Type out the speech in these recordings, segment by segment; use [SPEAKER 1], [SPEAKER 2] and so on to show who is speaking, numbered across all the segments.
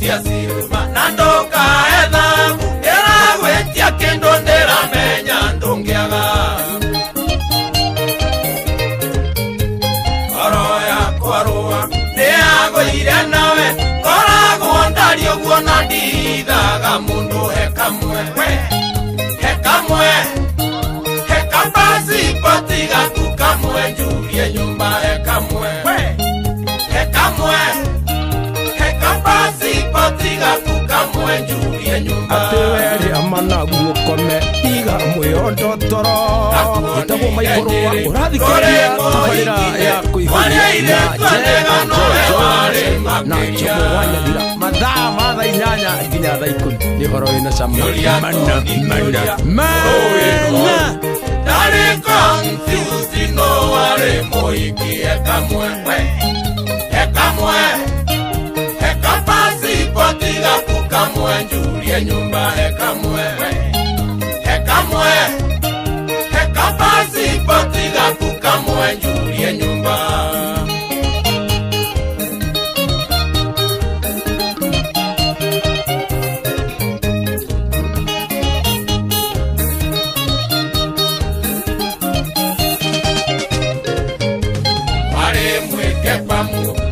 [SPEAKER 1] wetia silva na ndoka etha era wetia kendo ndera menya ndongiaga Oroya kwarua neago ire nawe korago ndario guona ndithaga mundu hekamwe hekambasi patiga kukamwe julie nyumba hekamwe hekambasi patiga kukamwe julie nyumba
[SPEAKER 2] ateweri amana guokome tiga mweondo toro itago maikoro urathikiria tabarira ya kuihuria na chomo wanya dira mathaa matha inyanya nginya thaa 10 ni horo ina cama mana
[SPEAKER 1] Dare confused no are moiki hekamwe hekapasi patiga kukamwe julie nyumba hekapasi patiga kukamwe julie nyumba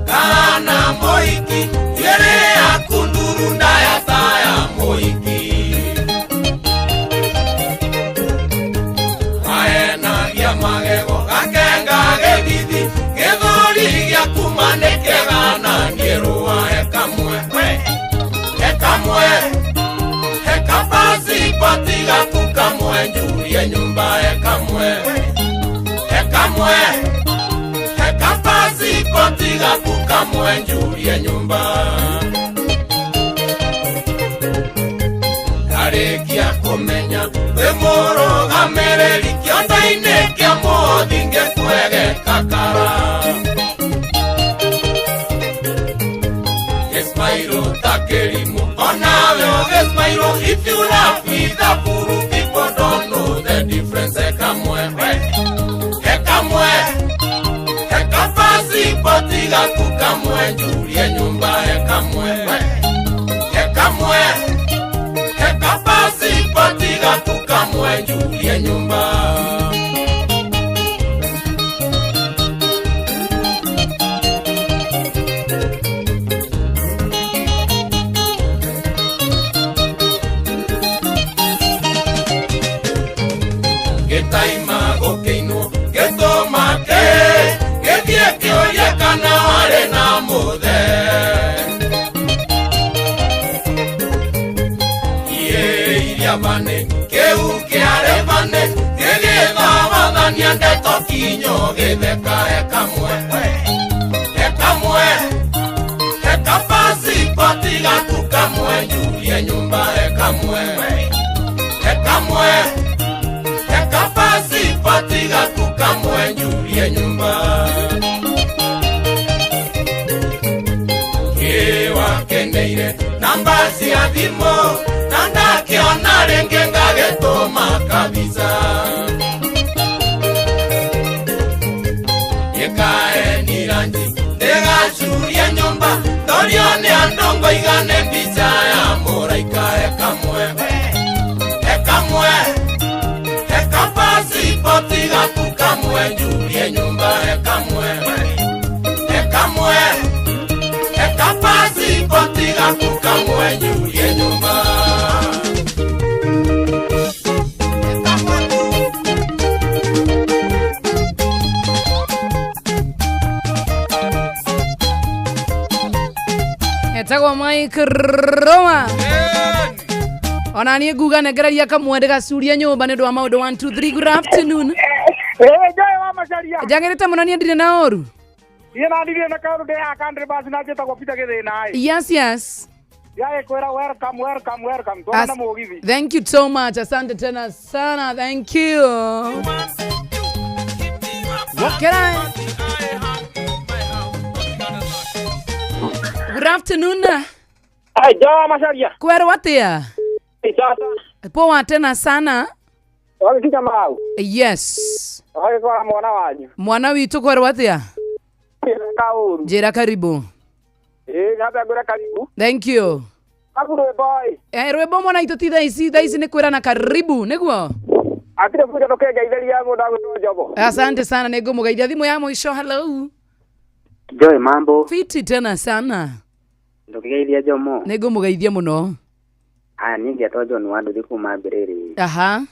[SPEAKER 1] Kana moiki yere akunduru ndaya taya moiki Aena ya magego akenga gedidi gedori ya kumanekega na nierua hekapasi patiga kukamwe julie nyumba hekamwe patiga kukamwe julie nyumba Darekia kumenya Wemoro gamereri Kionda inekia moodinge kwege kakara Gesmairo takerimu Onawe Gesmairo if you laugh with the puru people don't know the difference Hekamwe Patiga kukamwe julie nyumba hekapasi patiga kukamwe julie nyumba Getaima gokeino getomake Gedieke oye kana wale na mode Iye ilia bane Keu keare bane Gegeda badania Deto kinyo gedeka Hekapasi patiga kukamwe julie nyumba Hekapasi patiga kukamwe julie nyumba Kendeire nambasi ya dhimo Nanda kiona rengenga getoma kabisa Yekae niranji Dega shuria nyumba Dorione andongo igane picha ya moraika Hekapasi patiga kukamwe julie nyumba Hekapasi patiga kukamwe julie nyumba
[SPEAKER 3] Etagwa Mike Roma Onanie guga negeraria kamwende gasuria nyumba nĩ ndwa maũndũ 1 2 3 good afternoon
[SPEAKER 4] Joy wa Macharia
[SPEAKER 3] Jangerete mũno niĩ ndirĩ na oru
[SPEAKER 4] Yena ndire na kaunde ya country bus na jeta kwa pita githina ai
[SPEAKER 3] Yes
[SPEAKER 4] Yae kwera welcome Tona mugithi
[SPEAKER 3] Thank you so much asante tena sana thank you Wakera Good afternoon
[SPEAKER 4] Ai Joy Macharia
[SPEAKER 3] Kwero watia
[SPEAKER 4] Sasa
[SPEAKER 3] Poa tena sana
[SPEAKER 4] Wakifika mau
[SPEAKER 3] Yes
[SPEAKER 4] Kwa mwana wanyu
[SPEAKER 3] Mwana witu kwero watia
[SPEAKER 4] Kauru
[SPEAKER 3] Jera karibu
[SPEAKER 4] Ngata ngura karibu.
[SPEAKER 3] Thank you.
[SPEAKER 4] Agure boy.
[SPEAKER 3] Rwimbo mwana itu ti thaisi ni kwira na karibu niguo.
[SPEAKER 4] Atire kuja tokenga itheria mundu agwitwo Njobo.
[SPEAKER 3] Asante sana nigumugeithia thimu ya mwisho. Hello.
[SPEAKER 5] Joy mambo.
[SPEAKER 3] Fiti tena sana.
[SPEAKER 5] Ndukigeithia Jomo.
[SPEAKER 3] Nigumugeithia muno.
[SPEAKER 5] Ningi atojo ni wandu thiku mambiriri.
[SPEAKER 3] Aha.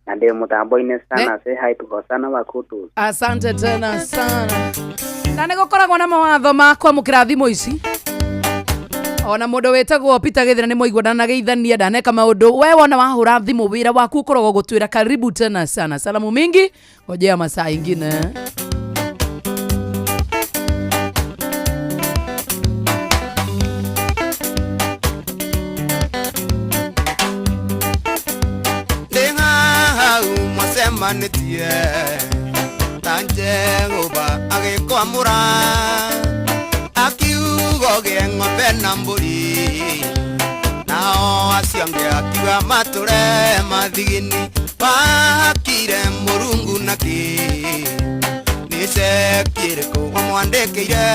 [SPEAKER 5] Na ndio mutambo-ini sana say hi to Hosana Wakutu.
[SPEAKER 3] Asante tena sana. Na nigukoragwo na mawatho makwa mukira thimu ici. Ona mundu wetagwo Peter Githira ni muigua na geithania ndaneka maundu we wona wahura thimu wira waku ukoragwo gutwira karibu tena sana. Salamu mingi ngojea masaa ingine.
[SPEAKER 1] Manitie tanje goba age kwamura akiugo ge ng'ombe na mburi nao acionge akiwa mature mathigini bakire murungu naki nice kiriko wamwandekeire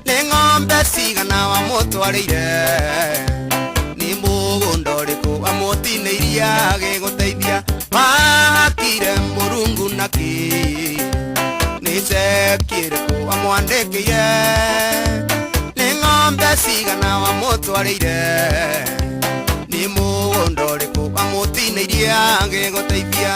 [SPEAKER 1] ni ng'ombe cigana wamutwarĩire ni mũgũnda ũrĩkũ wamũtinĩirie gĩgũteithia bakire murungu naki nice kiriko wamwandekeire ni ng'ombe cigana wamũtwarĩire ni mũgũnda ũrĩkũ wamũtinĩirie gĩgũteithia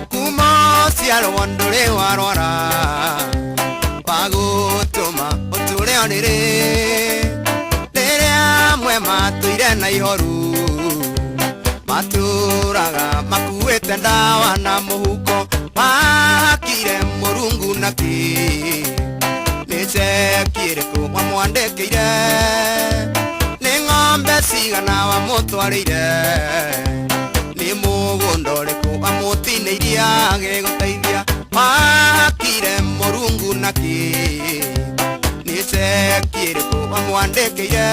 [SPEAKER 1] kuma ciarwo ndũrĩ warwara wagutuma uture onire riria mwe matuire na ihoru maturaga makuite ndawa na muhuko bakire murungu naki nice kiriko wamwandekeire ni ng'ombe cigana wamũtwarĩire ni mũgũnda ũrĩkũ wamũtinĩirie gĩgũteithia bakire murungu naki nice kiriko wamwandekeire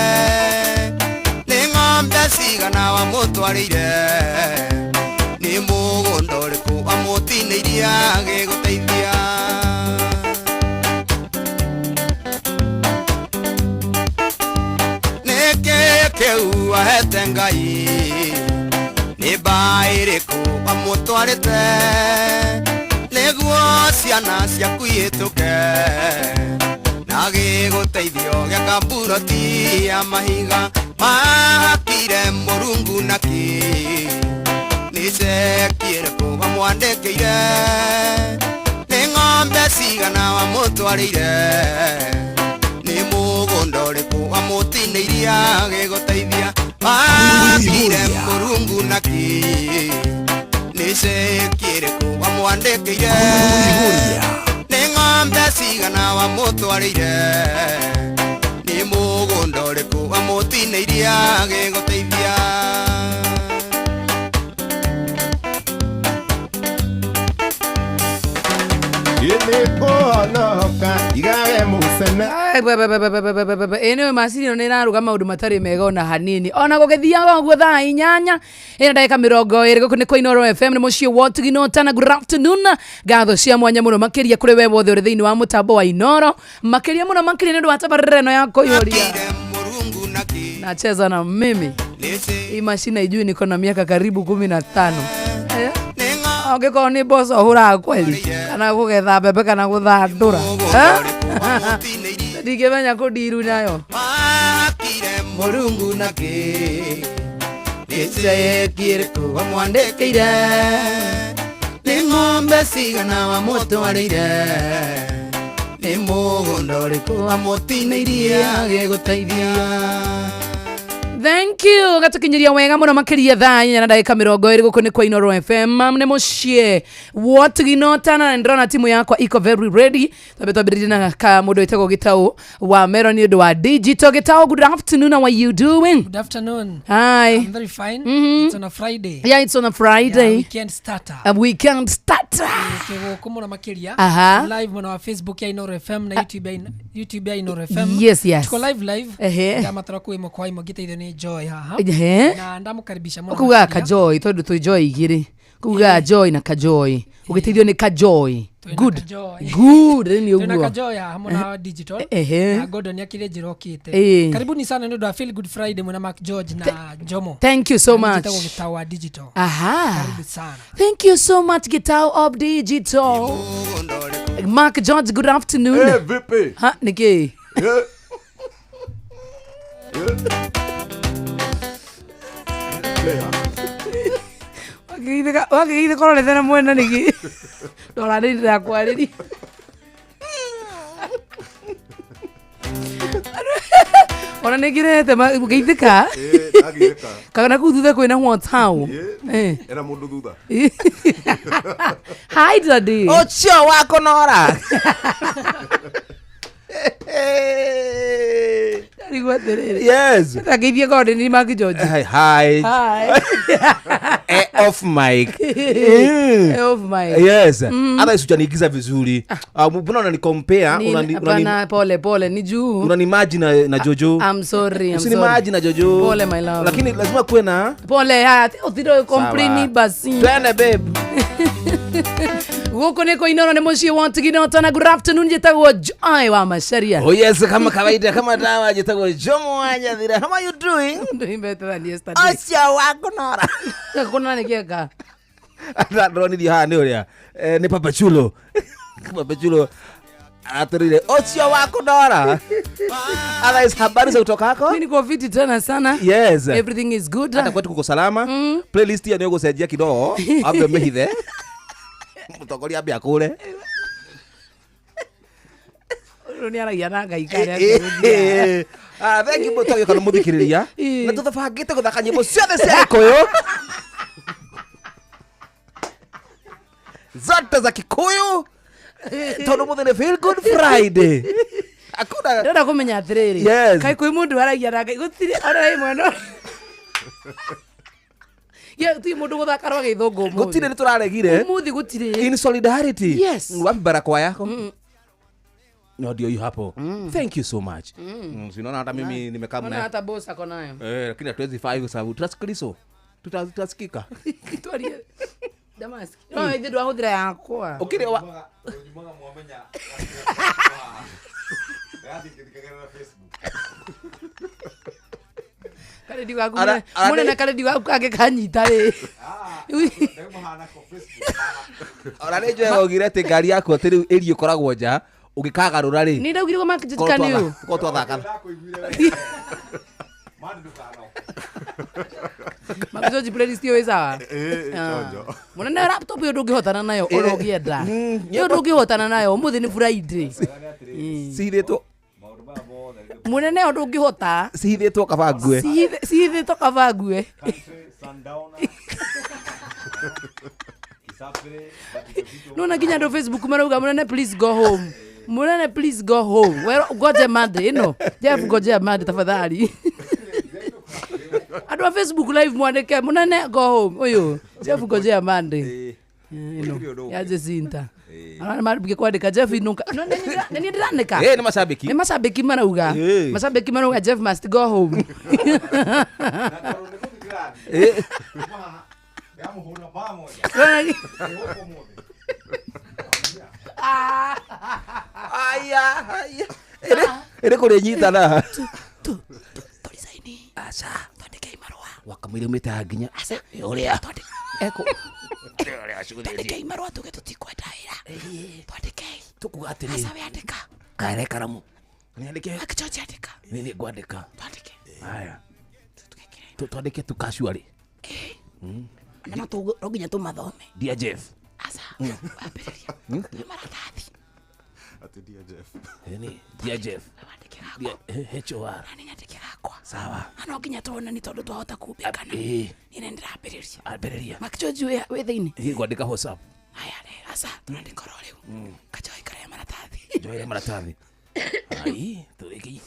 [SPEAKER 1] ni ng'ombe cigana wamũtwarĩire ni mũgũnda ũrĩkũ wamũtinĩirie gĩgũteithia nĩkĩ kĩu ahete Ngai nĩ mbaa ĩrĩkũ wamũtwarĩte nĩguo ciana ciaku ihĩtũke na gĩgũteithio gĩa kamburoti ya mahiga bakire murungu naki nice kiriko wamwandekeire ni ng'ombe cigana wamũtwarĩire ni mũgũnda ũrĩkũ wamũtinĩirie gĩgũteithia bakire murungu naki nice kiriko wamwandekeire ni ng'ombe cigana wamũtwarĩire ni mũgũnda ũrĩkũ wamũtinĩirie gĩgũteithia
[SPEAKER 3] ene macini no niraruga maundu matari mega ona hanini ona gugithiaga guo thaa 8 ina ndagika 20 guku ni kwa Inoro FM ni mucio wotuginota na good afternoon gatho cia mwanya muno makiria kuri we wothe uri thiini wa mutambo wa Inoro makiria muno makiria ni ndu wa tabarreno ya kuyoria nacheza na mimi hii mashine ijui niko na miaka karibu 15 ongeko ni boss hura kweli kana kugetha bebe kana guthandura ndigimenya kudiru nayo murungu naki nice kiriko wamwandekeire ni ng'ombe cigana wamũtwarĩire ni mũgũnda ũrĩkũ wamũtinĩirie gĩgũteithia. Thank you. Gatukinyiria wega muno makiria thaa 4 na ndagika 20 guku ni kwa Inoro FM ne mucie wotuginota na ndrona timu yakwa iko very ready tabirina ka mundu wetego gitau wa Mero ni ndu wa digital gitau. Good afternoon, how are you doing?
[SPEAKER 2] Good afternoon.
[SPEAKER 3] Hi.
[SPEAKER 2] I'm very fine. It's on a Friday.
[SPEAKER 3] Yeah, it's on a Friday.
[SPEAKER 2] Yeah, weekend starter.
[SPEAKER 3] A weekend starter.
[SPEAKER 2] Kumuna makiria.
[SPEAKER 3] Live
[SPEAKER 2] mwana wa Facebook ya Inoro FM na YouTube ya Inoro FM.
[SPEAKER 3] Yes.
[SPEAKER 2] Tuko live. Kama tarakuwe mkwa imo gita idhoni
[SPEAKER 6] ni Joy haha. Na ndamukaribisha muno.
[SPEAKER 3] Kuga Kajoy tondu tu Joy igiri. Kuga Joy na Kajoy. Ugiteithio ni Kajoy. Good. Good ni uguo.
[SPEAKER 6] Tuna Kajoy haha na digital. Na Gordon yakire jirokite. Karibuni sana ndio Feel Good Friday mwana Mark George na Jomo.
[SPEAKER 3] Thank you so much.
[SPEAKER 6] Gitao Gitao Digital.
[SPEAKER 3] Aha.
[SPEAKER 6] Karibu sana.
[SPEAKER 3] Thank you so much Gitao of Digital. Mark George, good afternoon.
[SPEAKER 2] Vipi?
[SPEAKER 3] Ha, niki. Wakigithe korore thena mwena niki. Dora ni ndira kwariri. Ona nigirete magithika.
[SPEAKER 2] Agithika.
[SPEAKER 3] Kana kuthutha kwina hotau.
[SPEAKER 2] Era mundu thutha.
[SPEAKER 3] Hi daddy.
[SPEAKER 2] Ocio wako nora. Yes.
[SPEAKER 3] Takithia God ni Mark George.
[SPEAKER 2] Hi. Off mic.
[SPEAKER 3] Off mic.
[SPEAKER 2] Yes. Hata isujaniigiza vizuri. Mbona unani compare
[SPEAKER 3] unani pole ni juu.
[SPEAKER 2] Unani imagine na Jojo.
[SPEAKER 3] I'm sorry.
[SPEAKER 2] Imagine na Jojo.
[SPEAKER 3] Pole my love.
[SPEAKER 2] Lakini lazima kuwe na
[SPEAKER 3] pole haya. Utiro complain basi.
[SPEAKER 2] Twende babe.
[SPEAKER 3] Huko niko Inooro ni Moshi want Ginota na good afternoon jetagwo Joy wa Masharia.
[SPEAKER 2] Oh yes, kama kawaida kama dawa jetagwo Jomo waja thira. How are you doing?
[SPEAKER 3] Doing better than yesterday.
[SPEAKER 2] Ocio wako nora.
[SPEAKER 3] Kuna nikiaka.
[SPEAKER 2] Ndoni di ha ni uria. Ni Papa Chulo. Papa Chulo atarire Ocio wako nora. Ala habari za kutoka hako?
[SPEAKER 3] Mimi niko fit tena sana.
[SPEAKER 2] Yes.
[SPEAKER 3] Everything is good.
[SPEAKER 2] Hata kwetu kuko salama. Playlist ya nyogo sejia kidogo. Abe mehithe. Mutongoria ambia kule.
[SPEAKER 3] Roni aragia na ngai kare.
[SPEAKER 2] Thank you mutongoria kana muthikiriria. Na tuthafangite guthaka nyimbo ciothe cia Gikuyu. Zote za Kikuyu. Tondu muthene Feel Good Friday. Akuna
[SPEAKER 3] Ndora kumenya atiriri. Kai kwi mundu aragia na ngai gutiri ona imwe no. Yeah, ti mundu guthaka rwa githungu mu.
[SPEAKER 2] Gutire ni turaregire.
[SPEAKER 3] Muthi gutire.
[SPEAKER 2] In solidarity.
[SPEAKER 3] Yes.
[SPEAKER 2] Wapi barakoa yako? No ndio hiyo hapo. Thank you so much. Sinaona hata mimi nimekaa mna.
[SPEAKER 3] Hata boss ako nayo.
[SPEAKER 2] Lakini 25 sababu tutasikilizo. Tutasikika.
[SPEAKER 3] Tuarie. Damaski. No, ide ndo ahudira yakwa.
[SPEAKER 2] Ukire wa
[SPEAKER 1] Mwanga muamenya. Yaani kidikagana na Facebook.
[SPEAKER 3] Kale diwa kumuna. Muna na kale diwa kage kanyita ri.
[SPEAKER 1] Ndio mahana kwa Facebook.
[SPEAKER 2] Ora lejo yogire te ngari yako atiri eri ukoragwo nja ugikagarura ri.
[SPEAKER 3] Ni ndaugire ko Mark George kaniu.
[SPEAKER 2] Ko twathaka.
[SPEAKER 3] Mark George playlist yo isawa. Muna na laptop yo ndungihotana nayo orogienda. Yo ndungihotana nayo muthi ni Friday.
[SPEAKER 2] Sihithitwo.
[SPEAKER 3] Muna na yo ndungihota.
[SPEAKER 2] Sihithitwo kabangue.
[SPEAKER 3] Sihithitwo kabangue. No na kinya ndo Facebook marauga muna please go home. Muna please go home. Where goje Monday no. Jeff goje Monday tafadhali. Adwa Facebook live mwandike muna go home. Oyo Jeff goje Monday. Ya Jacinta. Ana maribike kwandika Jeff inuka. No nani ndiranika.
[SPEAKER 2] Ni mashabiki.
[SPEAKER 3] Ni mashabiki marauga. Mashabiki marauga Jeff must go home.
[SPEAKER 1] Yamuhuna pamoja.
[SPEAKER 2] Aya. Ere kore nyita na.
[SPEAKER 3] Tulisaini.
[SPEAKER 2] Asa.
[SPEAKER 3] Twandike imarwa.
[SPEAKER 2] Wakamire mita nginya. Asa. Uria. Eko.
[SPEAKER 3] Twandike imarwa tugetutikwa daira. Twandike.
[SPEAKER 2] Tukugatiri.
[SPEAKER 3] Asa we andika.
[SPEAKER 2] Kare karamu. Niandike.
[SPEAKER 3] Akichochi andika.
[SPEAKER 2] Nini gwandika.
[SPEAKER 3] Twandike.
[SPEAKER 2] Haya. Twandike tukashwari.
[SPEAKER 3] Na matu roginya tumathome.
[SPEAKER 2] Dear Jeff.
[SPEAKER 3] Asa. Apereria. Maratathi.
[SPEAKER 1] Ati Dear Jeff.
[SPEAKER 2] Nini? Dear Jeff.
[SPEAKER 3] Wandike gako.
[SPEAKER 2] HOR.
[SPEAKER 3] Nani nyandike gakwa.
[SPEAKER 2] Sawa.
[SPEAKER 3] Ano ginya tuona ni tondu twahota kumbikana. Ine ndirapereria.
[SPEAKER 2] Apereria.
[SPEAKER 3] Mark George we thiini.
[SPEAKER 2] Gwandika WhatsApp.
[SPEAKER 3] Haya re asa tunandika ro riu. Kajoi kare maratathi.
[SPEAKER 2] Joire maratathi. Ai, turiki.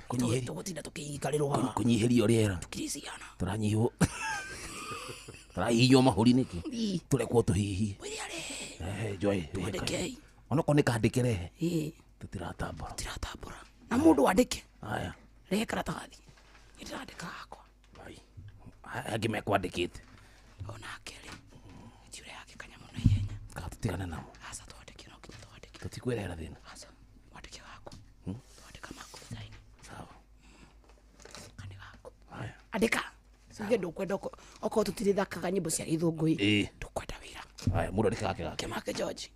[SPEAKER 2] Kunyiheria.
[SPEAKER 3] Tugutinda tukiikarirwa.
[SPEAKER 2] Kunyiheria riera.
[SPEAKER 3] Tukirisiana.
[SPEAKER 2] Turanyihwo. Turahihio mahuri niki. Turekwo tuhihi.
[SPEAKER 3] Wiriare.
[SPEAKER 2] Joy.
[SPEAKER 3] Twandike.
[SPEAKER 2] Onoko nikandikire. Tutiratambura.
[SPEAKER 3] Na mundu wandike.
[SPEAKER 2] Haya.
[SPEAKER 3] Rehe karatathi. Ndirandika gakwa.
[SPEAKER 2] Agimekwandikite.
[SPEAKER 3] Ona akeli. Tire yake kanya muno yenya.
[SPEAKER 2] Katigana namo.
[SPEAKER 3] Asa twandike no twandike.
[SPEAKER 2] Tutikwera thina.
[SPEAKER 3] Asa twandike gako. Twandika mako design.
[SPEAKER 2] Sawa.
[SPEAKER 3] Kani gako. Haya. Andika. Sige ndukwenda oko tutirithakaga nyimbo cia Githungui. Tukwenda wira.
[SPEAKER 2] Haya, mudo ndikake
[SPEAKER 3] gake Mark George.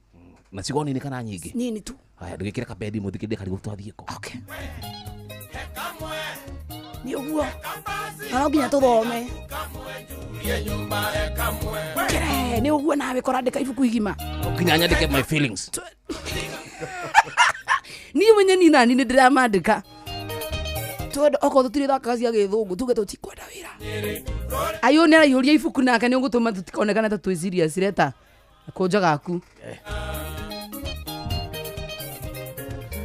[SPEAKER 2] Na sigo nini kana nyingi?
[SPEAKER 3] Nini tu.
[SPEAKER 2] Haya, ndugikira kabedi muthikinde kari gutwathieko.
[SPEAKER 3] Okay. Ni uguo. Araginya tuthome. Kere, ni uguo nawe korandika ibuku igima.
[SPEAKER 2] Kinyanya ndike my feelings.
[SPEAKER 3] Ni mwenye ni nani ni ndiramandika. Twende oko tutirithakaga cia Githungu tuge tutikwenda wira. Ayo nera yuria ibuku nake ni ungutuma tutikonekana tatu serious reta. Koja gaku.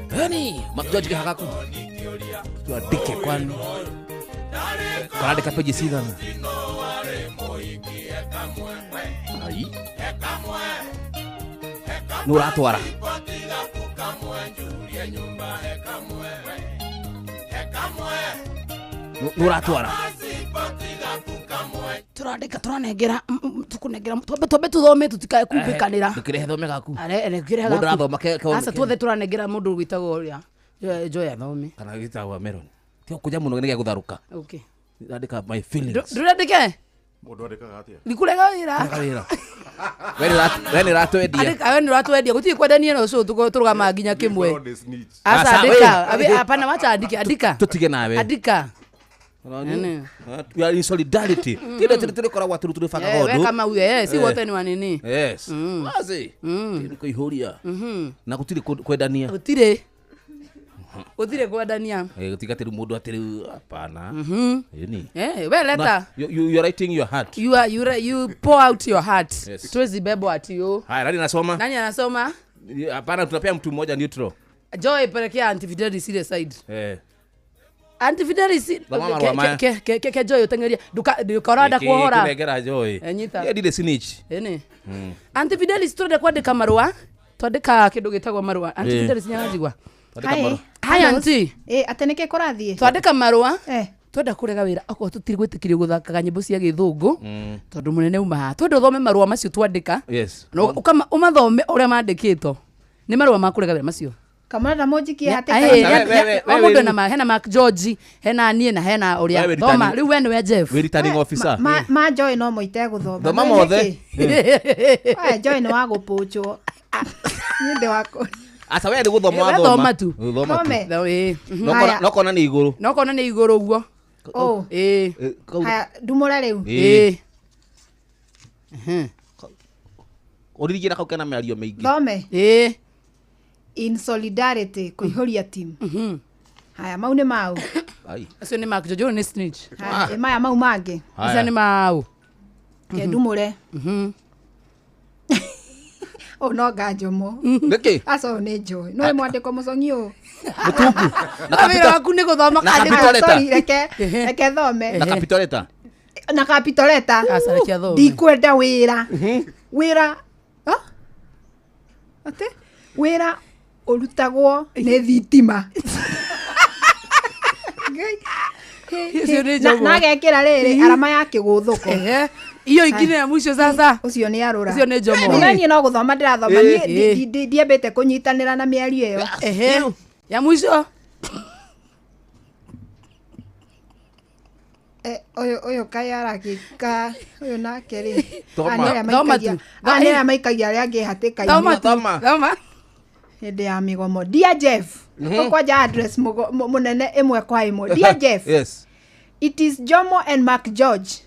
[SPEAKER 2] Hani, George kihagaku. Tuandike kwani. Kaandika page sigana. Ai. Nuratwara. Nuratwara.
[SPEAKER 3] Turandika turanengera tukunengera tobe tuthome tutikae kumbikanira
[SPEAKER 2] Ndikire thome gaku.
[SPEAKER 3] Ndikire gaku.
[SPEAKER 2] Mundu rathoma ke.
[SPEAKER 3] Asa tuothe turanengera mundu gwitagwo uria Joy athome.
[SPEAKER 2] Kana gitagwo Meron. Tio kuja muno nige gutharuka.
[SPEAKER 3] Okay.
[SPEAKER 2] Ndandika my feelings.
[SPEAKER 3] Ndurandike?
[SPEAKER 4] Mundu andikaga atia?
[SPEAKER 3] Nikurega wira.
[SPEAKER 2] Wira. Wene ratwendia.
[SPEAKER 3] Andika wene ratwendia gutiri kwendania no so turugama nginya kimwe. Asa
[SPEAKER 2] Asa,
[SPEAKER 3] andika. Hapana wacha andike andika.
[SPEAKER 2] Tutige nawe.
[SPEAKER 3] Andika.
[SPEAKER 2] We are in solidarity. Tire kora watu tulifaka godo.
[SPEAKER 3] Wewe kama huyo si wote ni wanini.
[SPEAKER 2] Yes. Wazi. Tire kuihuria. Na gutiri kwendania.
[SPEAKER 3] Gutire kwendania.
[SPEAKER 2] Gutigatiri mundu atiri hapana. Yeni.
[SPEAKER 3] We leta.
[SPEAKER 2] You are writing your heart.
[SPEAKER 3] You pour out your heart.
[SPEAKER 2] Yes.
[SPEAKER 3] Tuwezi bebo ati yo.
[SPEAKER 2] Haya, nani nasoma?
[SPEAKER 3] Nani anasoma?
[SPEAKER 2] Hapana, tunapea mtu mmoja neutral.
[SPEAKER 3] Joy pelekea Antifidelis ile side. Antifidelis ke Joy utengeria dukarada kuhora.
[SPEAKER 2] Kunegera Joy.
[SPEAKER 3] Enyita.
[SPEAKER 2] Yedi the snitch.
[SPEAKER 3] Ene. Antifidelis twende kwandika marua. Twandika kindu gitagwa marua. Antifidelis nyangajigwa. Haya anti.
[SPEAKER 7] Ateneke korathie.
[SPEAKER 3] Twandika marua. Twenda kurega wira akwa tutiri gwitikirio guthakaga nyimbo cia Githungu. Tondu munene uma. Twenda thome marua macio twandika.
[SPEAKER 2] Yes.
[SPEAKER 3] No ukama umathome uria mandikitwo. Ni marua makurega wira macio.
[SPEAKER 7] Kamara mojikie hateka.
[SPEAKER 3] Omundo na hena Mark George, hena nie na hena uria. Thoma riu we we Jeff.
[SPEAKER 2] We returning officer.
[SPEAKER 7] Ma Joy no moite guthoma.
[SPEAKER 2] Thoma mothe.
[SPEAKER 7] Joy no wagupuchwo. Ninde wako.
[SPEAKER 2] Asa we ndi guthoma
[SPEAKER 3] thoma tu.
[SPEAKER 7] Thome.
[SPEAKER 2] No kona ni iguru.
[SPEAKER 3] No kona ni iguru guo.
[SPEAKER 7] Haya dumura riu.
[SPEAKER 2] Oririgira kau kana meario meingi.
[SPEAKER 7] Thome. In solidarity kuihuria team. Haya mau ni mau.
[SPEAKER 2] Ai.
[SPEAKER 3] Acio ni Mark George ni snitch.
[SPEAKER 7] Haya maya mau mangi.
[SPEAKER 3] Acio ni mau.
[SPEAKER 7] Ke dumure. No ganjomo.
[SPEAKER 2] Niki?
[SPEAKER 7] Aso ni Joy. No mwandiko musongio.
[SPEAKER 2] Mutuku.
[SPEAKER 3] Wira waku ni guthoma
[SPEAKER 7] kandika. Sorry reke thome.
[SPEAKER 2] Na kapitoleta.
[SPEAKER 7] Na kapitoleta.
[SPEAKER 3] Asa reke thome.
[SPEAKER 7] Ndikwenda wira. Wira. Ate? Wira urutagwo ni thitima. Na gekira riri arama ya kiguthuko.
[SPEAKER 3] Iyo ingine ya mwisho sasa.
[SPEAKER 7] Ucio ni arura.
[SPEAKER 3] Ucio ni Jomo.
[SPEAKER 7] Nani no guthoma ndirathoma ni ndiembete kunyitanira na miario iyo.
[SPEAKER 3] Ya mwisho.
[SPEAKER 7] Oyo kayara kika oyo na keri.
[SPEAKER 3] Thoma
[SPEAKER 7] maikagia ria ngihatika.
[SPEAKER 3] Thoma.
[SPEAKER 7] Hende ya migomo. Dear Jeff. Kwa address munene imwe kwa imwe. Dear Jeff.
[SPEAKER 2] Yes.
[SPEAKER 7] It is Jomo and Mark George.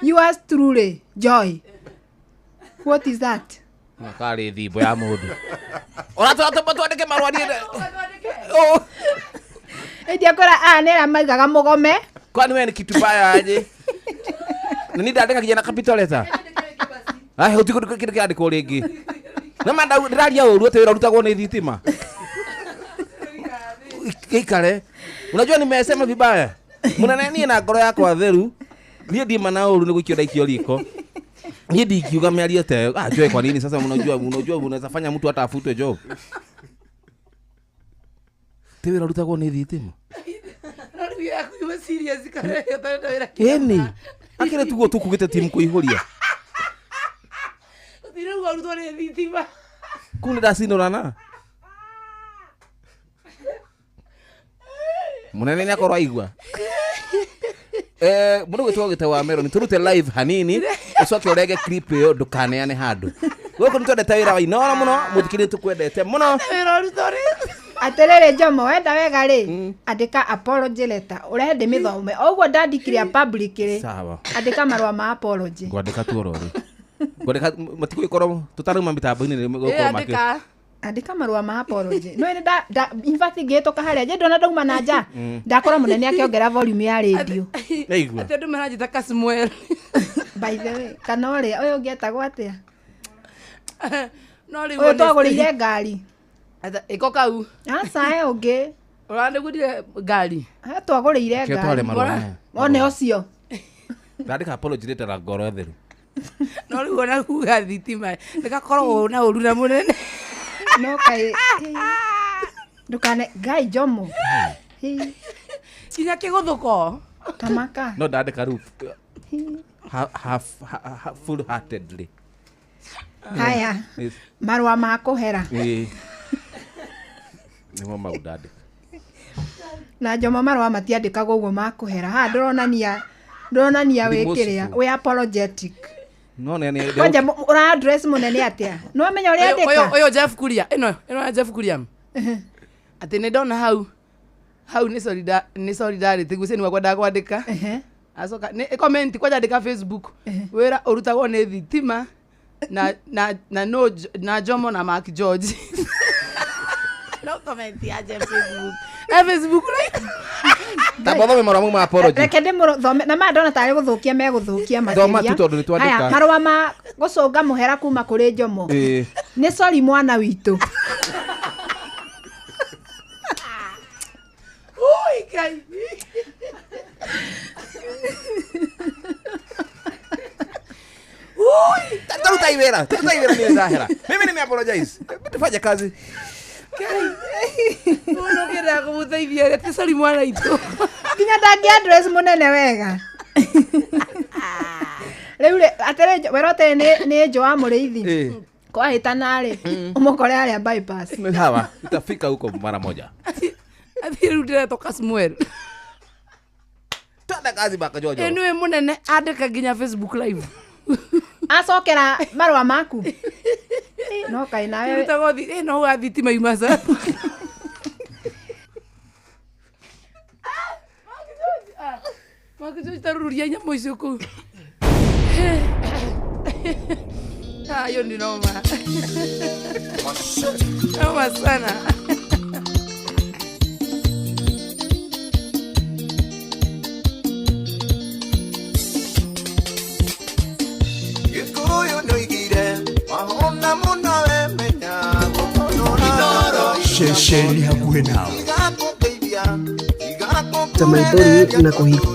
[SPEAKER 7] Yours truly, Joy. What is that?
[SPEAKER 2] Kali thibo ya mundu. Ora twandike marua ni.
[SPEAKER 7] Ndio kora nera maigaga mugome.
[SPEAKER 2] Kwani wewe ni kitu baya aje? Nini ndandika kijana kapitoleta? Utiko kitu kiandiko ringi. Na manda ndiraria uru ate wira rutagwo ni thitima. Kikale. Unajua nimesema vibaya. Munanenie na ngoro yakwa theru. Niĩ ndima na uru ni gukio daikio liko. Niĩ ndikiuga miario te. Joy kwa nini sasa unajua unaweza fanya mtu hata afutwe job. Tiwira rutagwo ni thitima.
[SPEAKER 3] ya kuwa serious kana yotenda wira
[SPEAKER 2] eni akire tugo tukugite timu kuihuria
[SPEAKER 3] Tiro gwa rutwa ni thitima
[SPEAKER 2] kuni dacinurana munene ni akorwo aigua mundu gwitwo gite wa Mero ni turute live hanini ucoke urege clip yo ndukaneane handu goko nitwendete wira wa inora muno muthikiri tukwendete muno
[SPEAKER 3] wira rutori
[SPEAKER 7] aterere Jomo wenda wega ri andika apology letter urende mithome ogwo ndandikire publicly
[SPEAKER 2] sawa
[SPEAKER 7] andika marwa ma apology
[SPEAKER 2] ngwandika tu orori ngwandika matiko ikoro tutaruma mitambo-ini ni goko make
[SPEAKER 7] andika marwa ma apology no ni da in fact ngitoka haria je ndona ndauma na nja ndakora munene akiongera volume ya radio
[SPEAKER 2] neigua
[SPEAKER 3] ate ndu marajita Kasmuel
[SPEAKER 7] by the way kana ri uyu ngietagwo atia
[SPEAKER 3] no ri
[SPEAKER 7] uyu twagurire ngari
[SPEAKER 3] iko kau
[SPEAKER 7] asa ungi
[SPEAKER 3] urande gudire ngari
[SPEAKER 7] twagurire ngari one ucio
[SPEAKER 2] ndandika apology letter ngoro theru
[SPEAKER 3] no ri wona kuga thitima ndikakorwo na uru na munene
[SPEAKER 7] no kai ndukane gai Jomo
[SPEAKER 3] kinya kiguthuko
[SPEAKER 7] tamaka
[SPEAKER 2] no ndandika roof full heartedly
[SPEAKER 7] haya marwa ma kuhera
[SPEAKER 2] ni mo maudade
[SPEAKER 7] na Jomo marwa matiandikagwo uguo ma kuhera ha ndonania wikiria we apologetic
[SPEAKER 2] no ne
[SPEAKER 7] kwanja ura address munene atia no menya uri andika
[SPEAKER 3] oyo Jeff Kuria ino Jeff Kuria ati ne ndona hau ni solidarity guseni wakwenda kwandika asoka ni comment kwaja andika Facebook wira urutagwo ni thitima na Jomo na Mark George no comment ya Facebook
[SPEAKER 2] tabothome maramu ma apology
[SPEAKER 7] reke ndimthome na mandona tari guthukia meguthukia
[SPEAKER 2] thoma tu tondu nitwandika
[SPEAKER 7] haya marwa ma gucunga muhera kuma kuri Jomo ni sorry mwana witu
[SPEAKER 3] oi kai oi
[SPEAKER 2] tutaivera ni ndahera mimi nimeapologize tufanye kazi
[SPEAKER 3] no kira kumuthaithia ati sorry mwana witu
[SPEAKER 7] kinya ndangi address munene wega riu atere werote ni jo wa muriithi kwa hitana ri umukore aria bypass
[SPEAKER 2] sawa itafika huko mara moja
[SPEAKER 3] ati rudire to Kasmuel
[SPEAKER 2] tada kazi baka Jojo
[SPEAKER 3] enwe munene andika ginya Facebook live
[SPEAKER 7] acokera marwa maku no kai nawe
[SPEAKER 3] utagothi no wa thitima imasa Mark taruria nyamo icio ku ayo ni noma noma sana
[SPEAKER 8] Shesheni hakuwe nao
[SPEAKER 9] Tamaidori na kuhiki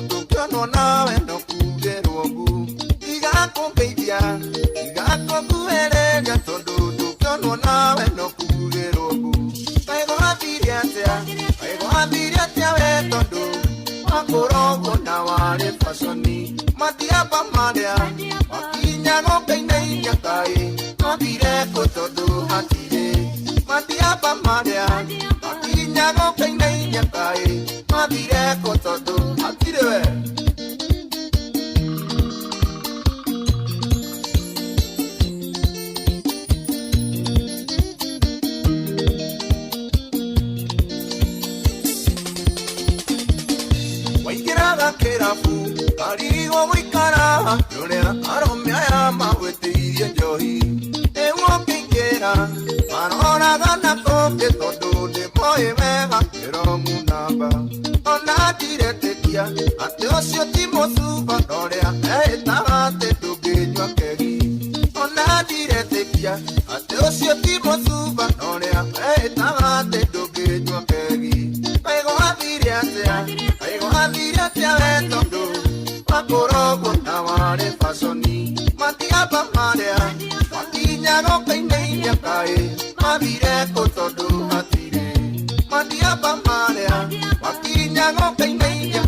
[SPEAKER 1] Matia pa marea, wakinya go peine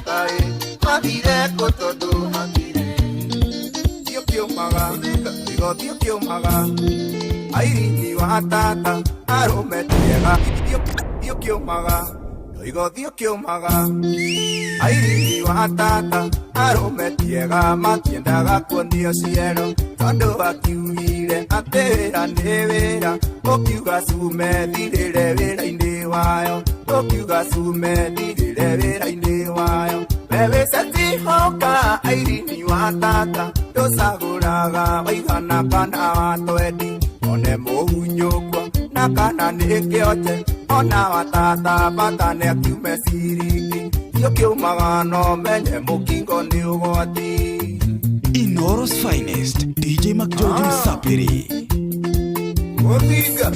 [SPEAKER 10] igothio kiumaga airini wa tata arume tiega igothio kiumaga igothio kiumaga airini wa tata arume tiega matiendaga kuonio ciero tondu akiugire ati wira ni wira ukiuga cume thirire wira-ini wayo ukiuga cume thirire wira-ini wayo wewe setihoka airini wa tata ndũcagũraga waigana kana wa twendi one mũhunyũkwo na kana nĩ kĩote ona wa tata batane akiume ciringi kĩo kĩumaga no menye mũkingo nĩ ũgwati.
[SPEAKER 8] Inoro's finest DJ McGeorge Msapiri
[SPEAKER 10] Mũthinga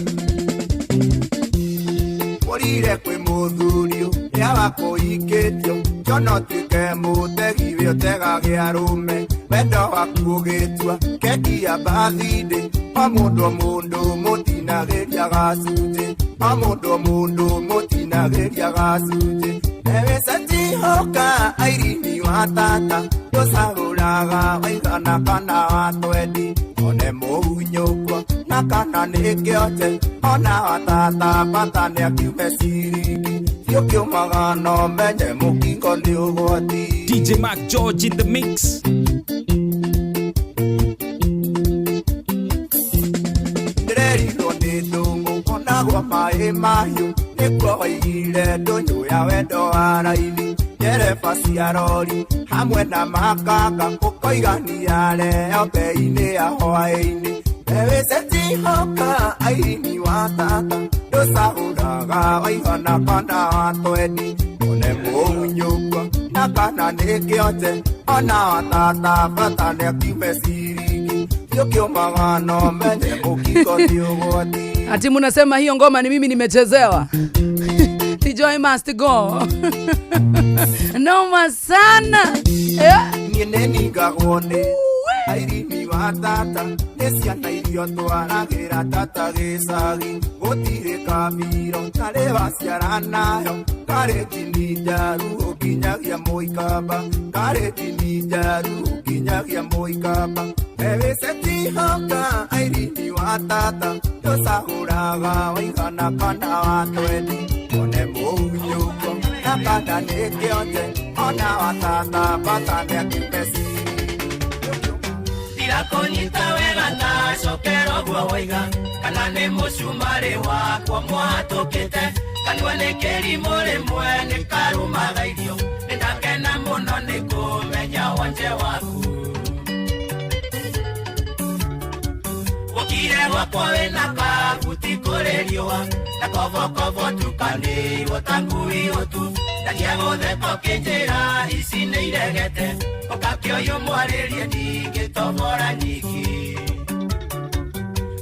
[SPEAKER 10] mũrire kwĩ mũthurio yawa kũhingĩtio kĩono tuĩke mũtegi we ũtegagĩa rũme wendo waku ũgĩtua keki ya bathindĩ o mũndũ mũtinagĩria gacunjĩ o mũndũ mũtinagĩria gacunjĩ ewe setihoka airini wa tata ndũcagũraga waigana kana wa twendi one mũhunyũkwo na kana nĩ kĩote ona wa tata batane akiume ciringi kĩo kĩumaga no menye mũkingo nĩ ũgwati.
[SPEAKER 11] DJ McGeorge in the mix.
[SPEAKER 10] Ndĩrerirwo nĩ ndũngũ onagwo maĩ mahiũ nĩkuo waigire ndũnyũ ya wendo wa raithi ndereba cia rori hamwe na makanga ũkoigania reo mbei-inĩ ya hwaĩ-inĩ ewe setihoka airini wa tata ndũcagũraga waigana kana wa twendi one mũhunyũkwo na kana nĩ kĩote ona wa tata batane akiume ciringi kĩo kĩumaga no menye mũkingo nĩ ũgwati.
[SPEAKER 3] Ati munasema hiyo ngoma ni mimi nimechezewa. Joy must go. Noma sana.
[SPEAKER 10] Niĩ nĩningagwo nĩ airini wa tata nĩ ciana irio twaragĩra tata gĩcagi gũtirĩ kabiro tarĩ waciara nayo karĩ ndini njaru nginyagia mũikamba karĩ ndini njaru nginyagia mũikamba ewe setihoka airini wa tata ndũcagũraga waigana kana wa twendi one mũhunyũkwo na kana nĩ kĩote ona wa tata batane akiume
[SPEAKER 1] ndirakũnyita wega ta cokero guo waiga kana nĩ mũcumarĩ wakwa mwatũkĩte kanua nĩ kĩrimũ rĩmwe nĩ karũmaga irio nĩndakena mũno nĩ kũmenya wonje waku gũkire gwakwa wĩna kabuti kũrĩ riũa na kobokobo tukanĩirwo ta ngui ũtu ndagia gũtheko kĩnjĩra ici nĩ iregete ũkakĩoyũ mwarĩrie ndingĩtobora nyiki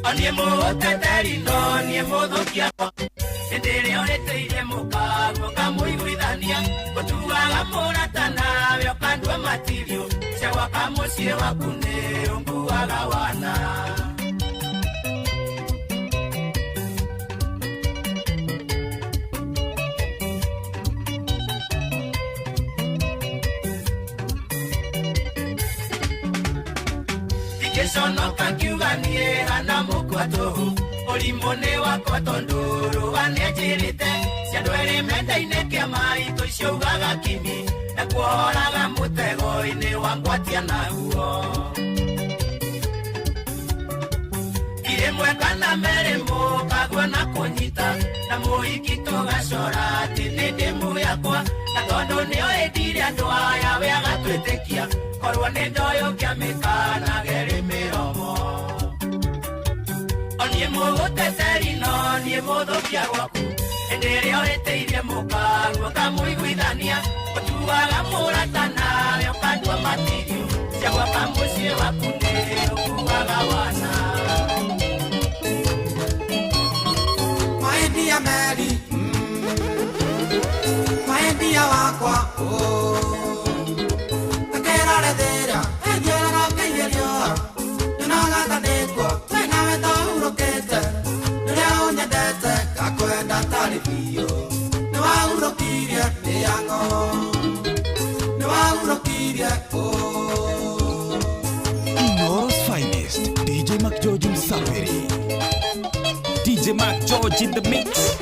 [SPEAKER 1] oniĩ mũgũteteri no niĩ mũthũkia hĩndĩ ĩrĩa ũrĩtĩire mũkaguo kamũiguithania gũtuaga mũrata nawe ũkandua matirio cia gwaka mũciĩ waku nĩ ũnguaga wana Sonoka kiuganie hana mukwato Olimone wakwa tondoro wanejirite Siadwele menda-inĩ kĩa maitũ icio kimi na kuoraga mũtego-inĩ wangwatia naguo Irĩmwe kana merĩ mũkaguo na kũnyita na mũhiki tũgacora atĩ nĩ ndĩmũ yakwa na tondũ nĩoĩndire andũ aya we agatwĩtĩkia korwo nĩ ndoyo kĩamĩkana gerĩ mĩromo Oniĩ mũgũteteri no niĩ mũthũkia gwaku hĩndĩ ĩrĩa ũrĩtĩirie mũkaguo kamũiguithania ũtuaga mũrata nawe ũkandua matirio cia gwaka mũciĩ waku nĩ ũkuaga wana
[SPEAKER 12] Maendia Mary Maendia wakwa Akerare thera Enjera kaigerio Ninaga ndekwa Tena weta urokete Nĩrĩa ũnyendete Gakwenda tarĩ biũ Nĩwaũrũkirie nĩyango Nĩwaũrũkirie
[SPEAKER 8] Inoro's finest DJ
[SPEAKER 11] DJ Mac George in the mix.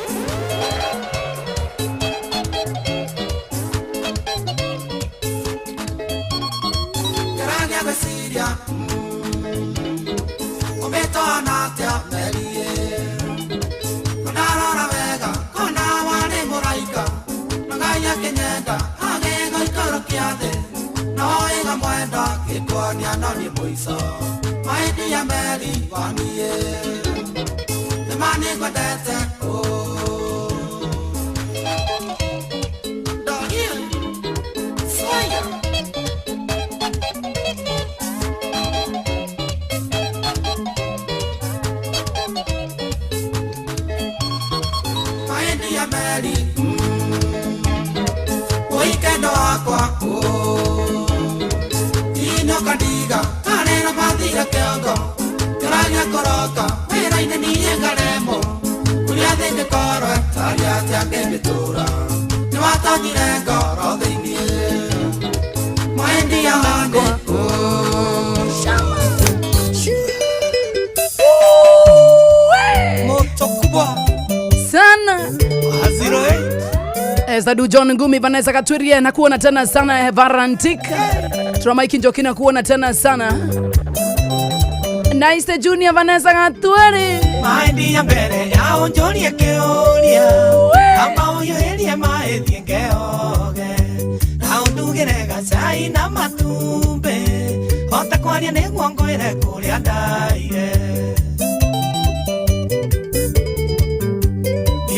[SPEAKER 12] Gerania besiria Ometona tia melie Konarora vega Kona wane moraika Nagaya kenyenda Agego ikoro kiade Noiga mwenda Kikuania noni muiso Maidi ya meri Wanie Nemani kwa dete Dogil Fire Meri Weekend wakwa Ino kadiga Kanena patira kiongo Karanya koroka Mera ine niye garemo Kulia denge koro Taria tiake mitura Nwata nire koro Dini Maendi ya hane Moto kubwa
[SPEAKER 3] sana Esadu John Ngumi, Vanessa Katurie na kuona tena sana, Varantik Tramaiki Njokina kuona tena sana, Nice Junior, Vanessa Katurie
[SPEAKER 12] Maindi ya mbere ya onjoni ya keolia Kama uyo heli ya maethi ngeoge Na undugire gachai na matumbe Hota kwaria ni guongoire kuria ndaire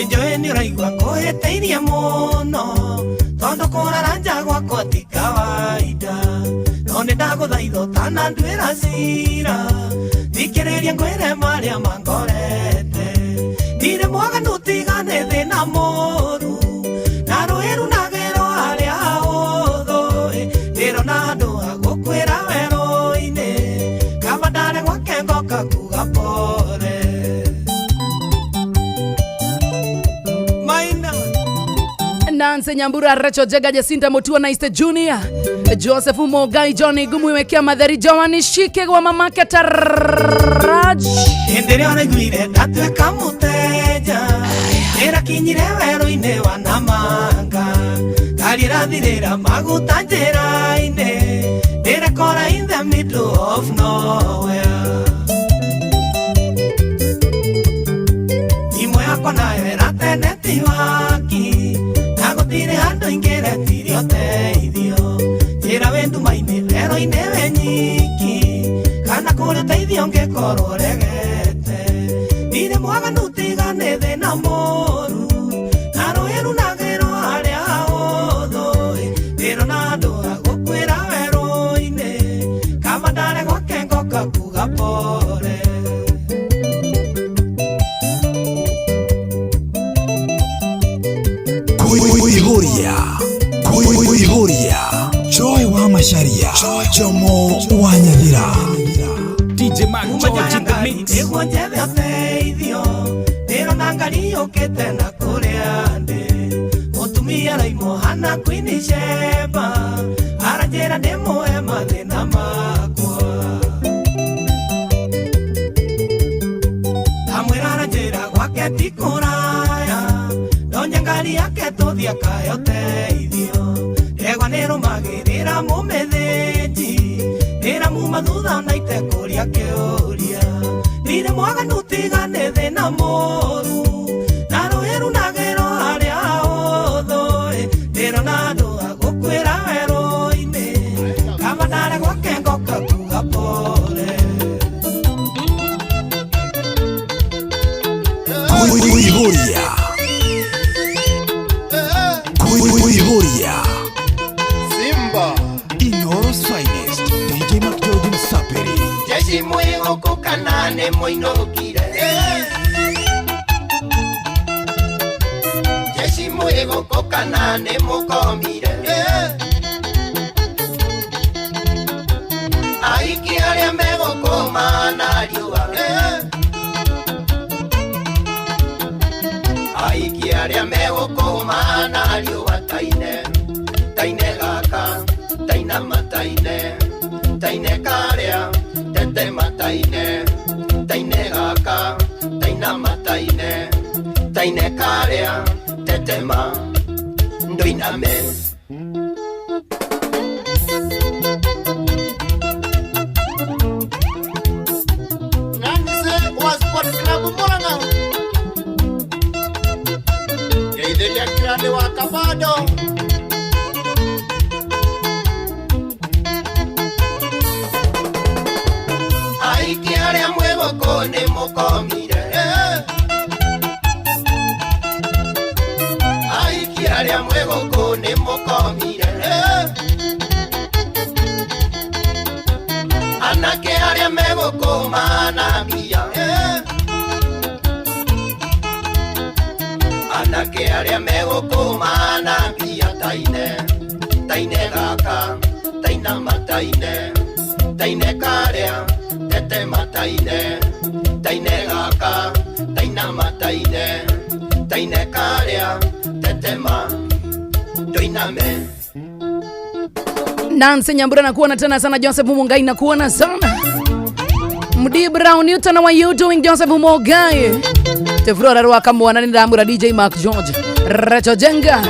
[SPEAKER 12] Injoeni raigua kuheteirie muno Tondo kuraranja gwakwa ti kawaida No nindaguthaitha tana ndwira cira Thikiriria ngwire maria mangorete Ndire mwaganu tigane thina moru Na rwiru nagero haria hahuthu Ndirona andu agukwira werũ-inĩ Kaba ndare gwake ngoka kuga pore
[SPEAKER 3] Nancy Nyambura, Rachel Jega, Jacinta Mutua, Nice Junior, Joseph Mogai, Johnny Gumu, Mekia Madhari, Joani Shike wa mamake Taraj.
[SPEAKER 12] Endere ore guire tatwe kamuteja. Era kinyire werũ-inĩ wa namanga. Karira thirira maguta njĩra-inĩ. Ndĩra kora in the middle of nowhere. Imwe yakwa nayo ĩrateneti waki. Nagũtirĩ handũ ingĩretirio teithio Njĩra wĩ nduma-inĩ werũ-inĩ wĩ nyiki Kana kũrĩ ũteithio ngĩkorwo ũregete Ndirĩ mwaganu tigane thĩna mũru Na rũĩ runagĩrwo harĩa hahũthũ Ndĩrona andũ agũkwĩra werũ-inĩ Kaba ndare gwake ngoka kuga pore
[SPEAKER 8] Kuihuria Joy wa Masharia Jomo wa Nyathira
[SPEAKER 11] DJ Mac George in the mix.
[SPEAKER 12] Nĩguo njethe ũteithio ndĩrona ngari yũkĩte na kũrĩa ndĩ Mũtumia raimo hana Queen Sheba aranjĩra ndĩmũhe mathĩna makwa Ndamwĩra aranjĩra gwake ti kũraya Nonye ngari yake tũthiĩ akahe ũteithio Ndegwa nĩrũmagĩrĩra mũmĩthĩnji Ndĩra muma thutha na itekũria kĩũria Ndirĩ mwaganu tigane thĩna mũru Na rũĩ runagĩrwo harĩa hahũthũ Ndĩrona andũ agũkwĩra werũ-inĩ Kaba ndare gwake ngoka kuga pore
[SPEAKER 8] Kuihuria Simba Inoros Finest DJ Mac George Msapiri
[SPEAKER 1] Jeshi mwigo kukanane moinokire Jeshi mwigo kukanane mukomire Aiki aria megokoma na riua Aiki aria megokoma na riua taine Taine gaka, taina mataine Taine karia, tete mataine Taine gaka, taina taina mataine taine karea tetema ndoiname nanise was sport club Murang'a yaidelia kirande wa Kabado aikiaria mwego kone mokomire aikiaria mwego kone mokomire anake aria mego komana bia anake aria mego komana bia taine taine gaka taina mataine taine karea tete mataine taine gaka taina mataine taine karea tete ma doiname
[SPEAKER 3] Nancy Nyambura na kuona tena sana. Joseph Mungai na kuona sana. Mdi Brown Newton, how are you doing Joseph Mungai? Tefrora rwa kamwana ni ndamura DJ Mark George Recho Jenga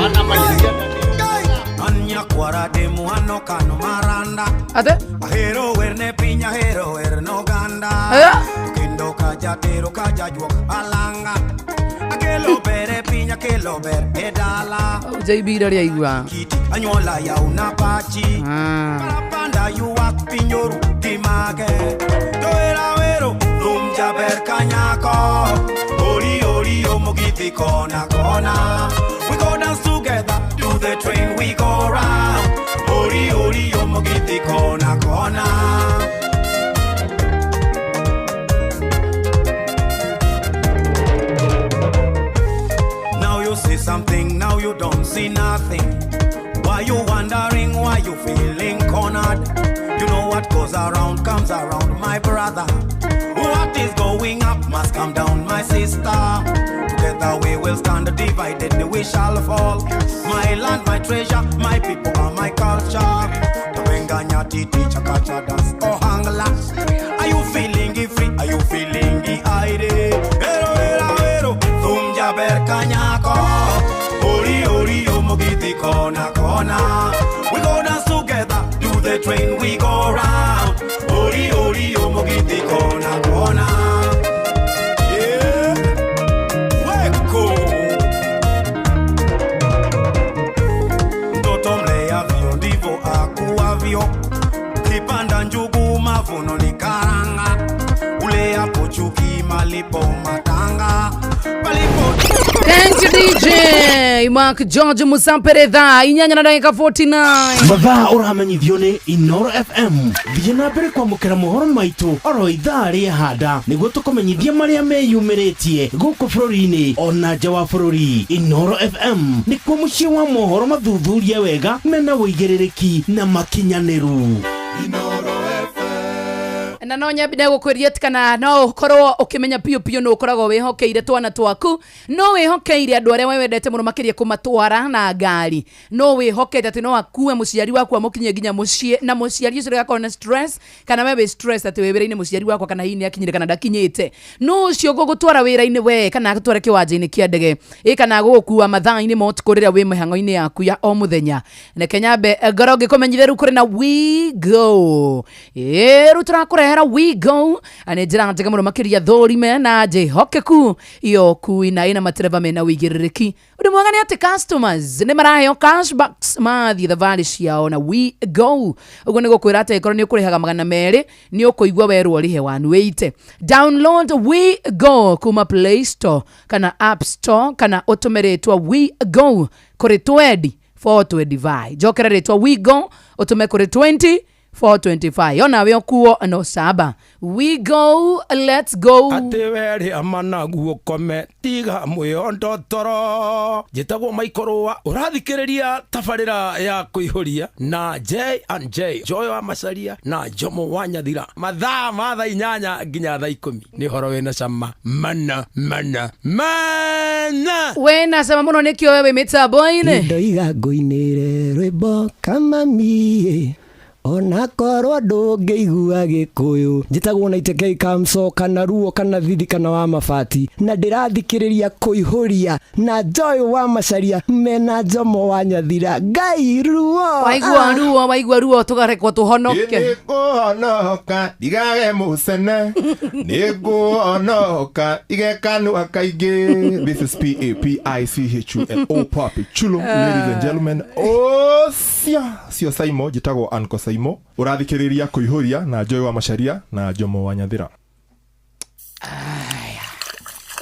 [SPEAKER 12] Anya kwara de muano kano maranda
[SPEAKER 3] Ate
[SPEAKER 12] Hero werne pinya hero werno ganda Kindo kaja tero kaja juok alanga Akelo bere pinya kelo ber edala
[SPEAKER 3] JB dari aigua
[SPEAKER 12] Kiti anyola ya unapachi Parapanda yuak pinyoru timage Toera wero numja ber kanyako Ori ori omogiti kona kona We go dance together, do the train we go round Ori ori omogiti kona kona Now you see something, now you don't see nothing Why you wondering, why you feeling cornered You know what goes around, comes around my brother What is going up must come down my sister Together we will stand divided, we shall fall My land, my treasure, my people and my culture Tawenganya titi chakacha dance oh hangla Are you feeling free, are you feeling aire Ero era ero, thumja berkanyako Ori ori omogiti kona kona We go dance together, do the train we go round Ori ori omogiti kona kona Yeah, weko Ndoto mlea vio ndivo akuavyo Kipanda njugu mavuno ni karanga Ulea pochuki malipo matanga Palipo
[SPEAKER 3] Thank you DJ Mark George Musamperedha inyanya na dakika 49
[SPEAKER 13] Mathaa uramenyithio ni Inoro FM Vijana bere kwa mukera mohoro maitu oro ithaa ria handa niguo tukumenyithia maria meyumiritie guku bururi-ini ona nja wa bururi. Inoro FM ni kwa mucii wa mohoro mathuthurie wega mena uigiririki na makinyaniru. Inoro
[SPEAKER 3] na no nyabide gukwiria tikana no korwo ukimenya pio pio no ukoragwo wihokeire twana twaku no wihokeire andu aria wendete muno makiria kumatwara na ngari no wihokete ati no akue muciari waku amukinye nginya mucie na muciari ucio gakora na stress kana wewe stress ati webere-ini muciari waku kana hini akinyire kana ndakinyite no ucio gugutwara wira-ini we kana gutwara kiwanja-ini kia ndege kana gukua mathaa-ini motuko riria wi mihango-ini yaku ya o muthenya na kenyambe ngoro ngikumenyithia ru kuri na we go ruturakure we go ane njira njega muno makiria thorime na njihokeku iyo kuina ina matereva mena wigiririki undi mwagani ati customers ni maraheo cashbacks mathi thavari ciao na we go uguo ni gukwira ati ikoro ni ukurihaga $200 ni ukuigua weru rihe 180 download we go kuma Play Store kana App Store kana utumiritwa we go kuri 20 jokera ritwa we go utume kuri 425 yona we okuo no saba we go let's go
[SPEAKER 11] ateweri amana guokome tiga muyondo toro jitagwo Michael urathikiriria tabarira ya kuihuria na J&J Joy wa Macharia na Jomo wa Nyathira mathaa ma thaa 8 nginya thaa 10 ni horo wena cama mana
[SPEAKER 3] wena cama muno nikio wewe mitambo-ini
[SPEAKER 9] ndoiga nguinire rwimbo kama mie ona korwo ndũngĩigua Gĩkũyũ njĩtagwo na Itekei Kamso kana Ruo kana Thithi kana wa Mabati na ndĩrathikĩrĩria Kũihũria na Joy wa Macharia mena Njomo wa Nyathira Ngai Ruo
[SPEAKER 3] waigua Ruo tũgarekwo tũhonoke
[SPEAKER 14] nĩngũhonoka ndigage mũcene nĩngũhonoka igekanũa kaingĩ. This is PAPICHULO Papi Chulo, ladies and gentlemen. Sio Saimo jitagwo Anko Saimo urathikiriria Kuihuria na Joy wa Macharia na Njomo wa Nyathira.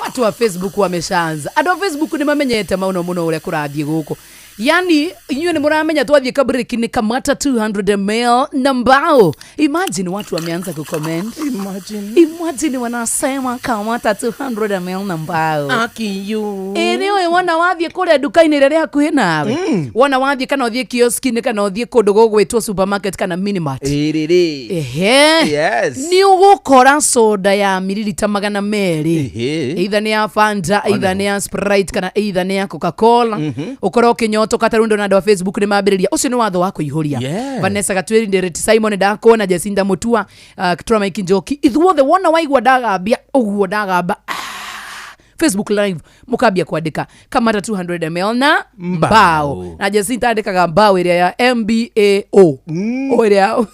[SPEAKER 3] Watu wa Facebook wameshaanza. Andũ wa Facebook ni mamenyete maũno mũno ũrĩa kũrathiĩ gũkũ. Yani inyuĩ ni mũramenya twathiĩ kabreak ni Kamata 200 ml na mbao. Imagine watu wameanza kucomment. Imagine wanasema Kamata 200 ml na mbao.
[SPEAKER 2] Akiyu.
[SPEAKER 3] Niwe wana wathiĩ kũrĩa duka-inĩ rĩrĩa hakuhĩ nawe. Wana wathiĩ kana ũthiĩ kioski-inĩ kana ũthiĩ kũndũ gũgwĩtwo supermarket kana minimart.
[SPEAKER 2] Yes.
[SPEAKER 3] Ni ũgũkora soda ya mililita 200. Either ni ya Fanta, either ni ya Sprite kana either ni ya Coca-Cola. Ũkorwo ũkĩnyota tokarundo na andũ wa Facebook ni mambĩrĩria ucio ni watho wa Kũihũria. Vanessa Gatweri, Derek Simon ndakona, Jacinda Mutua, Kitura Mike Njoki, ithuothe wona waigua ndagambia ũguo ndagamba Facebook live mukambia kuandika Kamata 200 ml na mbao. Na Jacinta andikaga mbao ĩrĩa ya MBAO. Ĩrĩa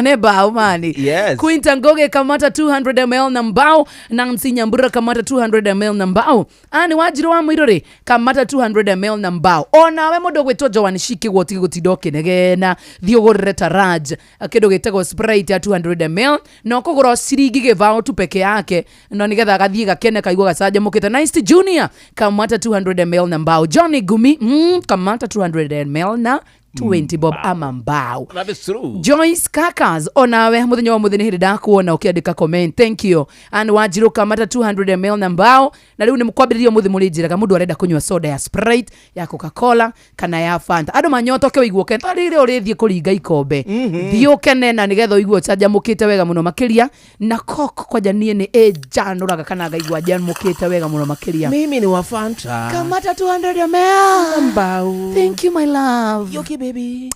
[SPEAKER 3] ne mbao mani. Quinta Ngoge Kamata 200 ml na mbao. Nancy Nyambura Kamata 200 ml na mbao. Ani Wanjiru wa Muiruri Kamata 200 ml na mbao. Ona we mũndũ gwĩtwo Joan Shiki goti gutidoke negena thiogorere Taraj kĩndũ gĩtagwo Sprite ya 200 ml no kũgũra ciringi gĩbao tu peke yake no nigetha gathiĩ gakene kaigua gacaja mukita. Nice Junior Kamata 200 ml na mbao. Johnny Gumi Kamata 200 ml na 20 bob ama mbao.
[SPEAKER 2] That is true.
[SPEAKER 3] Joyce Kakas onawe muthenya wa muthenya hiri ndakuona ukiandika comment. Thank you. And Wanjiru Kamata 200 ml na mbao. Na riu ni mukwambiririo muthi murijiraga mundu arenda kunywa soda ya Sprite ya Coca-Cola kana ya Fanta. Andu manyotoke wiguo ke tarire urithie kuringa ikombe. Thio kene na nigetha wiguo chaja mukite wega muno makiria na Coke kwa janie ni januraga kana ngaigua jan mukite wega muno makiria.
[SPEAKER 2] Mimi ni wa Fanta.
[SPEAKER 3] Kamata 200 ml
[SPEAKER 2] na mbao.
[SPEAKER 3] Thank you my love.
[SPEAKER 2] Yoki baby.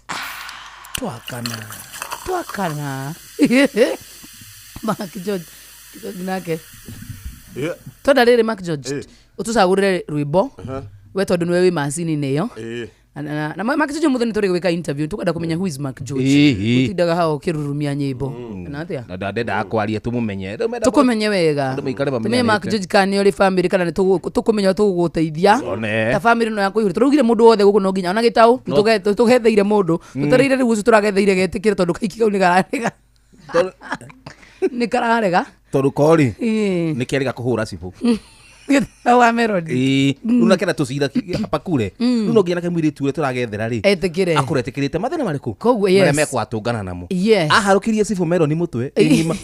[SPEAKER 3] Twakana Mark George nake toda rĩrĩ Mark George utusagurire rwimbo we tondu niwe wi macini neyo na Mark George muthoni turi gwika interview tukada kumenya who is Mark George utindaga hao kirurumia nyimbo na atia
[SPEAKER 2] na ndenda akwaria tumumenye
[SPEAKER 3] tukumenye wega tumenye Mark George kani ori family kana tukumenya tuguteithia ta family no yakũihũria turugire mundu wothe guku no nginya ona gitau tugetheire mundu tutarire riu turagetheire getikire tondu kaiki kau ni gararega ni kararega
[SPEAKER 2] tondu kori ni kiariga kuhura cibu
[SPEAKER 3] wa Melody
[SPEAKER 2] una kena tucira hapa kule no nginya nake mwiri tuwe turagethera ri
[SPEAKER 3] etikire
[SPEAKER 2] akuretikirite mathina mariku
[SPEAKER 3] koguo yes
[SPEAKER 2] meme kwatungana namo
[SPEAKER 3] aharukirie
[SPEAKER 2] cibu Melody mutwe ingima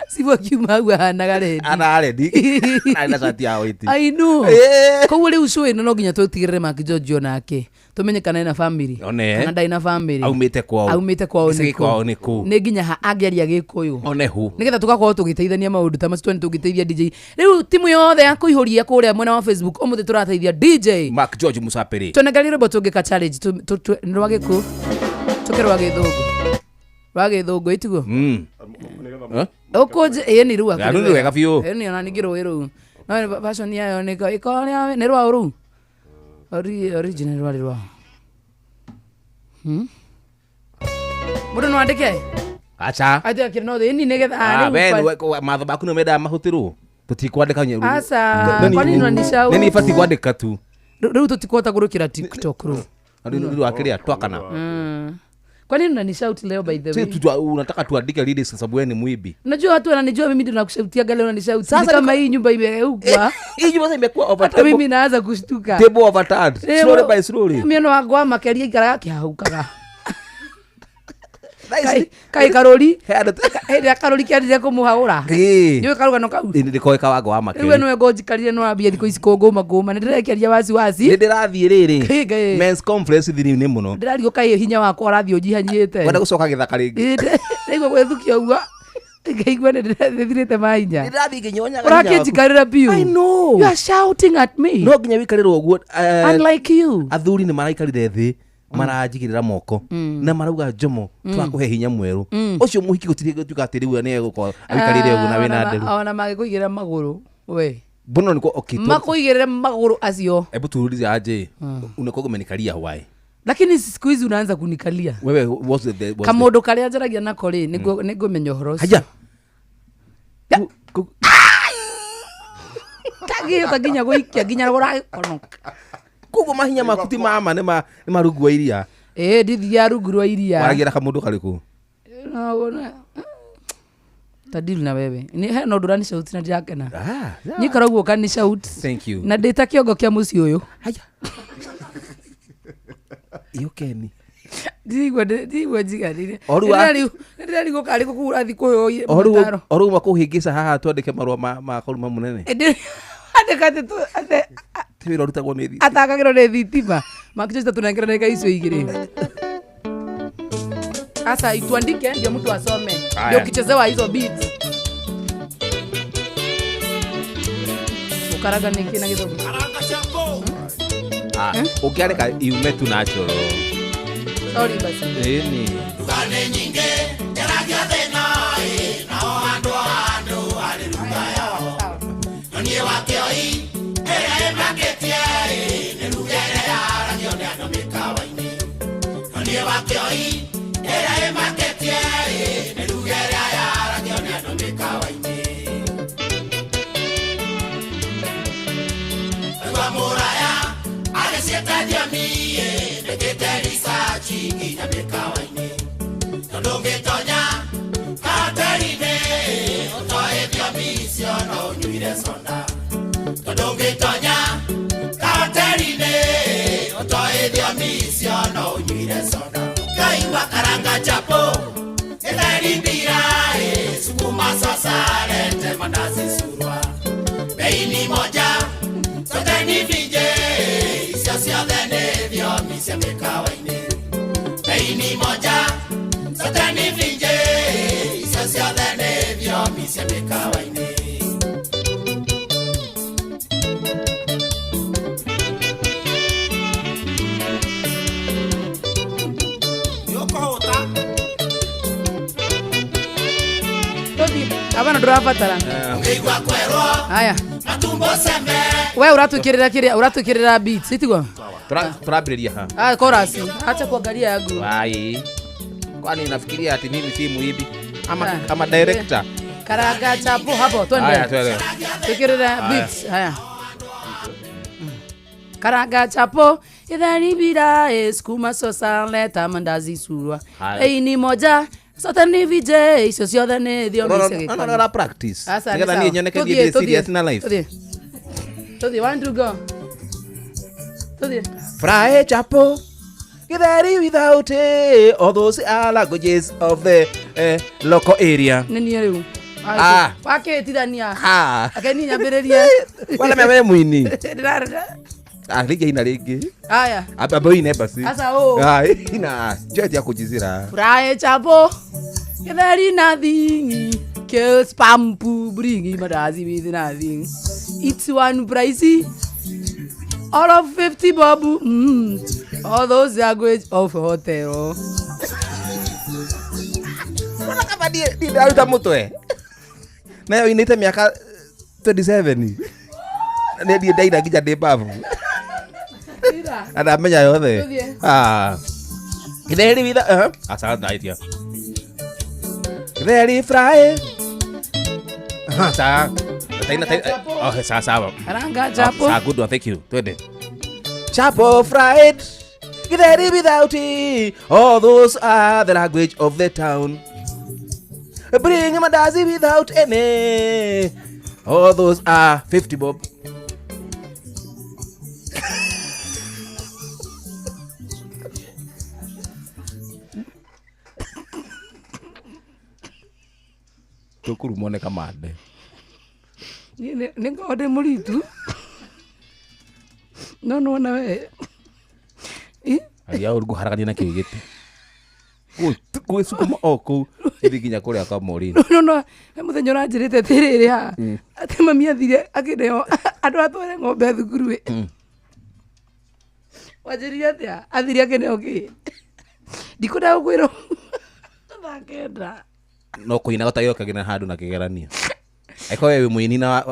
[SPEAKER 3] sibo kiuma hanaga ready
[SPEAKER 2] ana ready na shati yao iti
[SPEAKER 3] I know koguo riu cui no nginya tutigirire Mark George onake tumenye kana ina family kana ndai na family
[SPEAKER 2] aumite kwao niku
[SPEAKER 3] ni nginya ha angeria Gikuyu
[SPEAKER 2] onehu
[SPEAKER 3] nigetha tugakorwo tugiteithania maundu ta macio tugiteithia DJ riu timu yothe ya Kũihũria kuria mwena wa Facebook umuthi turateithia DJ
[SPEAKER 2] Mark George Musaperi
[SPEAKER 3] tunegali robo tungika challenge ni rwa Gĩkũyũ tukerwa Gĩthũngũ itugo okoje ni ruwa
[SPEAKER 2] ni wega biu
[SPEAKER 3] ni ona ningiro wiru no fashion yayo ni ikoria ni rwa uru original rwa mudo no andike
[SPEAKER 2] acha
[SPEAKER 3] atia kirno de ni negetha
[SPEAKER 2] we matho baku no menda mahutirwo tutikwandika nyeru
[SPEAKER 3] asa kwani no nisha
[SPEAKER 2] nini ifati kwandika tu
[SPEAKER 3] riu tutikwota gurukira TikTok ru
[SPEAKER 2] riu akiria twakana
[SPEAKER 3] kwa nini unanishout leo by the way?
[SPEAKER 2] Sisi unataka tuandike lyrics kwa sababu wewe ni mwibi.
[SPEAKER 3] Unajua watu wananijua mimi ndio nakushautia gale unanishout. Sasa kama hii nyumba imeukwa.
[SPEAKER 2] Hii nyumba sasa imekuwa overturned.
[SPEAKER 3] Mimi naanza kushtuka.
[SPEAKER 2] Table overturned. Slowly by slowly.
[SPEAKER 3] Mimi ndo wagwa makeria ikara yake haukaga. Kai karoli. Hede karoli kiadire kumuhaura. Niwe karuga no kau.
[SPEAKER 2] Ndiko eka wago wa makeria.
[SPEAKER 3] Niwe niwe goji karire no abia thiko isiko goma. Ndirekeria wasi.
[SPEAKER 2] Ndirathie riri. Men's conference thiri ni muno.
[SPEAKER 3] Ndirario kai hinya wako arathio jihanyite.
[SPEAKER 2] Wenda gucoka githaka ringi.
[SPEAKER 3] Nigwe gwethukia uga. Ngeigwa ndithirite mainya.
[SPEAKER 2] Ndirathi nginyonya
[SPEAKER 3] ganya. Urakijikarira biu.
[SPEAKER 2] I know.
[SPEAKER 3] You are shouting at me.
[SPEAKER 2] No nginya wikarirwo uguo.
[SPEAKER 3] Unlike you.
[SPEAKER 2] Athuri ni maraikarire thi. marajigirira moko na marauga Jomo twakuhe hinya mweru ucio muhiki gutiri tuka atiriwe ne guko abikarire ugu na wina nderu
[SPEAKER 3] ona magikuigirira maguru we
[SPEAKER 2] bono niko okay
[SPEAKER 3] makuigirira maguru acio
[SPEAKER 2] hebu tuulize aje unakogo menikalia Hawaii
[SPEAKER 3] lakini siku hizi unaanza kunikalia
[SPEAKER 2] wewe what's the
[SPEAKER 3] kamodo kale ajaragia nako ri nigo menyo horo
[SPEAKER 2] haja
[SPEAKER 3] kagio kaginya goikia ginya gora konoka
[SPEAKER 2] kugo mahinya makuti mama ne marugwa iria
[SPEAKER 3] ndithia rugurwa iria
[SPEAKER 2] waragira kamodo kaliku
[SPEAKER 3] na tadil na wewe ni he no ndurani shout na ndiakena nyikaragwo kani shout
[SPEAKER 2] thank you
[SPEAKER 3] na ndita kiongo kia muci uyu
[SPEAKER 2] haja iyo keni
[SPEAKER 3] digwa jigarire ndari gukari gukura thiko yo
[SPEAKER 2] oru makuhingisa haha twandike marua ma koluma munene
[SPEAKER 3] andikate tu ate
[SPEAKER 2] tibiro rutagwo ni thitima
[SPEAKER 3] atakagiro ni thitima makijista tunengera neka icio igiri asa ituandike ndio mtu asome ndio kichezewa hizo beats ukaraga niki na kidogo
[SPEAKER 2] ukiareka iume tu natural
[SPEAKER 3] sorry basi
[SPEAKER 2] ni
[SPEAKER 12] Tugane nyinge yaragia thina nao andu haleluya yao nonie wakioi maketie ni rugere yaragio ni andu mikawa-ini nonie wakioi maketie ni rugere yaragio ni andu mikawa-ini Ewa muraya agicietagia mie nekete risachi nginya mikawa-ini ndungitonya katerine utoethio misio no unyuire sonda ndungitonya katerine utoethio misio no unyuire sonda kaigua karanga chapo etherimbira sukuma sasarete mandazi surwa beini moja sote ni vije isio ciothe nĩ thiomi cia mĩkawa-inĩ beini moja sote ni vije isio ciothe nĩ thiomi cia mĩkawa-inĩ nĩũkũhũta
[SPEAKER 3] abana ndurabatara
[SPEAKER 12] ũkĩigua kwerwo
[SPEAKER 3] haya
[SPEAKER 12] matumbo sembe
[SPEAKER 3] we uratwikirira beats itigo
[SPEAKER 2] turambiriria ha
[SPEAKER 3] chorus acha kuangalia yangu
[SPEAKER 2] ai kwani nafikiria ati mimi si muibi ama director
[SPEAKER 3] karanga chapo hapo twende
[SPEAKER 2] haya twende
[SPEAKER 3] tukirira beats haya karanga chapo idharibira sukuma sosa leta mandazi surwa ni moja sote ni vije icio ciothe nĩ thiomi cia gĩkoni
[SPEAKER 2] no practice nigetha niĩ nyoneke ndĩ serious na life
[SPEAKER 3] tuthi want to go tuthi
[SPEAKER 2] fry chapo githeri without all those are languages of the local area
[SPEAKER 3] nini rĩu wakĩtithania akeni nyambĩrĩrie
[SPEAKER 2] wala mewe mwini rĩngĩ ina rĩngĩ
[SPEAKER 3] haya
[SPEAKER 2] abo ine basi
[SPEAKER 3] asa
[SPEAKER 2] ina jeti ya kujizira
[SPEAKER 3] fry chapo githeri nothing kills pampu bring mandazi with nothing it's one price all of 50 babu all those language of hotel
[SPEAKER 2] wana kama di daruta mutwe nayo inite miaka 27 ne di daida gija de babu ada menya yothe githeri witha asa daitia githeri fry sa taina sawa
[SPEAKER 3] karanga chapo
[SPEAKER 2] good one thank you twende chapo fried githeri without all those are the language of the town bring mandazi without any all those are 50 bob tukuru mone kamande
[SPEAKER 3] ni ngode muritu no na we
[SPEAKER 2] ya urgu haragania na kigete ku sukuma oko ithiginya kuria kwa mori
[SPEAKER 3] no muthenya uranjirite tiriri ha ati mami athire akideo andu atware ng'ombe thukuru Wajiri atia athiria kene oki ndikunda gukwiro thakenda
[SPEAKER 2] no kuina gotagio kagina handu na kigeranio eko wewe muini na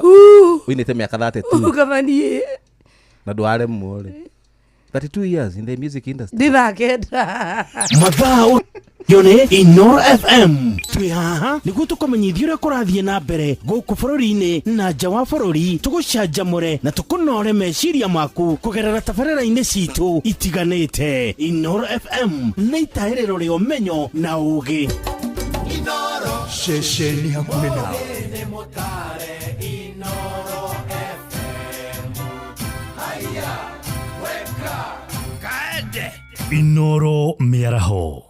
[SPEAKER 2] winite miaka 32
[SPEAKER 3] ukavanie
[SPEAKER 2] na duare mwore 32 years in the music industry
[SPEAKER 3] ndithakenda
[SPEAKER 13] mathaa yone Inoro FM twihaha niguo tukomenyithia uria kurathie na mbere guku bururi-ini na nja wa bururi tugucanjamure na tukunore meciria maku kugerera tabarĩra-inĩ citu itiganĩte. Inoro FM nĩ itaĩrĩro rĩa ũmenyo na ũũgĩ.
[SPEAKER 8] Inoro ceceni hakuhĩ nawe.
[SPEAKER 12] Inoro FM haya weka kaende
[SPEAKER 13] Inoro mĩaraho.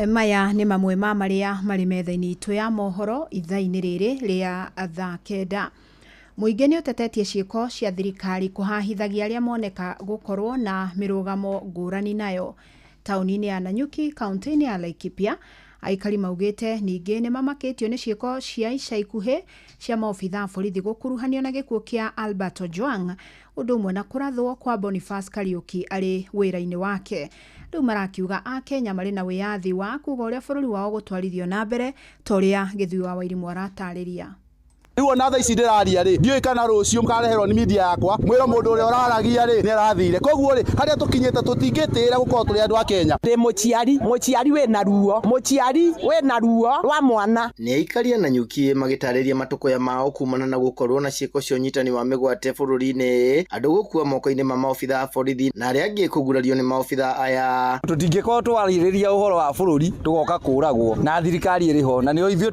[SPEAKER 7] Maya nĩ mamwe ma marĩa marĩ metha-inĩ itũ ya mohoro ithaa-inĩ rĩrĩ rĩa thaa kenda. Mũingĩ nĩ ũtetetie ciĩko cia thirikari kũhahithagia arĩa moneka gũkorwo na mĩrũgamo ngũrani nayo. Taũni-inĩ ya Nanyuki, kaunti-inĩ ya Laikipia, aikari maugĩte ningĩ nĩ mamakĩtio nĩ ciĩko cia ica ikuhĩ cia maobitha a borithi gũkuruhanio na gĩkuũ kĩa Albert Ojwang, ũndũ ũmwe na kũrathwo kwa Boniface Kariuki arĩ wĩra-inĩ wake. Rĩu marakiuga a Kenya marĩ na wĩyathi wa kuga ũrĩa bũrũri wao gũtwarithio na mbere ta ũrĩa Gĩthui wa Wairimu aratarĩria.
[SPEAKER 15] Riu ona tha ici ndiraria ri ndiũĩ kana rũciũ mũkareherwo nĩ media yakwa mwĩra mũndũ ũrĩa ũraragia ri nĩ arathire. Koguo ri harĩa tũkinyĩte tũtingĩtĩra gũkorwo tũrĩ andũ a Kenya.
[SPEAKER 16] Ndĩ mũciari wĩ na ruo rwa mwana.
[SPEAKER 17] Nĩ aikari a Nanyuki magĩtarĩria matũkũya mao kumana na gũkorwo na ciĩko cia ũnyitani wa mĩgwate bũrũri-inĩ, andũ gũkua moko-inĩ ma maobitha a borithi na arĩa angĩ kũgurario nĩ maobitha aya.
[SPEAKER 16] Tũtingĩkorwo twarĩrĩria ũhoro wa bũrũri tũgoka kũragwo na thirikari ĩrĩ ho na nĩo ithuĩ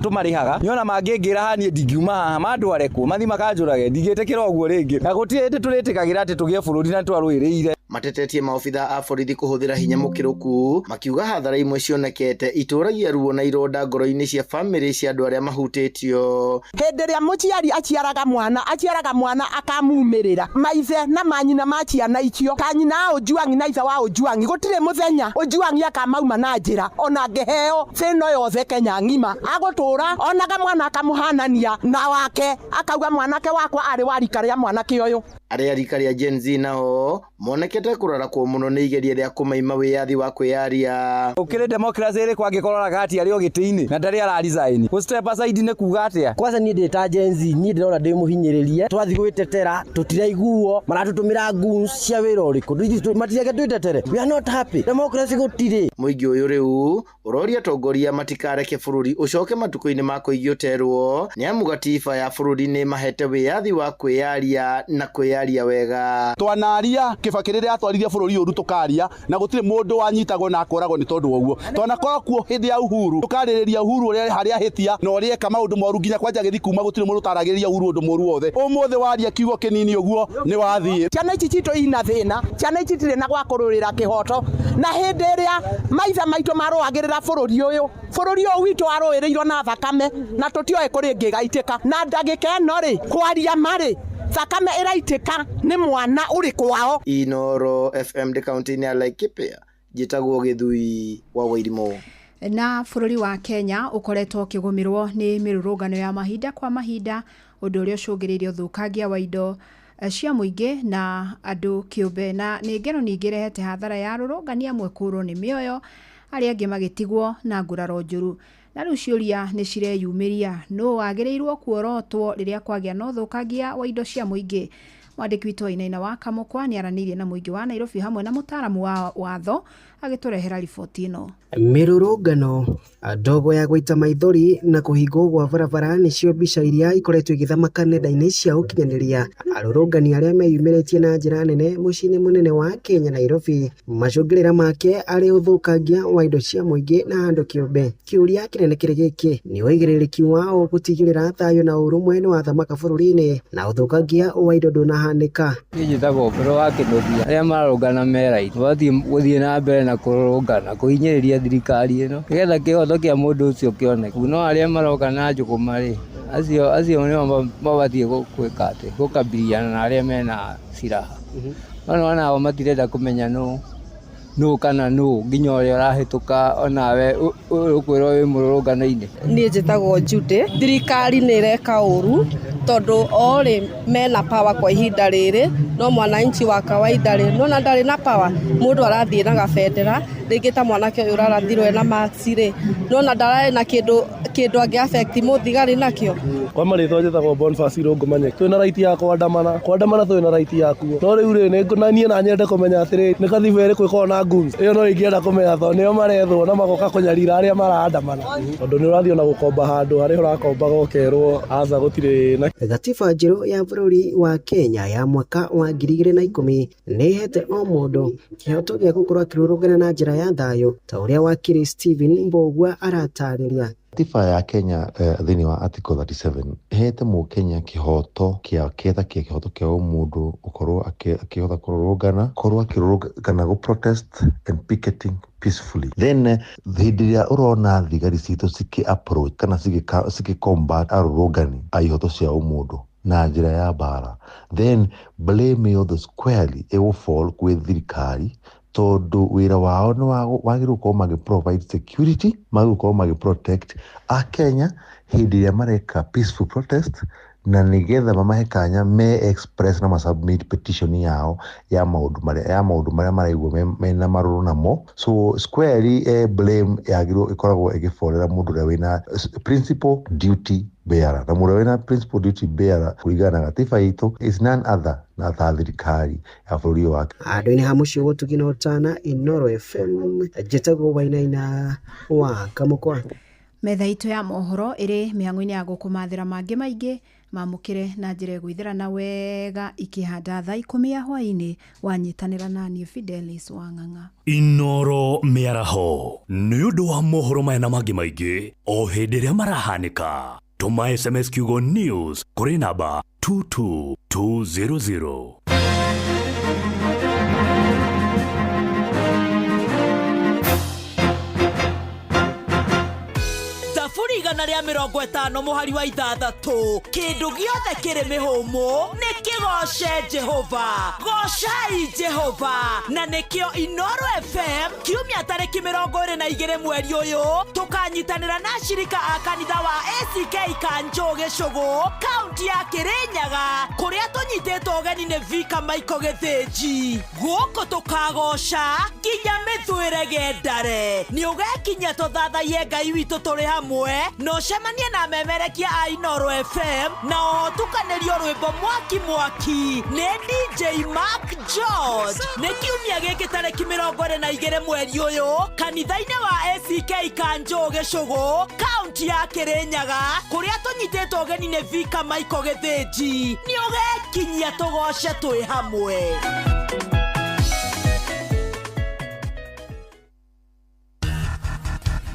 [SPEAKER 16] tũmarĩhaga. Nĩona mangĩ ngira hani ndingiuma haha mandware ku mathi makanjurage ndigĩtĩkĩra ũguo rĩngĩ na gũtirĩ tũrĩtĩkagĩra atĩ tũgĩe bũrũri na twarũĩrĩire.
[SPEAKER 17] Matetetie maobitha a borithi kũhũthĩra hinya mũkĩrũku makiuga hathara imwe cionekete itũragia ruo na ironda ngoro-inĩ cia bamĩrĩ cia andũ arĩa mahutĩtio.
[SPEAKER 16] Hĩndĩ ĩrĩa mũciari aciaraga mwana akamumĩrĩra maithe na manyina ma ciana icio ta nyina a Ojwang na ithe wa Ojwang gũtirĩ mũthenya Ojwang akamauma na njĩra ona ngeheo thĩno yothe Kenya ng'ima agũtũra onaga mwana akamuhanania na wake akauga mwanake wakwa arĩ wa rika rĩa mwanake ũyũ.
[SPEAKER 17] Arĩa rika rĩa Gen Z nao monekete kũrarakwo mũno nĩ igeria rĩa kũmaima wĩyathi wa kwĩyaria.
[SPEAKER 16] Ũkĩrĩ democracy ĩrĩ kwangĩkorora gati arĩ o gĩtĩ-inĩ na ndarĩ ara resign gũ step aside nĩ kuga atĩa.
[SPEAKER 9] Kwanza niĩ ndĩ ta Gen Z niĩ ndĩrona ndĩmũhinyĩrĩrie twathi gwĩtetera tũtiraiguo maratũtũmĩra guns cia wĩra ũrĩkũ matireke twĩtetere. We are not happy democracy gũtirĩ.
[SPEAKER 17] Mũingĩ ũyũ rĩu ũroria atongoria matikareke bũrũri ũcoke matukũ-inĩ ma kũigioterwo nĩ amu gatiba ya bũrũri nĩ mahete wĩyathi wa kwĩyaria na kwĩyaria wega.
[SPEAKER 15] Twanaria Kibaki rĩrĩa atwarithia bũrũri ũru tukaria na gũtirĩ mũndũ wanyitagwo na akoragwo nĩ tondũ ũguo. Twanakorwo kuo hĩndĩ ya Uhuru tukarĩrĩria Uhuru ũrĩa harĩa hĩtia na ũrĩa eka maũndũ moru nginya kwanja gĩthi kuma gũtirĩ mũndũ taragĩrĩria Uhuru ũndũ mũru wothe. Ũmũthĩ waria kiugo kĩnini ũguo nĩ wathiĩ.
[SPEAKER 16] Ciana ici citũ ina thĩna, ciana ici itirĩ na gwa kũrũĩrĩra kĩhoto na hĩndĩ ĩrĩa maithe maitũ marũagĩrĩra bũrũri ũyũ witũ arũĩrĩirwo na thakame na tũtioĩ kũrĩ ngĩgaitĩka na ndagĩka ĩno rĩ kwaria marĩ thakame ĩraitĩka nĩ mwana ũrĩ kwao.
[SPEAKER 17] Inoro FM de kaunti-inĩ ya Laikipia njĩtagwo Gĩthui wa Wairimu.
[SPEAKER 7] Na bũrũri wa Kenya ũkoretwo ũkĩgũmĩrwo nĩ mĩrũrũngano ya mahinda kwa mahinda, ũndũ ũrĩa ũcũngĩrĩirie ũthũkangia wa indo cia mũingĩ na andũ kĩũmbe, na nĩ ngero ningĩ rehete hathara ya rũrũngania amwe kũrwo nĩ mĩoyo arĩa angĩ magĩtigwo na nguraro njũru. Na rĩu ciũria nĩ cireyumĩria nũ wagĩrĩirwo kuorotwo rĩrĩa kwagĩa na ũthũkangia wa indo cia mũingĩ. Mwandĩki witũ Wainaina wa Kamũkwa nĩ aranĩirie na mũingĩ wa Nairobi hamwe na mũtaaramu wa watho agĩtũrehera riboti ĩno.
[SPEAKER 18] Mĩrũrũngano, ndogo ya gũita maithori na kũhingwo gwa barabara nĩcio mbica iria ikoretwo igĩthamaka nenda-inĩ cia ũkinyanĩria. Arũrũngani arĩa meyumĩrĩtie na njĩra nene mũciĩ-inĩ mũnene wa Kenya Nairobi, macũngĩrĩra make arĩ ũthũkangia wa indo cia mũingĩ na andũ kĩũmbe. Kĩũria kĩnene kĩrĩ gĩkĩ nĩ ũigĩrĩrĩki wao gũtigĩrĩra thayũ na ũrũmwe nĩ wathamaka bũrũri-inĩ na ũthũkangia wa indo ndũnahanĩka.
[SPEAKER 19] Niĩ njĩtagwo Mbero wa Kĩnũthia. Arĩa mararũngana meraiti tũbatiĩ gũthiĩ na mbere na kũrũngana kũhinyĩrĩria thirikari ĩno nĩgetha kĩhoto kĩa mũndũ ũcio kĩoneke. No arĩa maroka na njũgũma rĩ acio nĩo mabatiĩ gwĩka atĩ gũkabiliana na arĩa mena ciraha. No nao matirenda kũmenya nũ kana nũ nginya ũrĩa ũrahĩtũka onawe ũkwĩrwo wĩ mũrũrũngano-inĩ.
[SPEAKER 20] Niĩ njĩtagwo Jude. Thirikari nĩ ĩreka ũru tondu ori mena power kwa ihinda riri no mwananchi wa kawaida ri no na ndari na power mundu arathie na gabendera ringi ta mwanake uyu rarathirwe na maxi ri no na ndarae na kindu angi affect muthigari nakio
[SPEAKER 21] kwa maritho njitagwo Boniface Irungumanye twina right ya kwandamana twina right yaku no riu ri ngunanie na nyende kumenya atiri ni kathibu iri kwikwo na guns iyo no ingienda kumenya tho nio marethwo na magoka kunyarira aria marandamana tondu ni urathio na gukomba handu haria urakomba gokerwo aza gutire na
[SPEAKER 18] gatiba njeru ya bururi wa Kenya ya mwaka wa 2010 ni hete o mundu kihoto gia gukorwo akirurugana na njira ya thayo ta uria wakiri Stephen Mbogwa aratariria.
[SPEAKER 22] Katiba ya Kenya thini wa article 37 hete mu Kenya kihoto kia kihoto kia mundu ukorwo akihotha kururugana go protest and picketing peacefully. Then thidiria urona thigari citu siki approach kana siki combat arurugani aihoto cia umundu na njira ya bara, then blame yo squarely it will fall kwi thirikari tondu wira wao ni wagirwo ko magi provide security, magi ko magi protect a Kenya hindi ya mareka peaceful protest na nigetha mamahe kanya me express na submit petition yao ya maundu maria maraigwo mena maruru namo. So squarely blame yagirwo ikoragwo igiforera mundu ria wina principal duty bearer, na mundu wina principal duty bearer kuringana na gatiba itu is none other na thirikari ya bururi wake.
[SPEAKER 18] Andu-ini ha mucio gutugina utana Inoro FM njitagwo Wainaina wa Kamukwa.
[SPEAKER 7] Metha itu ya mohoro iri mihango-ini ya gukumathira mangi maingi mamukire na njira gwithirana wega ikihanda thaa 10 ya hwaini wanyitanira nani Fidelis Wang'ang'a.
[SPEAKER 23] Inoro miaraho ni undu wa mohoro maya na mangi maingi o hindi ria marahanika. Tuma SMS kiugo news kuri namba 22200.
[SPEAKER 24] Thaburi 150 muhari wa 6 kindu giothe kiri mihumu ni kigoce Jehova, gocai Jehova. Na nikio Inoro FM kiumia tariki 22 mweri uyu tukanyitanira na shirika a kanitha wa ACK Kanjo Gicugu kaunti ya Kirinyaga kuria tunyititwo ugeni ni Vika Maiko Githinji. Guko tukagoca nginya mithwire gendare ni ugekinya tuthathaie Ngai witu turi hamwe no cemanie na memerekia a Inoro FM na o tukanirio rwimbo mwaki ni DJ Mark George. Ni kiumia giki tariki 22 mweri uyu kanitha-ini wa ACK Kanjo Gicugu kaunti ya Kirinyaga kuria tunyititwo ugeni ni Vika Maiko Githinji. Ni ugekinyia tugoce twi hamwe.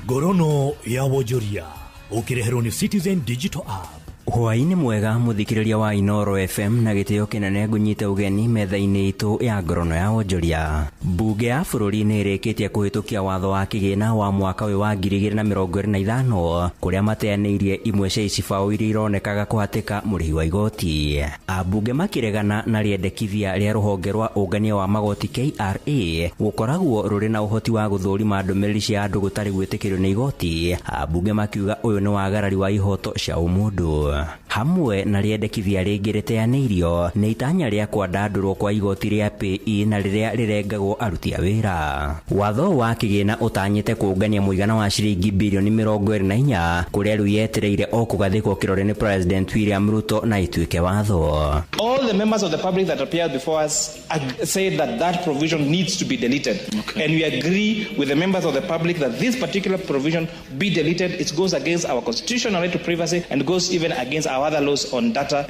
[SPEAKER 23] Gorono ya Wonjoria ukireherwo ni Citizen Digital App.
[SPEAKER 25] Hwaini mwega muthikiriria wa Inoro FM na gitio kinene ngunyite ugeni metha-ini itu ya Gorono ya Wonjoria. Bunge ya bururi ni irikitie kuhitukia watho wa kigina wa mwaka uyu wa 2025 kuria mateanirie imwe cia icibao iria ironekaga kuhatika murihi wa igoti. Abunge makiregana na riendekithia ria ruhonge rwa ungania wa magoti KRA gukoragwo ruri na uhoti wa guthurima ndumiriri cia andu gutari gwitikirio ni igoti. Abunge makiuga uyu ni wagarari wa ihoto cia umundu. Hamwe na riendekithia ringi riteaneirio ni itanya ria kwandandurwo kwa igoti ria PE na riria rirengagwo aruti a wira. Watho wa kigina utanyite kuungania muigana wa ciringi bilioni 24 kuria riu yetereire o kugathikwo kirore ni President William Ruto na ituike watho.
[SPEAKER 26] All the members of the public that appeared before us said that provision needs to be deleted. Okay. And we agree with the members of the public that this particular provision be deleted. It goes against our constitutional right to privacy and goes even against our other laws on data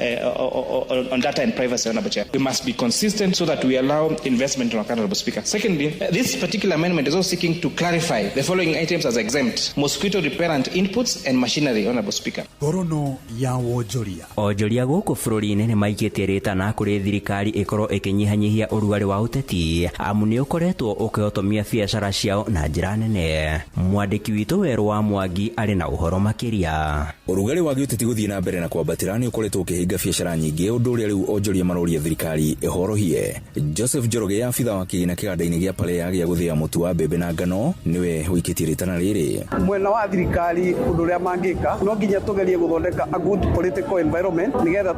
[SPEAKER 26] on data and privacy. Honorable Chair, we must be consistent so that we allow investment in our country. Honorable Speaker. Secondly, this particular amendment is also seeking to clarify the following items as exempt: mosquito repellent inputs and machinery. Honorable Speaker.
[SPEAKER 23] Gorono ya Wonjoria.
[SPEAKER 25] Onjoria guku bururi-ini ni maikitie ritana kuri thirikari ikorwo ikinyihanyihia urugari wa uteti amu ni ukoretwo ukihotomia biacara ciao na njira nene. Mwandiki witu Weru wa Mwangi ari na uhoro makiria.
[SPEAKER 27] Urugari wa uteti guthii na mbere
[SPEAKER 1] mbere na kwambatĩra nĩ ũkoretwo ũkĩhinga biacara nyingĩ, ũndũ ũrĩa rĩu onjoria maroria thirikari ĩhorohie. Joseph Njoroge, abitha wa kĩgĩna kĩganda-inĩ gĩa Parea gĩa gũthĩa mũtu wa mbembe na ngano, nĩwe ũikĩtie rĩtana rĩrĩ.
[SPEAKER 4] Mwena wa thirikari ũndũ ũrĩa mangĩka no nginya tũgerie gũthondeka a good political environment nĩgetha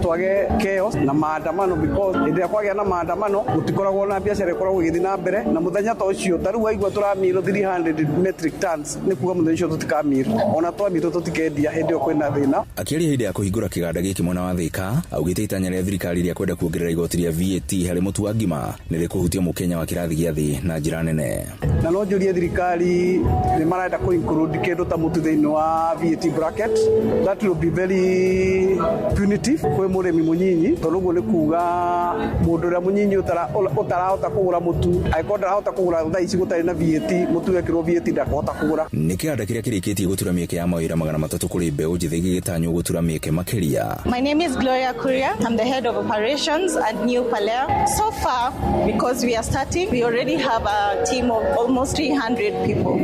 [SPEAKER 4] twage chaos na maandamano, because hĩndĩ ĩrĩa kwagĩa na maandamano gũtikoragwo na biacara ĩkoragwo ĩgĩthiĩ na mbere, na mũthenya ta ũcio tarĩu waigua tũramirwo 300 metric tons nĩ kuga mũthenya ũcio tũtikamirwo, ona twamirwo tũtikendia hĩndĩ ĩyo kwĩna thĩna.
[SPEAKER 1] Akĩaria hĩndĩ ya kũhingũra kĩganda gĩkĩ mwena wa Thika, augĩte itanya rĩa thirikari rĩa kwenda kuongerera igoti rĩa VAT harĩ mũtu wa ngima nĩ rĩkũhutia mũkenya wa kĩrathi gĩa thĩ na njĩra nene.
[SPEAKER 4] Na no njũrie thirikari nĩ marenda kũ-include kĩndũ ta mũtu thĩinĩ wa VAT bracket. That will be very punitive kwĩ mũrĩmi mũnyinyi, tondũ ũguo nĩ kuga mũndũ ũrĩa mũnyinyi ũtarahota kũgũra mũtu, angĩkorwo ndarahota kũgũra thaa ici gũtarĩ na VAT, mũtu wekĩrwo VAT ndakahota kũgũra. Nĩ
[SPEAKER 1] kĩganda kĩrĩa kĩrĩkĩtie gũtura mĩeke ya mawĩra 300 kũrĩ mbeũ njĩthĩ gĩgĩtanywo gũtura mĩeke makĩria.
[SPEAKER 5] My name is Gloria Kuria. I'm the head of operations at New Parea. So far, because we are starting, we already have a team of almost 300 people.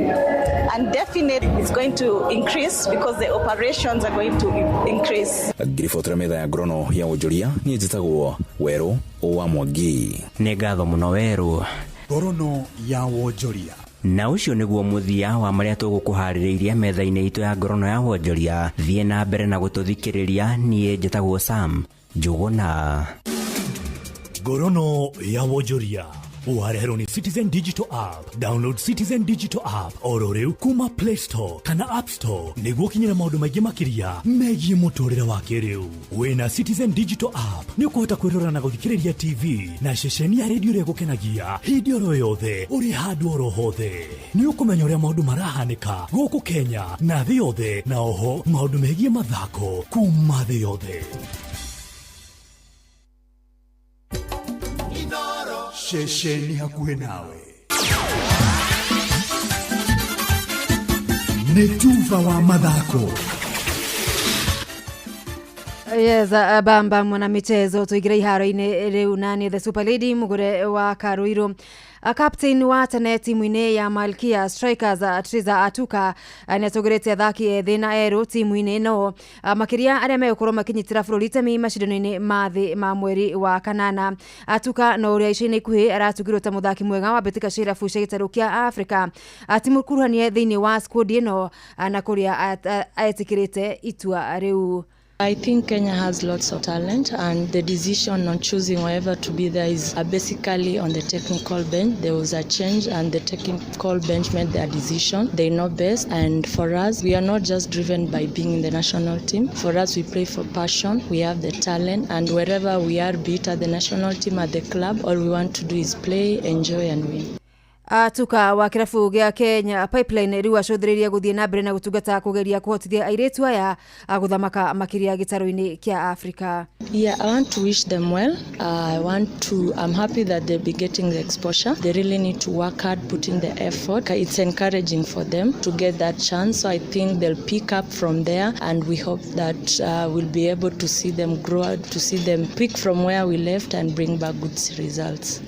[SPEAKER 5] And definitely it's going to increase because the operations are going to increase.
[SPEAKER 1] Ngiribotera metha ya Grono ya wonjoria niĩ njĩtagwo Werũ wa Mwangi.
[SPEAKER 25] Nĩ ngatho mũno Werũ.
[SPEAKER 8] Grono ya wonjoria.
[SPEAKER 25] Na ucio nĩguo mũthia wa marĩa tũgũkũharĩrĩirie metha-inĩ itũ ya Grono ya wonjoria. Thiĩ na mbere na gũtũthikĩrĩria, niĩ njĩtagwo Sam Njũgũna.
[SPEAKER 23] Grono ya wonjoria. Uharehero ni Citizen Digital App. Download Citizen Digital App oro rĩu kuma Play Store kana App Store nĩguo kinyĩra maũndũ maingĩ makĩria megiĩ mũtũrĩre wa kĩrĩu. Wĩna Citizen Digital App nĩ ũkũhota kwĩrora na gũthikĩrĩria TV na ceceni ya redio ĩrĩa gũkenagia hĩndĩ oro yothe ũrĩ handũ oro hothe. Nĩ ũkũmenya ũrĩa maũndũ marahanĩka gũkũ Kenya na thĩ yothe, na oho maũndũ megiĩ mathako kuma thĩ yothe.
[SPEAKER 8] Shesheni hakuhe nawe. Netuva wa mathako.
[SPEAKER 6] Yes, bamba mwana michezo tuigire iharo-inĩ rĩu na nĩ the Super Lady Mugure wa Karuiro. Captain wa tene timu-inĩ ya Malkia Strikers Triza Atuka nĩatũgĩrĩte athaki ethĩ na erũ timu-inĩ no makĩria arĩa megũkorwo makinyitĩra bũrũri itemi macindano-inĩ ma thĩ ma mweri wa kanana. Atuka no ũrĩa ica-inĩ ikuhĩ aratugirwo ta mũthaki mwega wa mbĩtĩka cia irabu cia gĩtarũ kĩa Africa. Timu kuruhanie thĩinĩ wa squad ĩno na kũrĩa etĩkĩrĩte itua rĩu.
[SPEAKER 10] I think Kenya has lots of talent, and the decision on choosing whoever to be there is basically on the technical bench. There was a change and the technical bench made their decision. They know best, and for us, we are not just driven by being in the national team. For us, we play for passion. We have the talent, and wherever we are, be it at the national team, at the club, all we want to do is play, enjoy and win.
[SPEAKER 6] Atuka wa kirabu gĩa Kenya Pipeline rĩu acũthĩrĩria gũthiĩ na mbere na gũtungata kũgeria kũhotithia airĩtu aya gũthamaka makĩria gĩtarũ-inĩ kĩa Africa.
[SPEAKER 10] Yeah, I want to wish them well. I'm happy that they'll be getting the exposure. They really need to work hard, put in the effort. It's encouraging for them to get that chance. So I think they'll pick up from there, and we hope that we'll be able to see them grow, to see them pick from where we left and bring back good results.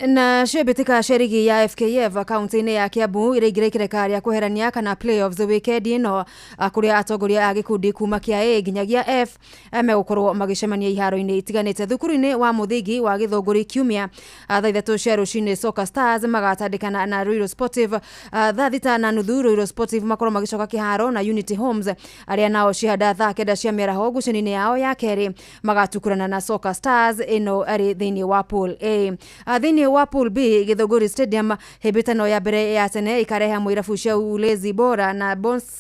[SPEAKER 6] Na ciebĩtĩka cerigi ya FKF akaunti-inĩ ya Kiambu ĩrĩngĩra ikereka rĩa kweherania kana playoffs weekend ĩno kũrĩa atongoria a gĩkundi kuma kĩa A nginyagia F megũkorwo magĩcemania iharo-inĩ itiganĩte thukuru-inĩ wa mũthingi wa Gĩthũngũri kiumia thaa 3 cia rũcinĩ. Soccer Stars magatandĩkana na Ruiru Sportive thaa 5:30 Ruiru Sportive makorwo magĩcoka kĩharo na Unity Homes arĩa nao cihanda thaa 9 cia mĩaraho ngucanio-inĩ yao ya kerĩ magatukurana na Soccer Stars ĩno arĩ thĩinĩ wa pool A. Thĩinĩ wa pool B Gĩthũngũri Stadium hĩmbĩtano ya mbere ya tene ikareha mũirabu cia Ulezi Bora na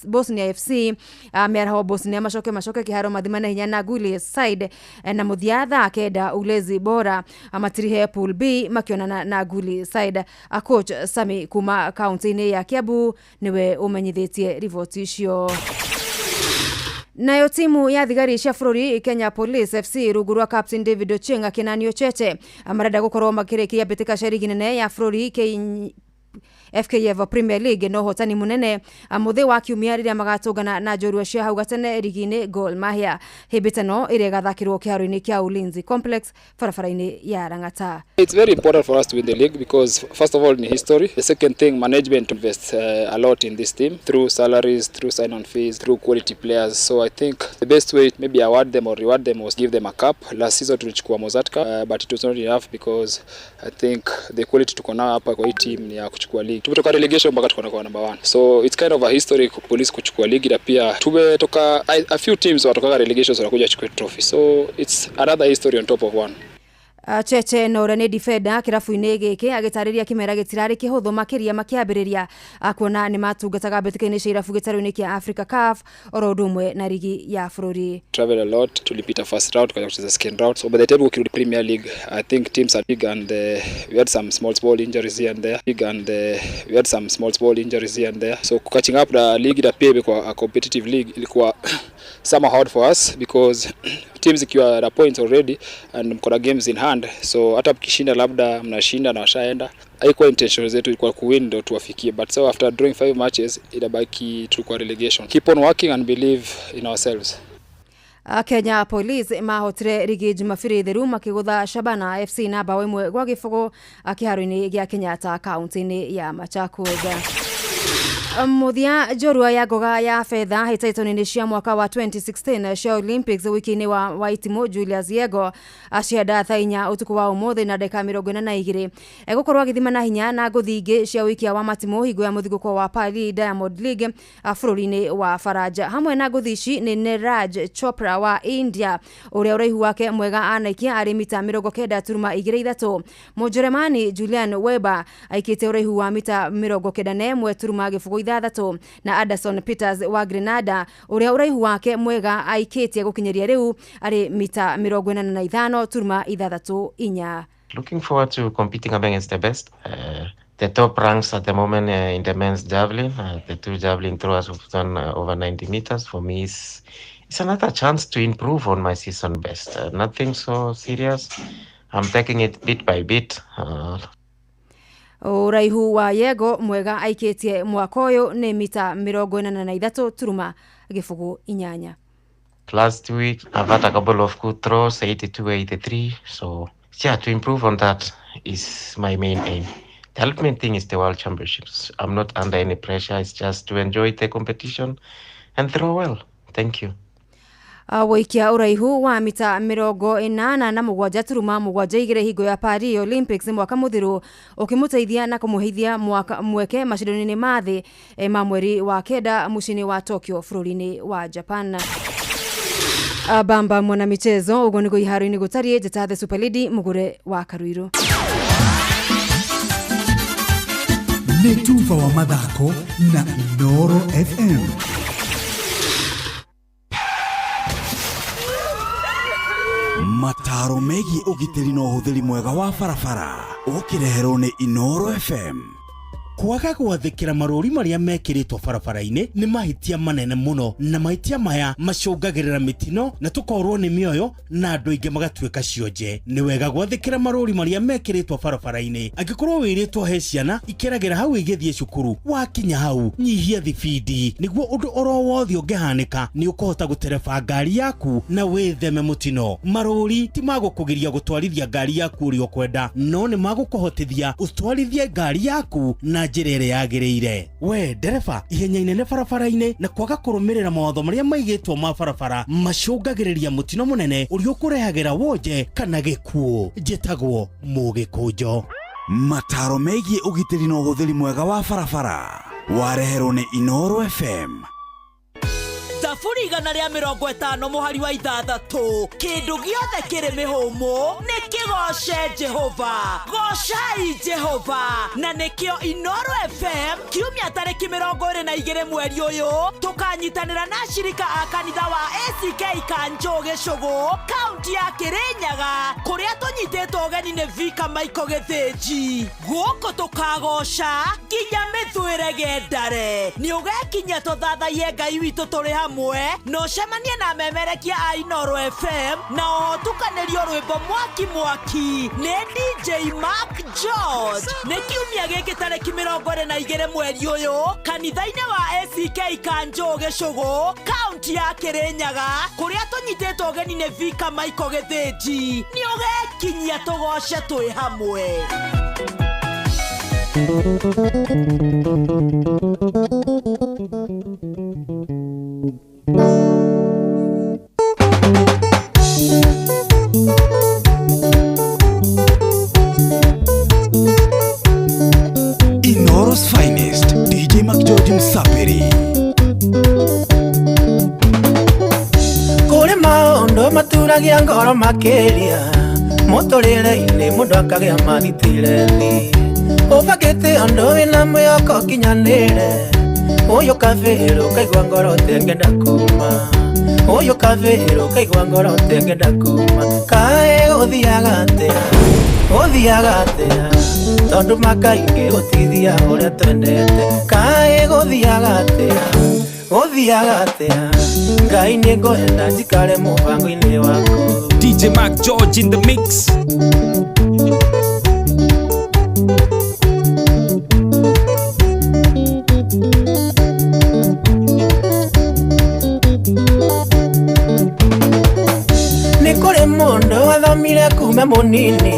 [SPEAKER 6] Bosnia FC mĩaraho Bosnia macoke kĩharo mathimana hinya na Guli Side na mũthia thaa 9 Ulezi Bora matirihe pool B makionana na Guli Side. Coach Sami kuma kaunti-inĩ ya Kiambu niwe umenyithĩtie riboti icio. Nayo timu ya thigari cia bũrũri Kenya Police FC rungu rwa Captain David Ochieng akinanio Cheche marenda gũkorwo makĩrĩkia mbĩtĩka cia rigi nene ya bũrũri FKF Premier League no hotani munene muthi wa kiumia riria magatungana na njorua cia hau gatene rigi-ini Gor Mahia. Hibitano ire gathakirwo kiharu-ini kia Ulinzi Complex barabara-ini ya Rangata.
[SPEAKER 2] It's very important for us to win the league because first of all in history, the second thing management invests a lot in this team through salaries, through sign-on fees, through quality players. So I think the best way maybe award them or reward them was give them a cup. Last season tulichukua Mozart Cup, but it was not enough because I think the quality tuko nao hapa kwa hii team ni ya kuchukua league. Tumetoka relegation mpaka tuko kwa number 1. So it's kind of a history Police kuchukua league na pia tumetoka a few teams watoka relegation wanakuja kuchukua trophy. So it's another history on top of one.
[SPEAKER 6] Cheche Norane defender kirafu-ini giki agitariria kimera gitirari kihuthu makiria makiambiriria akuona ni matungataga betikaini cia irafu gitaru-ini kia Africa CAF orodumwe na rigi ya bururi.
[SPEAKER 2] Travel a lot, tulipita first round tukaja kucheza second round. So by the time we killed Premier League, I think teams are big and we had some small injuries here and there. We had some small injuries here and there. So catching up the league na pia kwa a competitive league ilikuwa somehow hard for us because teams ikiwa at a point already and mkona games in hand, so hata mkishinda labda mnashinda na washaenda, haikuwa intention zetu ilikuwa kuwin ndio tuwafikie, but so after drawing 5 matches inabaki tulikuwa relegation. Keep on working and believe in ourselves.
[SPEAKER 6] Kenya Police mahotire rigi Jumapili theru makigutha Shabana FC na bao imwe gwa gibugu kiharu-ini gia Kenyatta kaunti-ini ya Machakos. Muthia njorua ya ngoga ya fedha hitaitoni-ini cia mwaka wa 2016 cia Olympics wiki-ini wa itimu Julius Yego acienda thainya utuku wa umuthi na ndeka 42 egukorwo agithima na hinya na nguthingi cia wikia wa matimu hingo ya muthiguko wa Pali Diamond League bururi-ini wa Faraja. Hamwe na nguthici ni Neeraj Chopra wa India uria uraihu wake mwega anaikia ari mita 90.23. Mujeremani Julian Weber aikite uraihu wa mita 91.3 na Anderson Peters wa Grenada uria uraihu wake mwega aikitie gukinyeria riu ari mita 45.3.
[SPEAKER 3] Looking forward to competing against the best. The top ranks at the moment in the men's javelin, the 2 javelin throwers who've done over 90 meters. For me, it's another chance to improve on my season best. Nothing so serious. I'm taking it bit by bit.
[SPEAKER 6] Uraihu wa Yego mwega aikitie mwaka uyu ni mita 43.8.
[SPEAKER 3] Last week I've had a couple of good throws, 82, 83. So yeah, to improve on that is my main aim. The ultimate thing is the World Championships. I'm not under any pressure. It's just to enjoy the competition and throw well. Thank you.
[SPEAKER 6] Wikia uraihu wa mita 87.7 hingo ya Paris Olympics mwaka muthiru ukimuteithia na kumuhithia mweke mashindano-ini mathi ma mweri wa kenda mucini wa Tokyo bururi-ini wa Japan. Bamba mwana michezo ugo niko iharu-ini gutarie Jeta the Super Lady mugure wa Karuiru.
[SPEAKER 8] Netuva wa mathako na Inooro FM. Mataro megi ugitiri no huthiri mwega wa barabara ukireherwo ni Inooro FM.
[SPEAKER 23] Kwaga gwathikira marori maria mekiritwo barabara-ini ni mahitia manene muno, na mahitia maya macungagirira mitino na tukorwo ni mioyo na andu aingi magatuika cionje. Ni wega gwathikira marori maria mekiritwo barabara-ini. Angikorwo wiritwo he ciana ikeragira hau igithie cukuru, wakinya hau nyihia thibidi niguo undu oro wothe ungihanika ni ukohota gutereba ngari yaku na witheme mutino. Marori ti magukugiria gutwarithia ngari yaku uri okwenda, no ni magukuhotithia utwarithie ngari yaku na njirere yagireire. We dereba ihenya inene barabara-ini na kwaga kurumirira mawatho maria maigitwo ma barabara macungagiriria mutino munene uri ukurehagira wonje kana gikuo. Njitagwo Mugikunjo.
[SPEAKER 8] Mataro megie ugitiri no huthiri mwega wa barabara wareherwo ni Inooro FM.
[SPEAKER 24] Thaburi 150 muhari wa 6 kindu giothe kiri mihumu ni kigoce Jehova. Gocai Jehova na nikio Inooro FM kiumia tariki 22 mweri uyu tukanyitanira na shirika a kanitha wa ACK Kanjo Gicugu kaunti ya Kirinyaga kuria tunyititwo geni ni Vika Maiko Githinji. Guko tukagoca nginya mithwire gendare ni ugekinya tuthathaie Ngai witu turi hamwe no cemanie na memerekia a Inooro FM na otukanĩrio rwĩmbo mwaki nĩ DJ Mark George. Nĩ kiumia gĩkĩ tarĩki 22 mweri ũyũ kanitha-inĩ wa ACK Kanjũ Gĩcũgũ kaunti ya Kĩrĩnyaga kũrĩa tũnyitĩtwo ũgeni nĩ Vika Michael Gĩthĩnji. Nĩ ũgekinyia tũgoce twĩ hamwe.
[SPEAKER 8] Inooro's finest, DJ Mark George Msapiri.
[SPEAKER 9] Kule maondo maturagia ngoro makeria muturire-ini mundu akagĩa mathitire-ini ubagĩte ondo wĩna mwĩhoko kinyanĩre ũyũ kabĩrũ kaigua ngoro tengenda kuma ũyũ kabĩrũ kaigua ngoro tengenda kuma kaĩ gũthiaga atĩa tondũ makaingĩ gũtithia ũrĩa twendete kaĩ gũthiaga atĩa Ngai nĩ ngwenda njikare mũbango-inĩ waku.
[SPEAKER 11] DJ Mark George in the mix.
[SPEAKER 9] Nĩ kũrĩ mũndũ wathomire kuma mũnini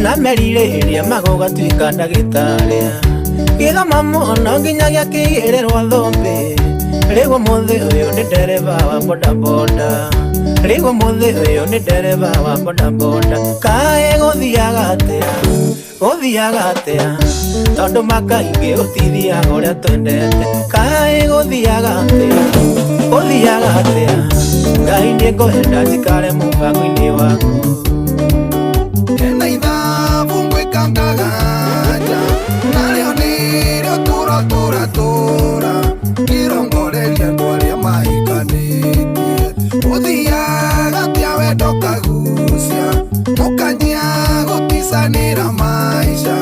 [SPEAKER 9] na merirĩria magũgatuĩka ndagĩtarĩ gĩthoma mũno nginyagia kĩigĩrĩrwo thũmbĩ. Rĩu mũthĩ ũyũ nĩ ndereba wa bodaboda. Rĩu mũthĩ ũyũ nĩ ndereba wa bodaboda. Kaĩ gũthiaga atĩa tondũ makaingĩ gũtithia ũrĩa twendete. Kaĩ gũthiaga atĩa Ngai nĩ ngwenda njikare mũbango-inĩ waku.
[SPEAKER 12] Hena ithabu ngwĩkangaga nja narĩo nĩrĩo tũra kĩrongoreria andũ arĩa mahikanĩtie. Ũthiaga atĩa wendo kagucia mũkanyia gũticanĩra maica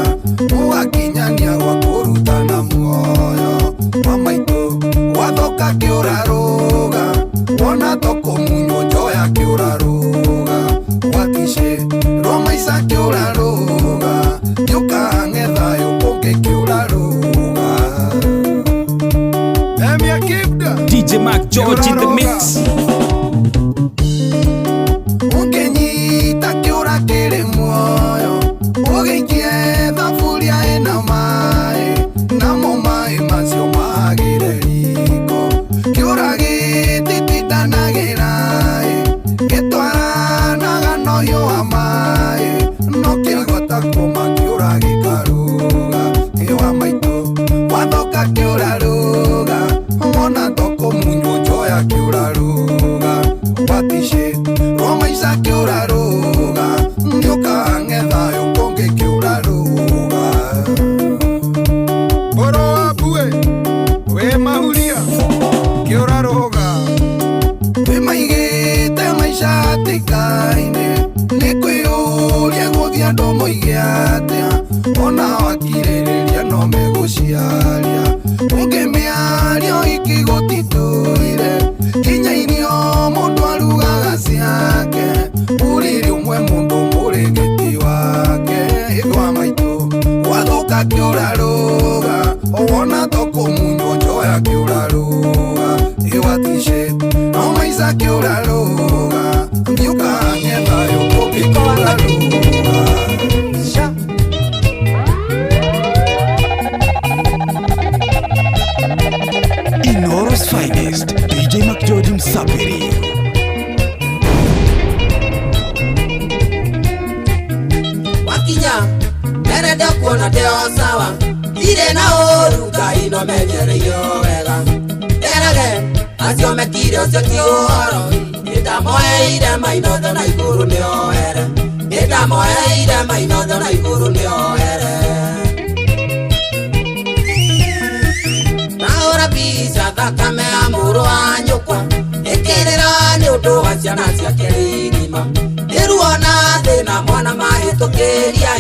[SPEAKER 12] mũgakinyania gwa kũrutana muoyo wa maitũ wathoka kĩũrarũga wona thoko munyo njoya kĩũrarũga watishe rwa maica kĩũrarũga nyũkang'e thayũ kũngĩ kĩũrarũga.
[SPEAKER 11] DJ Mark George in the mix.
[SPEAKER 12] Ũngĩnyita kĩũra kĩrĩ muoyo ũgĩikie thaburia ĩna maĩ namo maĩ macio magĩre riko kĩũra gĩtitindanagĩra gĩtwaranaga noyo wa maĩ no kĩagota kuma kĩũra gĩkarũga wa maitũ wathoka kĩũra rũga mona thoko munyo njoya kĩũrarũga watishe rwa maica kĩũrarũga nyũkang'e thayũ kũngĩ kĩũrarũga. Mbũrũ wa mbue wĩ mahuria kĩũrarũga wĩmaigĩte maica hatĩka-inĩ nĩ kwĩyũria gũthiĩ andũ moige atĩa ona wakirĩrĩria no megũciaria ũngĩmĩario ikigũtitũire kinya-inio mũndũ arugaga ciake ũrĩrĩ ũmwe mũndũ mũrĩngĩti wake ĩgwa maitũ wathũka kĩũrarũga wona thoko munyo njoya kĩũrarũga ĩwatishe no maica kĩũrarũga thiũkang'e thayũ kũngĩ kĩũrarũga.
[SPEAKER 8] Inooro's finest, DJ Mark George Msapiri.
[SPEAKER 13] Wakinya, nerenda kuona ndeo sawa ire na ũru Ngai no menyereio wega erage acio mekire ũcio ti ũhoro nĩndamoeire mainotho na igũrũ nĩoere nĩndamoeire mainotho na igũrũ nĩoere naũra bica thakame ya mũrũ wa nyũkwa ĩkĩrĩra nĩ ũndũ wa ciana ciake rĩgima ĩruona thĩna mwana mahĩtũkĩria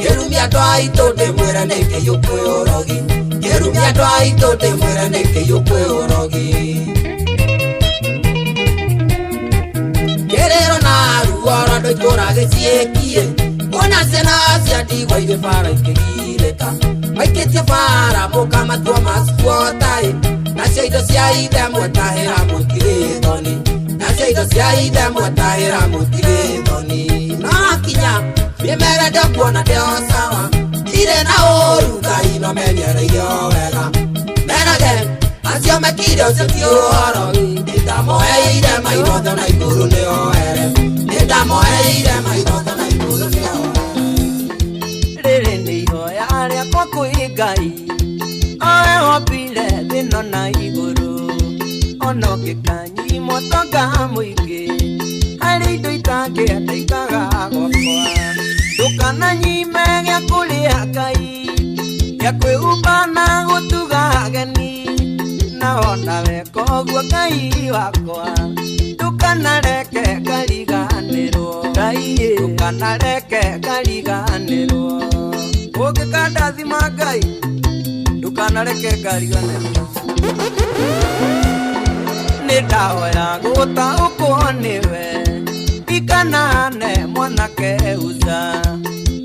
[SPEAKER 13] kĩrumia andũ aitũ ndĩmwĩre nĩ kĩyũkwĩũrogi kĩrumia andũ aitũ ndĩmwĩre nĩ kĩyũkwĩũrogi gwiciekie ona ciana cia ndigwa irĩ bara ikĩgirĩka maikĩtie bara mũkamatua maskuotai nacio indo cia ithe mwetahĩra mũtirĩ thoni nacio indo cia ithe mwetahĩra mũtirĩ thoni no akinya mĩmere ndekuona ndĩo sawa irĩ na ũru Ngai no menyereirio wega menage acio mekire ũcio ti ũhoro nĩndamoheire maitho na igũrũ nĩoere nĩndamoheire maitho na igũrũ nĩoere
[SPEAKER 14] rĩrĩ nĩ ihoya rĩakwa kwĩ Ngai oe hombire thĩ no na igũrũ ona ũngĩkanyimwo tonga mũingĩ harĩ indo itangĩenda ikaga gwakwa ndũkananyime gĩa kũrĩa Ngai gĩa kwĩhumba na gũtuga ageni na ona weka ũguo Ngai wakwa ndũkanareke ngariganĩrwo Ngai ndũkanareke ngariganĩrwo ũngĩkandathima Ngai ndũkanareke ngariganĩrwo nĩndahoya gũtaũkwo nĩwe ikanane mwanake uza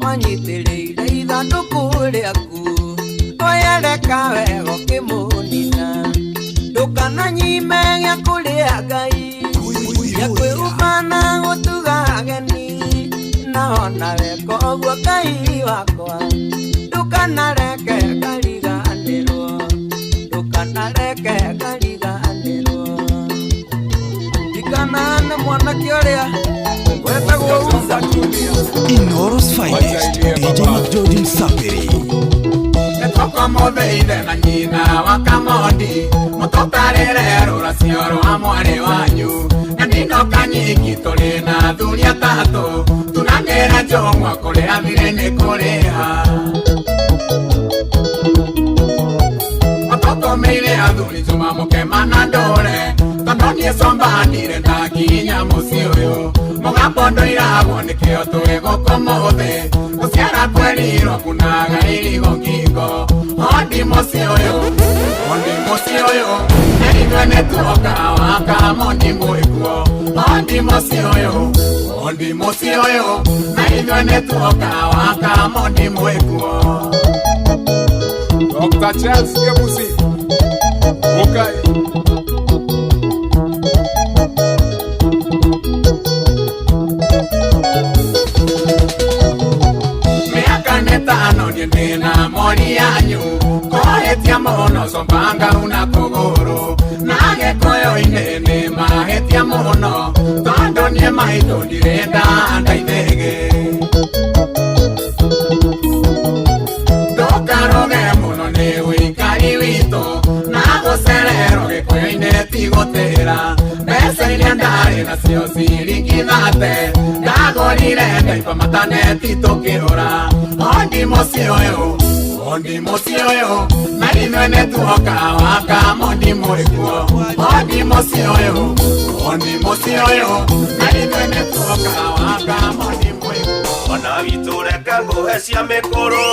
[SPEAKER 14] wanyitĩrĩire ithandũkũ rĩaku oyereka wega ũkĩmũnina ndũkananyime gĩa kũrĩa Ngai gĩa kwĩhumba na gũtuga ageni na ona weka ũguo Ngai wakwa ndũkanareke ngariganĩrwo ndũkanareke ngariganĩrwo ikanane mwanake ũrĩa wetagwo uza
[SPEAKER 8] Inoros Finest, DJ McJordan Sapiri.
[SPEAKER 15] Etoko motheire na nyina wa Kamondi mutotarire ruracio rwa mwari wanyu na nino kanyiki turi na thuri atatu tunangira njongwa kuria thire ni kuria atokomeire athuri juma mukemana ndore tondonie sombanire ndakinya muci uyu mugambo ndoiragwo nikio twi gukomothe guciara kwerirwo kunaga irigo ngingo ondi muci uyu naithwe nituoka wa Kamondi mwikuo ondi muci uyu naithwe nituoka wa Kamondi mwikuo
[SPEAKER 16] Dr. Charles Kebusi okay.
[SPEAKER 15] Tano niendena mori yanyu kohetia mono sombanga una kogoro nage koyo inene mahetia mono tondo nie maito direnda ndaithege dokaroge mono ne wikari wito nago serero ge koyo ineti gotera besa ile ndare na sio sirikidate dago lirende ipamatane tokirora ondi muci uyu naithwe nituoka wa Kamondi mwikuo ondi muci uyu naithwe nituoka wa Kamondi mwikuo
[SPEAKER 17] ona witureke nguhe cia mikuru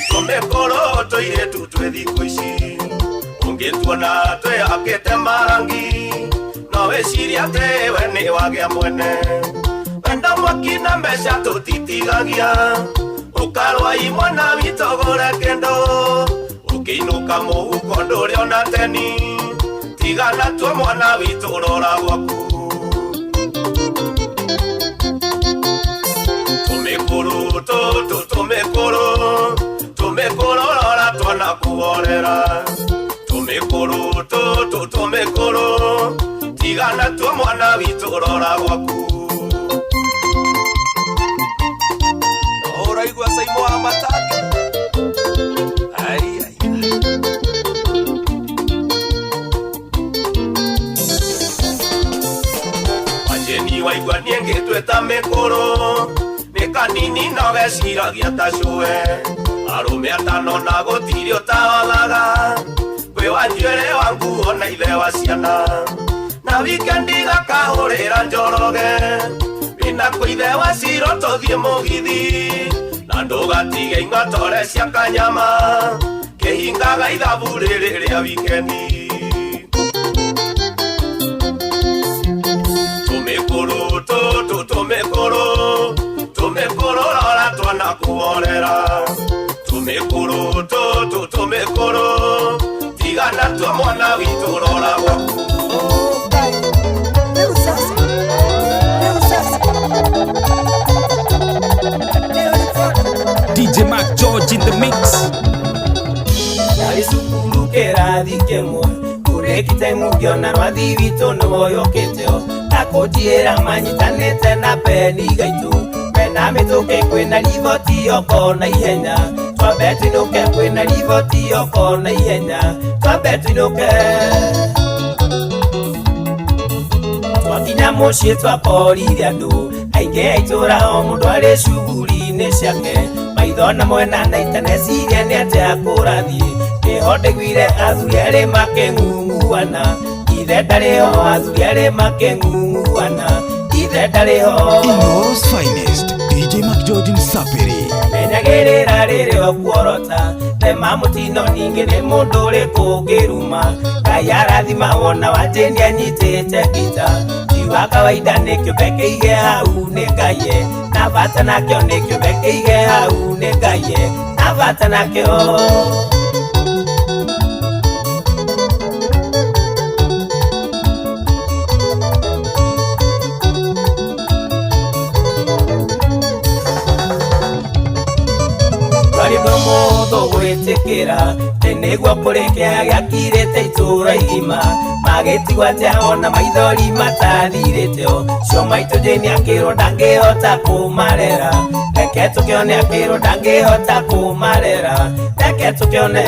[SPEAKER 17] tumikuru tuiritu twi thikũ ici ungituona twihakĩte marangi no wĩciria atĩ we nĩ wagĩa mwene wenda mwaki na mbeca tũtitigagia ukarwa imwana witogore kendo ukiinuka mũhuko ndũrĩ ona teni tigana tuo mwana witũ ũrora gwaku tumĩkũrũ rora twana kuorera tumĩkũrũ tigana tuo mwana witũ ũrora gwaku ũraigua Saimo wa Mataki wanjeni waigua niĩ ngĩtwĩta mĩkũrũ nĩ kanini no geciragia ta cũe arũme atano na gũtirĩ ũtawagaga kwĩ wa njuĩrĩ wa nguo na ithe wa ciana na wikendi gakahũrĩra njoroge wĩna kwĩ ithe wa ciro tũthiĩ mũgithi na ndũgatige ing'otore cia kanyama kĩhingaga ithabu rĩrĩ rĩa wikendi tumĩkũrũ tumekoro rora twana kuorera tumekoro tigana tu mwana witu rora waku
[SPEAKER 11] DJ Mac George in the mix.
[SPEAKER 9] Sukuru kerathi kemwe kurekite mugiona rwathi witũ nĩwoyũkĩteo takũnjĩra manyitanĩte na peni gaitũ mena mĩtũke kwĩna riboti yoko na ihenya twambe twĩnũke kwĩna riboti yoko na ihenya twambe twĩnũke twakinya mũciĩ twakorire andũ aingĩ aitũra o mũndũ arĩ cuguri-inĩ ciake maitho na mwena na itaneciria nĩ atĩa kũrathiĩ Hode gwire athuri arĩ makeng'ung'uana ithe ndarĩho athuri arĩ makeng'ung'uana ithe ndarĩho
[SPEAKER 8] Inoros finest DJ Mac George Msapiri
[SPEAKER 9] menyagĩrĩra rĩrĩ okuorota thema mũtino ningĩ nĩ mũndũ ũrĩkũ ũngĩruma Ngai arathima wona wajeni anyitĩte gita ti wa kawaida nĩ kĩũmbe kĩige hau nĩ Ngai na bata nakĩo nĩ kĩũmbe kĩige hau nĩ Ngai na bata nakĩo gwĩtĩkĩra nĩguo kũrĩkĩa gĩakirĩte itũra igima magĩtigwo atĩa ona maithori matathirĩteo cio maitũ Jane akĩrwo ndangĩhota kũmarera reke tũkĩone akĩrwo ndangĩhota kũmarera reke tũkĩone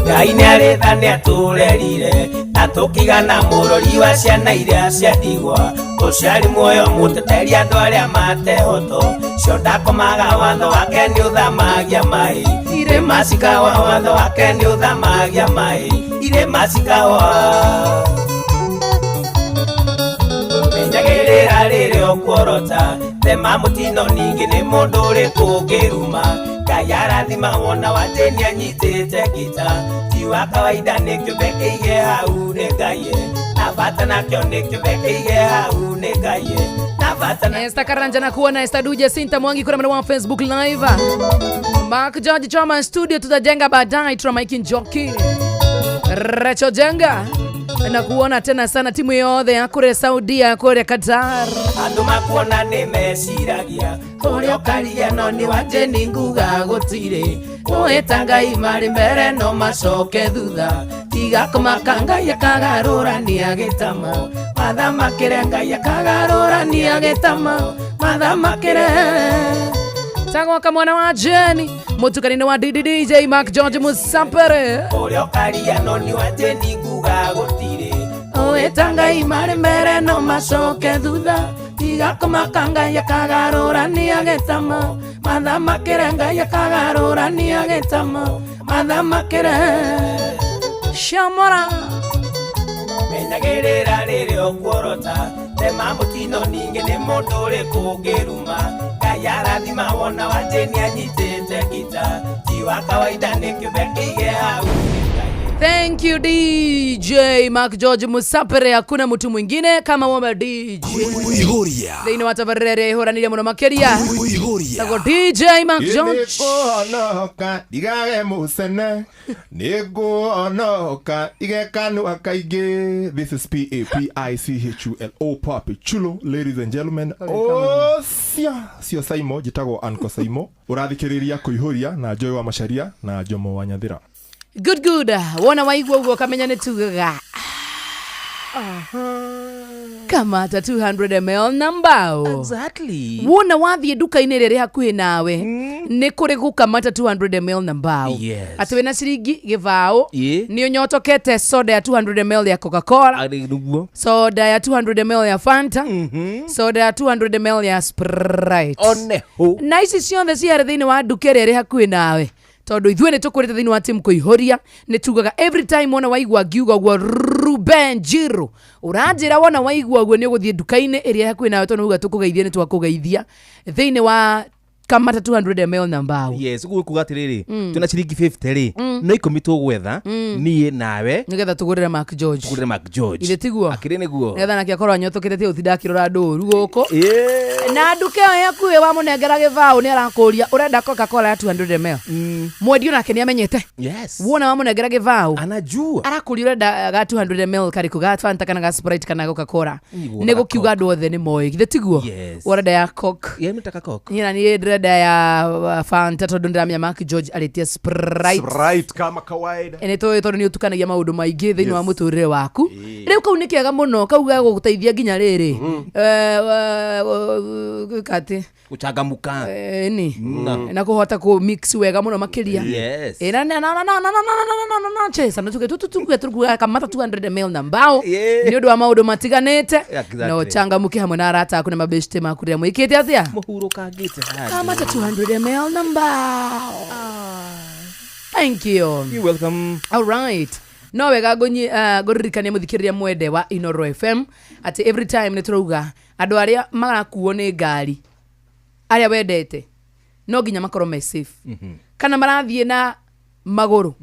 [SPEAKER 9] Ngai nĩarĩtha nĩatũrerire na tũkigana mũrori wa ciana iria ciandigwa ũciari muoyo mũteteri andũ arĩa matehoto cio ndakomaga watho wake nĩ ũthamagia mai irĩma cikawa watho wake nĩ ũthamagia mai irĩma cikawa menyagĩrĩra rĩrĩ okuorota thema mũtino ningĩ nĩ mũndũ ũrĩkũ ũngĩruma Ngai arathima wona wajeni anyitĩte gita ti wa kawaida nĩ kĩũmbe kĩige hau nĩ Ngai na bata nakĩo nĩ kĩũmbe kĩige hau nĩ Ngai na bata na
[SPEAKER 6] Esta Karanja na kuona Esta Duja Sinta Mwangi kuna mwana wa Facebook live Mac George Choma studio tutajenga baadaye tuna Mike Njoki Recho Jenga na kuona tena sana timu yothe ya kure Saudia kure Qatar
[SPEAKER 9] andũ makuona nĩ meciragia ũrĩa ũkaria no nĩ wajeni nguga gũtirĩ kwĩta Ngai marĩ mbere no macoke thutha tiga kũmaka Ngai akagarũrania gĩtamo mathamakĩre Ngai akagarũrania gĩtamo mathamakĩre Tagwaka mwana wa Jeni mutukanini wa DJ Mac George Musapere ũrĩa ũkaria no nĩ wajeni nguga gũtirĩ
[SPEAKER 6] kwĩta Ngai marĩ mbere no macoke thutha tiga kũmaka Ngai akagarũrania gĩtamo mathamakĩre Ngai akagarũrania gĩtamo mathamakĩre Shamora
[SPEAKER 9] menyagĩrĩra rĩrĩ okuorota thema mũtino ningĩ nĩ mũndũ ũrĩkũ ũngĩruma Ngai arathima wona wajeni anyitĩte gita ti wa kawaida nĩ kĩũmbe kĩige hau
[SPEAKER 6] Thank you DJ Mac George Musapere hakuna mtu mwingine kama wame DJ
[SPEAKER 8] Uihuria
[SPEAKER 6] Thĩinĩ wa tabarĩre horanire mũno makĩria Tago DJ Mac George
[SPEAKER 7] Nĩngũhonoka ndigage mũcene Nĩngũhonoka igekanũa kaingĩ This is P-A-P-I-C-H-U-L-O Papi Chulo ladies and gentlemen Sio Saimo jitagwo Anko Saimo Ũrathikĩrĩria Kũihũria na Joy wa Macharia na Jomo wa Nyathira
[SPEAKER 6] Good wona waigua uguo kamenya nĩ tugaga kamata 200 ml nambao
[SPEAKER 24] Exactly
[SPEAKER 6] wona wathiĩ duka-inĩ rĩrĩ hakuhĩ nawe nĩ kũrĩ gũkamata 200 ml nambao atĩ wĩna ciringi gĩbaũ nĩ ũnyotokete soda ya 200 ml ya Coca-Cola soda ya 200 ml ya Fanta soda ya 200 ml ya Sprite na ici ciothe ciarĩ thĩinĩ wa duka rĩrĩ hakuhĩ nawe Tondũ ithuĩ nĩ tũkũrĩte thĩinĩ wa timu Kũihũria nĩ tugaga every time wona waigua ngiuga guo Ruben Jiro ũranjĩra wona waigua guo nĩ ũgũthiĩ duka-inĩ ĩrĩa hakuhĩ nawe tondũ uga tũkũgeithia nĩ twakũgeithia thĩinĩ wa
[SPEAKER 18] kamata 200 ml na mbao.
[SPEAKER 19] Yes, kuga atiriri tuna ciringi 50 ri no ikumi tugwetha nie nawe
[SPEAKER 18] nigetha tugurire Mark George ile tiguo
[SPEAKER 19] akiri niguo
[SPEAKER 18] nigetha nake akorwo anyotokirete utinda kirora ndoru guko na nduke yaku wa munengera givao ni arakuria urenda Coca-Cola ya 200 ml mwendio nake ni amenyete wona wa munengera givao
[SPEAKER 19] anajua
[SPEAKER 18] arakuria urenda ga 200 ml kariku ga Fanta kana ga Sprite kana Coca-Cola ni gukiuga andu othe ni moi ile tiguo urenda ya Coke
[SPEAKER 19] nitaka Coke
[SPEAKER 18] nyina ni reda ya Fanta tondu ndiramya Mark George alitia Sprite
[SPEAKER 7] kama kawaida
[SPEAKER 18] ene tondu ni utukanagia maundu maingi thiini wa muturire waku riu kau ni kiega muno kau ga guteithia nginya riri kati
[SPEAKER 19] kuchangamuka
[SPEAKER 18] ni na kuhota ku mix wega muno makiria na chesa na tuge kamata 200 ml na mbao ni undu wa maundu matiganite no changamuke hamwe na arata aku na mabeshte makuria mwikite atia
[SPEAKER 19] muhuro kagite
[SPEAKER 18] kamata 200 ml na mbao. Thank you.
[SPEAKER 19] You're welcome.
[SPEAKER 18] All right. No wega goririkania muthikiriria mwende wa Inoro FM ati every time neturuga andu aria magakuo ni ngari aria wendete no nginya makoro me safe kana marathie na maguru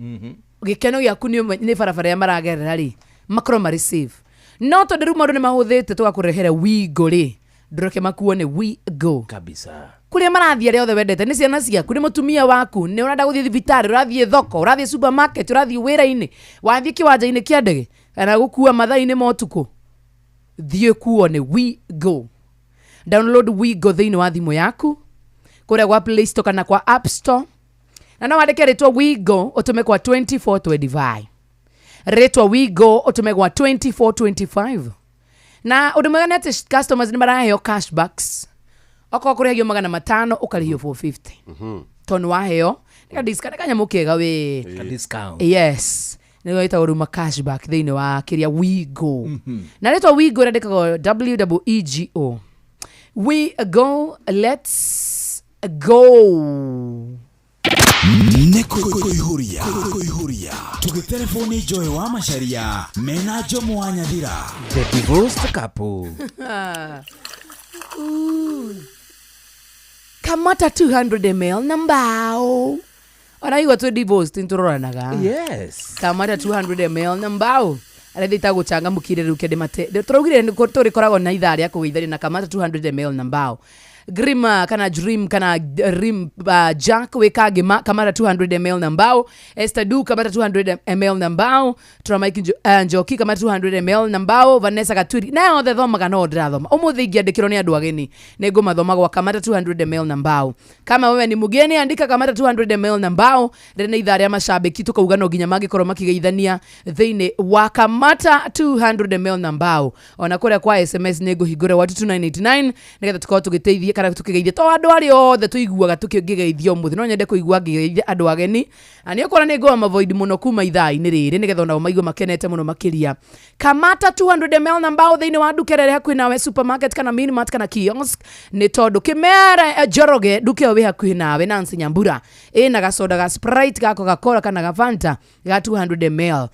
[SPEAKER 18] gikeno giaku ni barabara ya maragerera ri makoro mari safe no tondu riu maundu ni mahuthite tugakurehere Wigo ri nduroke makuo ni Wigo
[SPEAKER 19] kabisa
[SPEAKER 18] kuria marathie ria othe wendete ni ciana ciaku ni mutumia waku ni urenda guthie thibitari urathie thoko urathie supermarket urathie wira-ini wathie kiwanja-ini kia ndege kana gukua mathaa-ini motuku thie kuo ni Wigo. Download Wigo thiini wa thimu yaku kuria kwa Play Store kana kwa App Store na no wandike ritwa Wigo utume kwa 2425 ritwa Wigo utume kwa 2425 na undu mwega ni ati customers ni maraheo cashbacks oko kurihio $500 ukarihio $450 ton waheo nika discount kanya mukega we
[SPEAKER 19] discount
[SPEAKER 18] yes nigo ita uruma cashback thiini wa kiria Wigo na ritwa Wigo randikago WWEGO Wigo. Let's go.
[SPEAKER 8] Nekoihuria tugitelefoni Joy wa Macharia mena Jomo wa Nyathira
[SPEAKER 19] the divorced couple.
[SPEAKER 18] Kamata 200 ml na mbao anaigwa tu divorced inturoranaga
[SPEAKER 19] yes
[SPEAKER 18] kamata 200 ml na mbao arethita guchanga mukire ruke de mate turaugire ni turi koragwo na ithari akuithari na kamata 200 ml na mbao grima kana dream kana rim jack wekage kamata 200 ml na mbao Estadu kamata 200 ml na mbao Tramike Njoki kamata 200 ml na mbao Vanessa Katuri na othe thomaga no ndirathoma umuthi ngiandikirwo ni andu ageni nego mathoma gwa kamata 200 ml na mbao. Kama wewe ni mugeni andika kamata 200 ml na mbao rena ithari ya mashabiki tukauga no nginya magikorwo makigeithania thiini wa kamata 200 ml na mbao ona kuria kwa SMS nego higure wa 2989 nigetha tukorwo tugiteithia kana tukigeithia to andu ari othe tuiguaga tukigeithio muthi no nyende kuigua ngigeithia andu ageni ani okora ni go avoid muno kuma ithai-ini riri nigetha ona maigo makenete muno makiria. Kamata 200 ml na mbao thiini wa ndukerere hakuhi nawe supermarket kana minimart kana kiosk ni tondu kimere Njoroge nduke we hakuhi nawe Nancy Nyambura ina gasoda ga Sprite ga Coca-Cola kana ga Fanta ga 200 ml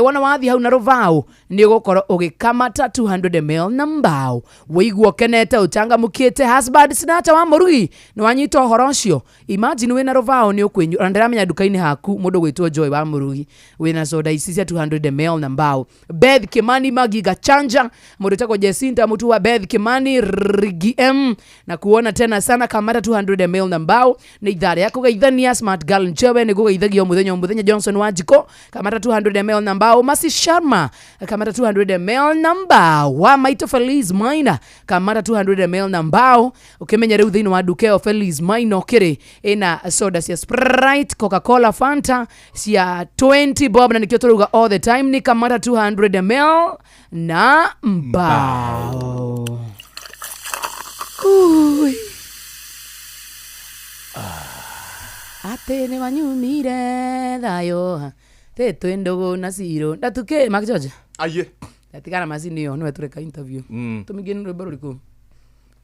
[SPEAKER 18] wona wathi hau na Ruvao ni gukorwo ugikamata 200 ml na mbao wiguo kenete uchangamukite husband sinata wa Murugi ni wanyita horo ucio. Imagine we na Ruvao ni ukwenyu ndiramenya duka-ini haku mundu gwitwo Joy wa Murugi we na soda ici cia 200 ml na mbao. Beth Kimani Magiga Chanja mundu tako Jesinta mutu wa Beth Kimani RGM na kuona tena sana kamata 200 ml na mbao ni ithari ya kugeithania Smart Girl Nchewe ni kugeithagio muthenya Johnson Wanjiko kamata 200 ml na mbao. Masi Sharma kamata 200 ml na mbao. Wa Maito Feliz Maina kamata 200 ml na mbao. Ukimenya riu thiini wa dukeo Feliz Maina okiri ina soda cia Sprite Coca-Cola Fanta cia 20 bob na nikio turuga all the time ni kamata 200 ml na mbao. Ate ni wanyumire thayo te twendogo na siro ndatuke Mark George
[SPEAKER 7] aye
[SPEAKER 18] ndatigara mazini yo no tureka interview tumigeni rwimbo ruriku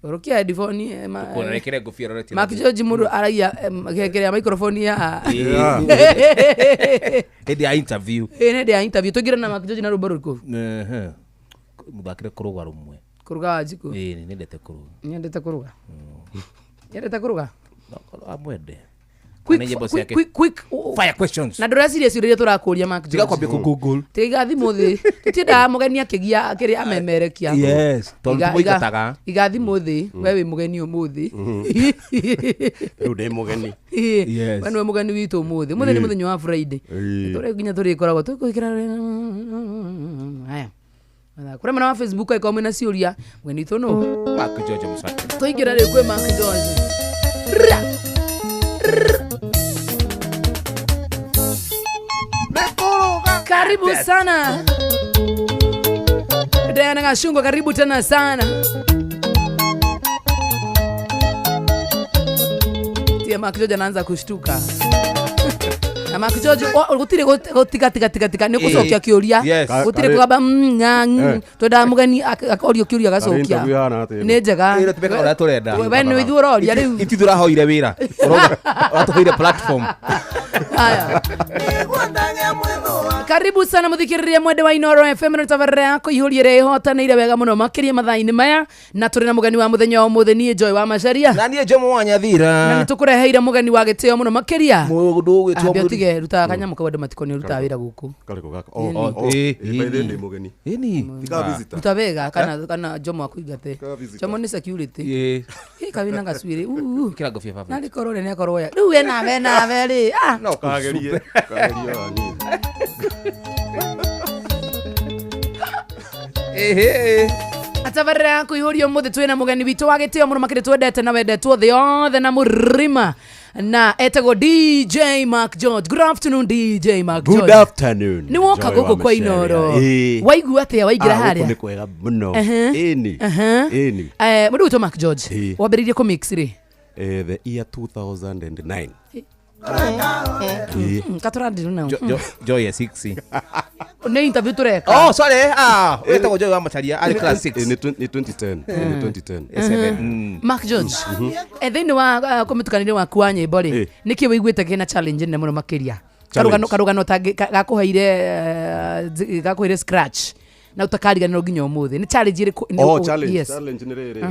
[SPEAKER 18] rokia headphone
[SPEAKER 19] kuna rekere ngofia roreti
[SPEAKER 18] Mark George muru araia gekerea microphone ya
[SPEAKER 19] edi ya interview
[SPEAKER 18] tugira na Mark George na rwimbo ruriku
[SPEAKER 19] muthakire kuruga rumwe
[SPEAKER 18] kuruga wajiko
[SPEAKER 19] ni ndete kuruga
[SPEAKER 18] nyendete kuruga
[SPEAKER 19] amwende
[SPEAKER 18] quick
[SPEAKER 19] fire questions
[SPEAKER 18] na ndora serious iria turakuria Mark
[SPEAKER 19] tiga kwambia ku Google
[SPEAKER 18] tiga thimu thi titida mugeni akigia kiri amemerekia
[SPEAKER 19] yes tondu muigataga
[SPEAKER 18] iga thimu thi we wi mugeni umuthi
[SPEAKER 4] riu ndi mugeni
[SPEAKER 18] yes we ni mugeni witu umuthi muthenya ni muthenya wa Friday tore ginya turi koragwo tukikira haya kure mana wa Facebook iko mwina ciuria mugeni witu no
[SPEAKER 19] Mark George Musaki
[SPEAKER 18] tuingira ri kwe Mark George karibu sana Diana Gashungo, karibu tena sana. Tia Mark George anaanza kushtuka. Na Mark George gutire gotiga ni kucokia kiuria gutire kugamba twenda mugeni akorio kiuria gacokia ni njega
[SPEAKER 19] ira tubeka ora turenda
[SPEAKER 18] we ni ithu uroria riu
[SPEAKER 19] itithura hoire wira uratuhoire platform
[SPEAKER 18] haya karibu sana muthikiriria mwende wa Inoro FM na tabarra yako ihuriire ihotanire wega muno makiria mathaini maya na turi na mugeni wa muthenya wa mutheni Joy wa Macharia
[SPEAKER 19] na nie Jomo wa Nyathira
[SPEAKER 18] na nitukureheire mugeni wa gitio muno makiria mundu gwitwo tige ruta kanyamu kawende matikoni ruta wira guku
[SPEAKER 4] kaliko gaka ndi mugeni
[SPEAKER 18] tika visitor ruta wega kana Jomo akuigate Jomo ni security kawina gaswire
[SPEAKER 19] kira gofia baba
[SPEAKER 18] na likorore ne akoroya riu we na ri
[SPEAKER 4] no kagerie ani
[SPEAKER 18] atabarra yako ihurio muthi twina mugeni witu wa gitio muno makire twendete na wendetwo thi othe na murima na etagwo DJ Mark George. Good afternoon DJ Mark George.
[SPEAKER 4] Good afternoon.
[SPEAKER 18] Ni woka guku kwa Inoro. Waigua atia waigira haria?
[SPEAKER 4] Ni kwega muno. Ini.
[SPEAKER 18] Mudu wito Mark George. Wabiririe ku mix ri?
[SPEAKER 4] The year 2009.
[SPEAKER 18] Katorandi nuna.
[SPEAKER 19] Joy ya 6.
[SPEAKER 18] Ne interview tureka.
[SPEAKER 19] Oh sorry. Etagwo Joy wa Macharia ali class 6.
[SPEAKER 4] Ni 2010.
[SPEAKER 18] Mark George. Thini wa komitukanire wa kwanye bori. Niki wiguite kina challenge ne muno makiria. Karugano gakuhire scratch. Na utakariganira nginya umuthi. Ni challenge iri
[SPEAKER 4] challenge ni riri.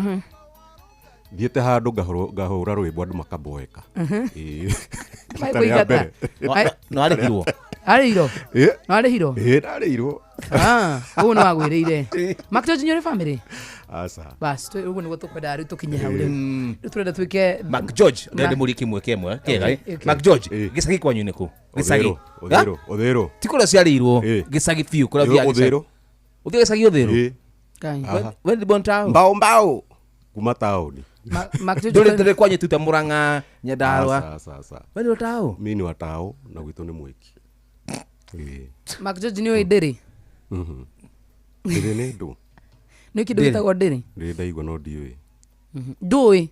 [SPEAKER 4] Thiete handu ngahura rwimbo andu makaboeka
[SPEAKER 19] no arihirwo
[SPEAKER 18] arihirwo
[SPEAKER 4] arihirwo
[SPEAKER 18] ugu no agwiriire Mark George nyore family
[SPEAKER 4] asa
[SPEAKER 18] bas ugu ni gutukwenda ari tukinye haure turenda twike
[SPEAKER 19] Mark George ndende muri kimwe kega Mark George gisagi kwanyu niku gisagi
[SPEAKER 4] othero
[SPEAKER 19] tikura ciarirwo gisagi fiu kura bia
[SPEAKER 4] othero
[SPEAKER 19] gisagi othero
[SPEAKER 18] kai
[SPEAKER 19] we ndi bontao
[SPEAKER 4] mbao kuma taoni
[SPEAKER 18] Mark George
[SPEAKER 19] ndole kwanye tuta Murang'a Nyandarua
[SPEAKER 4] sasa
[SPEAKER 19] wewe watao
[SPEAKER 4] mimi ni watao na gwito ni mwiki
[SPEAKER 18] Mark George ni oideri
[SPEAKER 4] ndiri ni ndu
[SPEAKER 18] ni kidu gitagwo ndiri
[SPEAKER 4] ndaigwa no ndiwe
[SPEAKER 18] ndui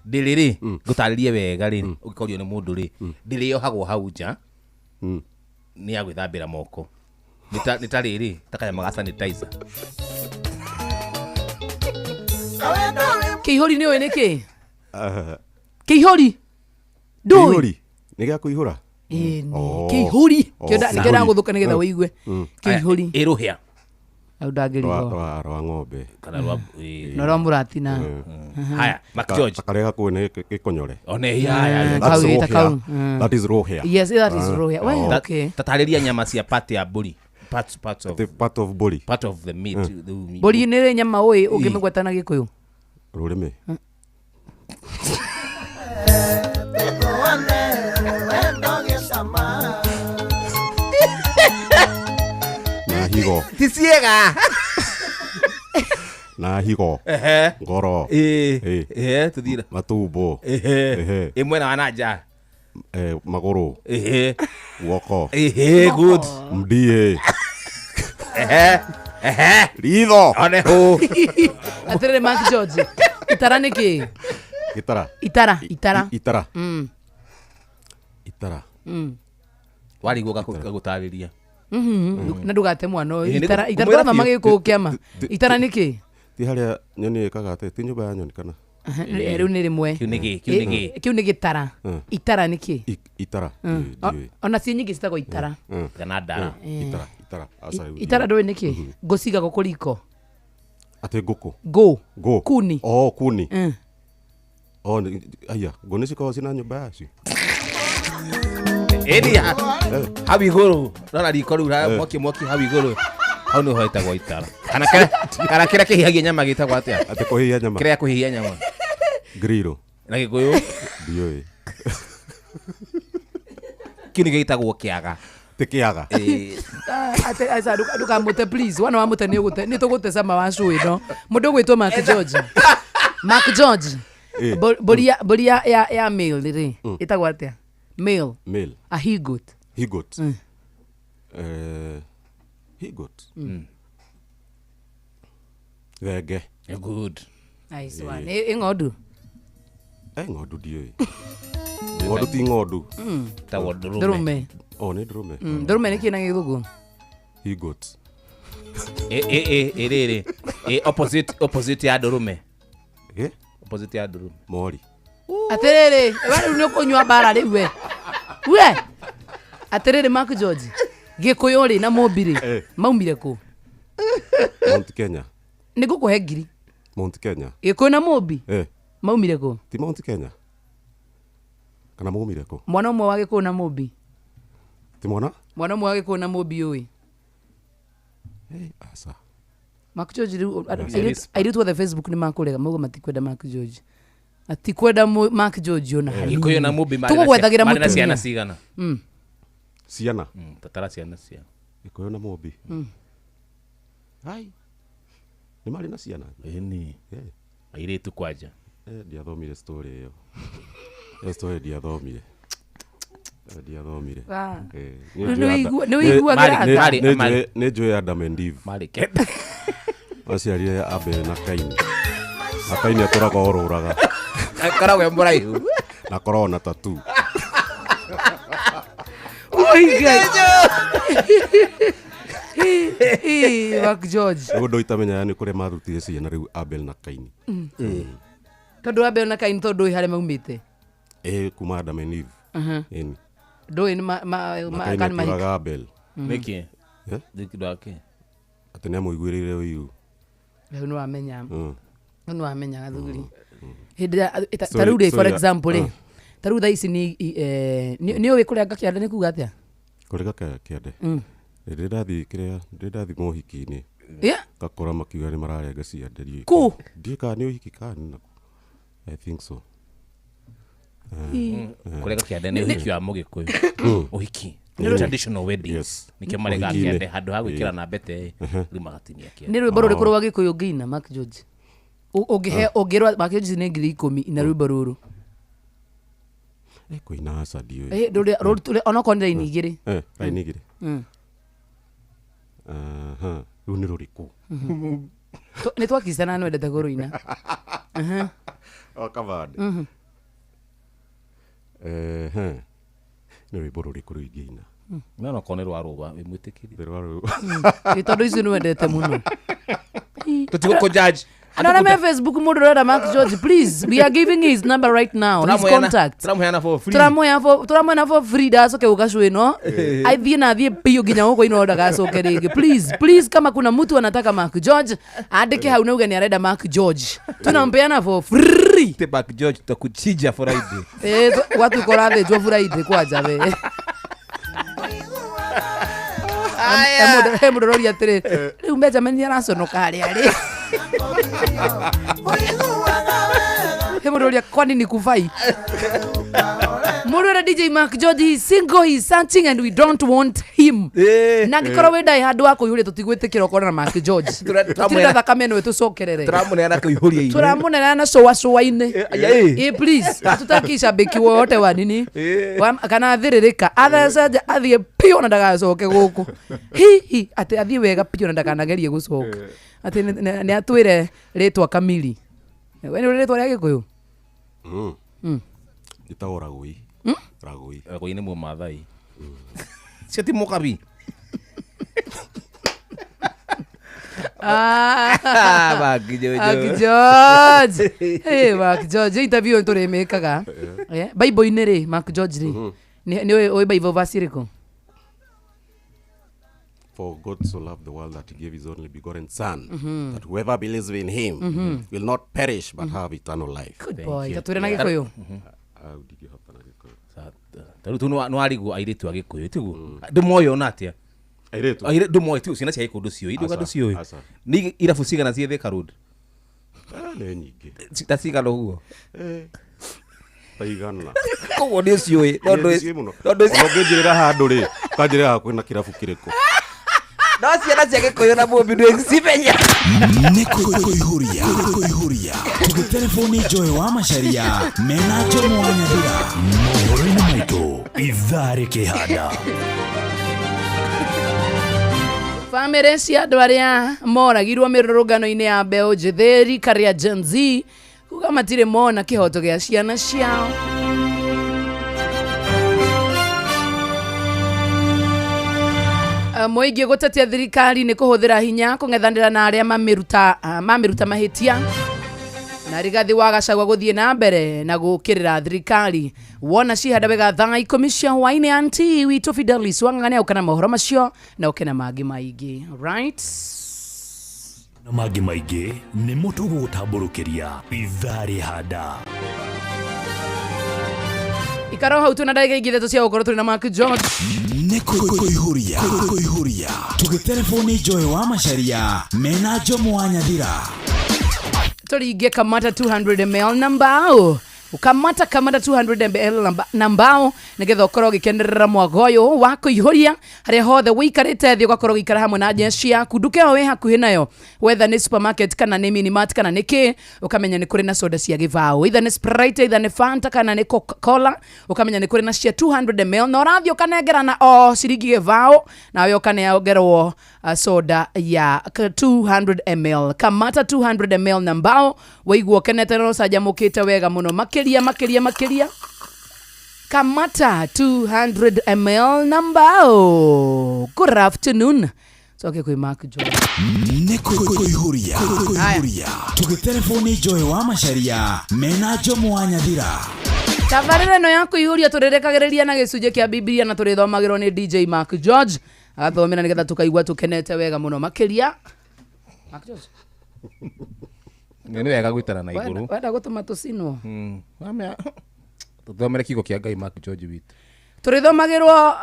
[SPEAKER 19] ndiri ri gutaririe wega ri ukikorio ni mundu ri ndiri yo hagwo hau nja ni agwithambira moko nitari ri takanya maga sanitizer
[SPEAKER 18] Kihori ni oine ki? Kihori.
[SPEAKER 4] Kihori. Ni gya kuihura?
[SPEAKER 18] Kihori. Kenda nguthuka nigetha wigue. Kihori.
[SPEAKER 19] Iruhia.
[SPEAKER 18] Au ndagirigo.
[SPEAKER 4] Rwa ng'ombe.
[SPEAKER 19] Kana rwa
[SPEAKER 18] no rwa muratina.
[SPEAKER 19] Haya, Mark George.
[SPEAKER 4] Karega kuone gikonyore.
[SPEAKER 19] One ya.
[SPEAKER 4] That is raw hair.
[SPEAKER 18] Yes, that is raw hair. Well, okay.
[SPEAKER 19] Tatariria nyama cia pati ya buri. Part
[SPEAKER 4] of body.
[SPEAKER 19] Part of the meat.
[SPEAKER 18] Buri ni nyama oi ugimegweta na gikuyu.
[SPEAKER 4] Rurime. Na higo.
[SPEAKER 19] Tisiega.
[SPEAKER 4] Na higo. Ngoro.
[SPEAKER 19] Tudira.
[SPEAKER 4] Matumbo.
[SPEAKER 19] Imwe na wanaja.
[SPEAKER 4] Maguru. Woko.
[SPEAKER 19] Good.
[SPEAKER 4] Mdie.
[SPEAKER 19] Ritho. One ho.
[SPEAKER 18] Atere Mark George. Itara niki?
[SPEAKER 4] Itara.
[SPEAKER 18] Itara.
[SPEAKER 19] Wari gutariria.
[SPEAKER 18] Na ndugate mwana itara mama giko kiama. Itara niki?
[SPEAKER 4] Ti haria nyoni kagate ti nyumba ya nyoni kana.
[SPEAKER 18] Riu ni rimwe. Kiu ni gitara. Itara niki?
[SPEAKER 4] Itara.
[SPEAKER 18] Ona si nyingi citagwo itara.
[SPEAKER 19] Kana ndara.
[SPEAKER 18] Itara ndo niki? Ngociga gukuriko.
[SPEAKER 4] Ate nguku.
[SPEAKER 18] Kuni.
[SPEAKER 4] Kuni. aya ngone ciko cina nyumba yacio
[SPEAKER 19] Edia habi goro rara riko riu moki habi goro hau no hoetagwo itara kana kira kihiagia nyama gitagwo atia
[SPEAKER 4] ate kuhia nyama
[SPEAKER 19] kira kuhia nyama
[SPEAKER 4] grilo
[SPEAKER 19] na gikuyu
[SPEAKER 4] ndioi
[SPEAKER 19] kini gitagwo kiaga
[SPEAKER 4] tekiaga
[SPEAKER 18] ate asa duka mute please wana wa mute ni tugute sama wa show no mundu gwitwo Mark George boria ya mail ri itagwo atia mail a he goat
[SPEAKER 4] Gege
[SPEAKER 19] good
[SPEAKER 18] nice one ngodu
[SPEAKER 4] ngodu dioi ngodu ti ngodu
[SPEAKER 19] ta wodurume
[SPEAKER 4] ne drume
[SPEAKER 18] drume ni kina githugu
[SPEAKER 4] he goat
[SPEAKER 19] opposite ya durume opposite ya durume
[SPEAKER 4] mori
[SPEAKER 18] aterere wari ni kunywa bara riwe aterere Mark George gikuyu ri na mobiri maumire ku
[SPEAKER 4] Mount Kenya
[SPEAKER 18] nigukuhe ngiri
[SPEAKER 4] Mount Kenya
[SPEAKER 18] gikuyu na mobi maumire ku
[SPEAKER 4] ti Mount Kenya kana maumire ku
[SPEAKER 18] mwana umwe wa gikuyu na mobi
[SPEAKER 4] ti mwana
[SPEAKER 18] umwe wa gikuyu na mobi uyi
[SPEAKER 4] asa
[SPEAKER 18] Mark George airutu wa the Facebook ni makurega mugo matikwenda Mark George atikwenda Mark George ona hari
[SPEAKER 19] gikuyu na mobi
[SPEAKER 18] tugwethagira
[SPEAKER 19] mutumia ciana cigana
[SPEAKER 4] ciana
[SPEAKER 19] tatara ciana
[SPEAKER 4] gikuyu na mobi hai ni mari na ciana
[SPEAKER 19] ni airitu kwanja
[SPEAKER 4] ndiathomire story iyo story ndiathomire nä njå ä Adam and Eve maciarire Abel na Kaini na Kaini atåraga å raga
[SPEAKER 19] koragwo må raihu
[SPEAKER 4] na koragwo na tatu
[SPEAKER 18] Mark George
[SPEAKER 4] å ndå itamenya nä kå rä a marutire ciana rä u Abel na Kaini
[SPEAKER 18] tondå Abel na Kaini tondå harä maumä te
[SPEAKER 4] kuma Adam and Eve
[SPEAKER 18] ndå
[SPEAKER 4] Kaini atåraga Abel
[SPEAKER 19] nä kä
[SPEAKER 4] atä nä amå iguä rä ire å iru
[SPEAKER 18] nä wamenya gathuri tarä u rä for example rä tarä u tha ici nä å gä kå rä anga kä ande nä kuga atä a
[SPEAKER 4] kå rä ga kä ande ndä ndathi må hiki-inä ngakora makiuga nä mararenga cianderio ndiä kana nä å hiki kana I think so
[SPEAKER 19] kå rega kä ande nä å hiki wa må gä kå yå å hiki traditional weddings nikio marega kä ande handå ha gwä kä ra na mbete rä magatinia kä
[SPEAKER 18] nä rwä mbo rå rä kå rwa gä kå yå ngina Mark George å ngä rwa Mark George nä ngiri 10 na rwä mbo rå rå
[SPEAKER 4] kå ina aca ndiå
[SPEAKER 18] onokorwo nä raini igä rä
[SPEAKER 4] raini igä rä rä u nä rå rä kå
[SPEAKER 18] nä twakicana nä wendete gå rå ina
[SPEAKER 4] kabande nä rwä mbo rå rä kå rå ingä ina
[SPEAKER 19] no korwo nä rwarå ba wä mwä tä kä
[SPEAKER 18] ri tondå icio nä wendete må no
[SPEAKER 19] tå tigå kå judge
[SPEAKER 18] Anona me Facebook mundu rada Mark George, please. We are giving his number right now. His contact.
[SPEAKER 19] Turamuheana for free.
[SPEAKER 18] Turamuheana for free da soke ukashwe no. Aithie na athie pio ginya huko ino daga soke ringi. Please kama kuna mtu anataka Mark George, andike hau na ugeni arenda Mark George. Tunampeana for free.
[SPEAKER 19] Te Mark George takuchija Friday.
[SPEAKER 18] Watu korathe jwa Friday kwaja we. Mundu rori atire. Riu Benjamin araconoka hari ari. Hemurolia kwani ni kufai Murora DJ Mark George, he's single, he's searching and we don't want him. Na ngikora we dai handu wako yure tutigwitikira ukora na Mark George. Tutirenda thakame no tucokerere.
[SPEAKER 19] Turamuneana kuihuria ine.
[SPEAKER 18] Turamuneana soa ine. Please, tutakisha beki wote wa nini? Kana thiririka. Athaca athie pio na ndagacoke guku. Hi ati athie wega pio na ndakanagerie gucoka. Ati ne atwire ritwa kamili. We ni ritwa ria gikuyu?
[SPEAKER 4] Gitagwo Ragui.
[SPEAKER 19] Ragui nĩ Mũmathai. Cio ti Mũkabi. Mark
[SPEAKER 18] George. Hey, Mark George. Interview tũrĩmĩkaga. Bible-inĩ rĩ, Mark George rĩ. Nĩ ũĩ Bible verse ĩrĩkũ?
[SPEAKER 4] For God so loved the world that he gave his only begotten son, that whoever believes in him will not perish but have eternal life.
[SPEAKER 18] Good boy. Tatwira na Gikuyu.
[SPEAKER 19] Taru tu no arigu airetu agikuyu tigu. Ndumoyo natia.
[SPEAKER 4] Airetu.
[SPEAKER 19] Ndumoyo tigu sina cia ikundo cio. Indo gado cio. Ni irafu cigana cie Thika Road.
[SPEAKER 4] Nĩ nyingĩ.
[SPEAKER 19] Citacigana ũguo.
[SPEAKER 4] Taigana.
[SPEAKER 19] Koguo nĩ ciũĩ.
[SPEAKER 4] Nondũ ũngĩnjĩrĩra handũ rĩ, ũkanjĩrĩra kwĩna kĩrabu kĩrĩkũ.
[SPEAKER 19] No ciana cia Gĩkũyũ na mũmbi nĩ cimenya.
[SPEAKER 8] Nĩ kũihũria tũgĩtelefoni Joy wa Macharia mena Jomo wa Nyathira mohoro-inĩ maitũ ithaa rĩkĩhanda.
[SPEAKER 18] Family cia andũ arĩa moragirwo mĩrũrũngano-inĩ ya mbeũ njĩthĩ rika rĩa Gen Z kuga matirĩ mona kĩhoto gĩa ciana ciao. Mũingĩ gũtetia thirikari nĩ kũhũthĩra hinya kũng'ethanĩra na arĩa mamĩruta mahĩtia na Rigathi wa Gachagua gũthiĩ na mbere na gũkĩrĩra thirikari. Wona cihanda wega thaa 10 cia hwainĩ anti witũ Fidelis Wang'ang'ani aũka na mohoro macio na ũke na mangĩ maingĩ. Right?
[SPEAKER 23] Na mangĩ maingĩ nĩ mũtugo gũtambũrũkĩria ithaa rĩhanda.
[SPEAKER 18] Ikaro hau tuna ndagĩka ingĩ ithatũ cia gũkorwo tũrĩ na Mark George.
[SPEAKER 8] Nĩ kũihũria tũgĩtelefoni Joy wa Macharia mena Jomo wa Nyathira.
[SPEAKER 18] Turinge kamata 200 ml nambao. Ukamata 200 ml nambao nigetha ukorwo gikenderera mwagoyo wa kuihuria haria hothe wikarite thio gakorwo gikara hamwe na jeshi yaku nduke we hakuhi nayo whether ni supermarket kana ni mini mart kana niki ukamenya ni kuri na soda cia givao either ni Sprite either ni Fanta kana ni Coca-Cola ukamenya ni kuri na cia 200 ml na rathio kanegerana o ciringi givao na we ukanegerwo soda ya 200 ml kamata 200 ml nambao weiguo kenete no sajamukite wega muno makiria kamata 200 ml nambao. Good afternoon. Soke kwi Mark Joy.
[SPEAKER 8] Nĩ kũihũria tũgĩtelefoni Joy wa Macharia mena Jomo wa Nyathira.
[SPEAKER 18] Tabarĩra no ya kũihũria tũrĩrekagĩrĩria na gĩcunjĩ kĩa Biblia na tũrĩthomagĩrwo nĩ DJ Mark George agathomera nĩgetha tukaigua tukenete wega muno makiria. Mark George.
[SPEAKER 19] Nĩ wega gwĩtara na igũrũ.
[SPEAKER 18] Wenda gũtũma tũcinwo.
[SPEAKER 19] Tuthomere kiugo kĩa Ngai Mark George witũ.
[SPEAKER 18] Tũrĩthomagĩrwo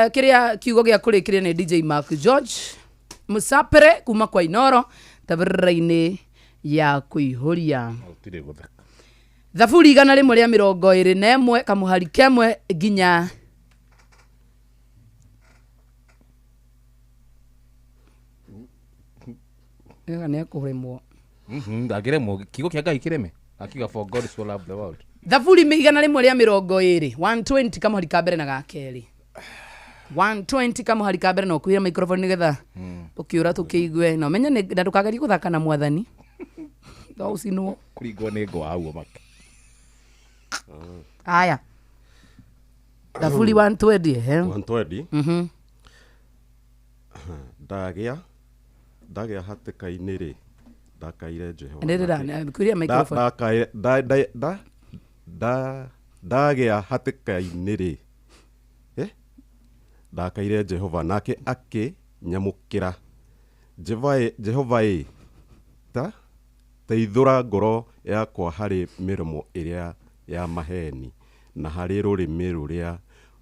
[SPEAKER 18] kĩrĩa kiugo gĩa kũrĩkĩrĩa nĩ DJ Mark George Musapere kuma kwa Inoro tabarĩra-inĩ ya kũihũria. Thaburi 121 kamuhari kemwe nginya nĩ kũremwo.
[SPEAKER 19] Ndagĩremwo kiugo kĩa Ngai kĩreme. Akiuga for God so loved the world.
[SPEAKER 18] Thaburi 120 120 kamuhari ka mbere na ga kerĩ. 120 kamuhari ka mbere no kuhira microphone nigetha ukiura tukiigue no menya na ndukagerie guthaka na mwathani. Ndo ucinwo.
[SPEAKER 19] Kuringwo nĩ ngwa hau make.
[SPEAKER 18] Aya. Thaburi 120
[SPEAKER 4] 120. Ndagĩa hatĩka-inĩ rĩ ndakaire Jehova.
[SPEAKER 18] Kuria microphone.
[SPEAKER 4] Ndagĩa hatĩka-inĩ rĩ ndakaire Jehova nake akĩnyamũkĩra. Jehova teithũra ngoro yakwa harĩ mĩromo ĩrĩa ya maheni na harĩ rũrĩmĩ rũrĩa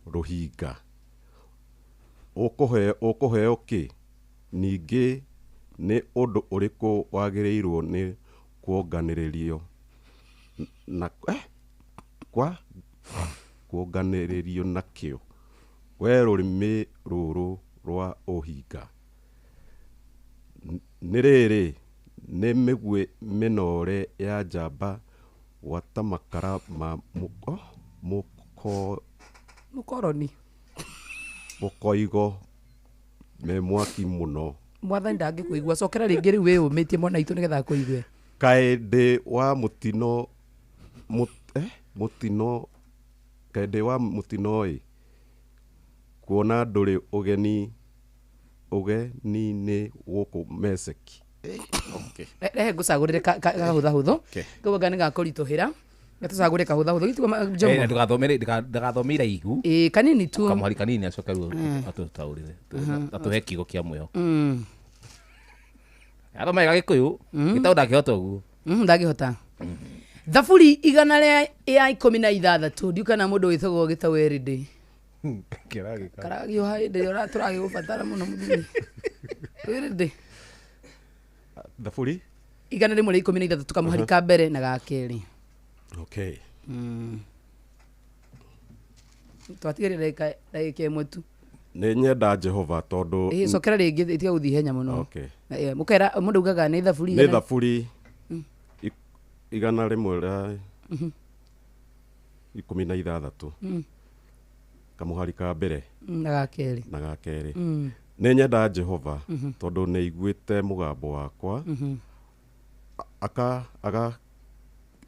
[SPEAKER 4] rũhinga. Ũkũheo kĩ ningĩ nĩ ũndũ ũrĩkũ wagĩrĩirwo nĩ kuonganĩrĩrio na kuonganĩrĩrio nakĩo we rũrĩmĩ rũrũ rwa ũhinga. Nĩ rĩrĩ nĩ mĩguĩ mĩnore ya njamba gwata makara ma
[SPEAKER 18] mũkoroni
[SPEAKER 4] mũkoigo me mwaki mũno.
[SPEAKER 18] Mwathani ndangĩkũigua cokera rĩngĩ rĩu wĩyũmĩtie mwana itũ nĩgetha akũigue.
[SPEAKER 4] Kaĩ ndĩ wa mũtino kuona ndũrĩ ũgeni-inĩ gũkũ Meseki.
[SPEAKER 18] Rehe ngũcagũrĩre kahũthahũthũ ngauga nĩ gakũritũhĩra Gatacagure kahutha hutha gitwa Jomo.
[SPEAKER 19] Ndagathomera ihu.
[SPEAKER 18] Kanini tu.
[SPEAKER 19] Kamwari kanini acoka ru atutaurire. Atuhe kigo kia muyo. Aba mai gagikuyu gitaunda kihota ugu.
[SPEAKER 18] Ndagihota. Thaburi igana ria ya 16 ndiukana mundu withago gitaweride. Karagio haide ora turagi gubatara muno muthuri. Weride.
[SPEAKER 4] Thaburi
[SPEAKER 18] igana rimwe ria 13 tukamuharika mbere na gakeri.
[SPEAKER 4] Okay.
[SPEAKER 18] Twatigire ndagika imwe tu.
[SPEAKER 4] Nĩ nyenda Jehova tondu
[SPEAKER 18] cokera rĩngĩ itiga gũthiĩ ihenya mũno.
[SPEAKER 4] Okay.
[SPEAKER 18] Mũkera mũndũ ugaga nĩ thaburi.
[SPEAKER 4] Nĩ thaburi igana rĩmwe rĩa 16 kamuharika mbere
[SPEAKER 18] na gakeri.
[SPEAKER 4] Nĩ nyenda Jehova tondu nĩ iguĩte mũgambo wakwa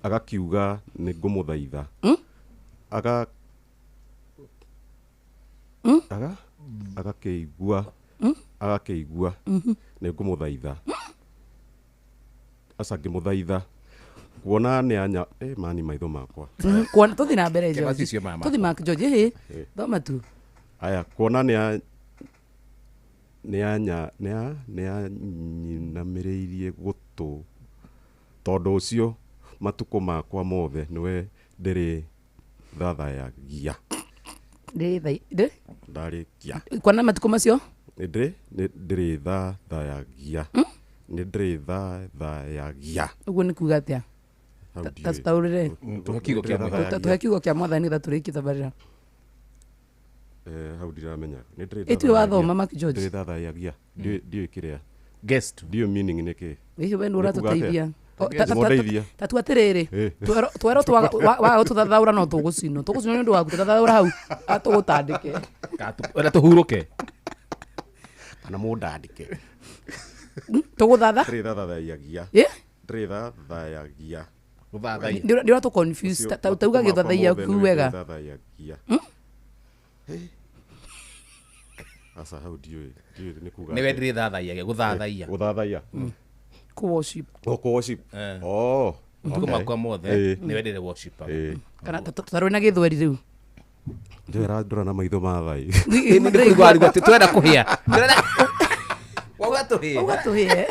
[SPEAKER 4] agakiuga nĩ ngũmũthaitha agakĩigua nĩ ngũmũthaitha aca ngĩmũthaitha kuona nĩ anya mani maitho makwa
[SPEAKER 18] kuona tũthi na mbere George tũthi Mark George thoma tu
[SPEAKER 4] aya kuona nĩ nyinamĩrĩirie gũtũ tondu ũcio matuko makwa mothe niwe ndĩrĩ thathayagia ndarikia
[SPEAKER 18] kuona matuko macio
[SPEAKER 4] ndĩrĩ thathayagia nĩ ndĩrĩ thathayagia
[SPEAKER 18] ũguo nĩ kuga atĩa tataurire tuhe kiugo kĩa mwathani tha tũrĩkie tabarĩra
[SPEAKER 4] hau ndiramenya nĩ ndĩrĩ
[SPEAKER 18] ĩtĩ wathoma Mark George
[SPEAKER 4] ndĩrĩ thathayagia ndiũĩ kĩrĩa
[SPEAKER 19] guest
[SPEAKER 4] ndiũĩ meaning nĩ kĩ
[SPEAKER 18] we nĩ ũratũteithia tatu atiriri twero wa tuthathaura no tugũcinwo nĩ ũndũ waku tuthathaura hau atũgũtandĩke
[SPEAKER 19] wenda tũhurũke
[SPEAKER 4] kana mũndandĩke
[SPEAKER 18] tũgũthatha
[SPEAKER 4] ndĩrĩ thathayagia
[SPEAKER 18] ndĩra tũ confuse tauga gĩthathaia ku wega
[SPEAKER 4] asa hau ndiũĩ nĩ kuga
[SPEAKER 19] nĩ wendire thathaia
[SPEAKER 4] gũthathaia
[SPEAKER 18] worship
[SPEAKER 19] makwa mothe nĩ wendire worship
[SPEAKER 18] kana tũtarũĩ na gĩthweri rĩu
[SPEAKER 4] ndĩra ndora na maitho ma thai
[SPEAKER 19] twenda kũhĩa
[SPEAKER 18] ũgatũhĩe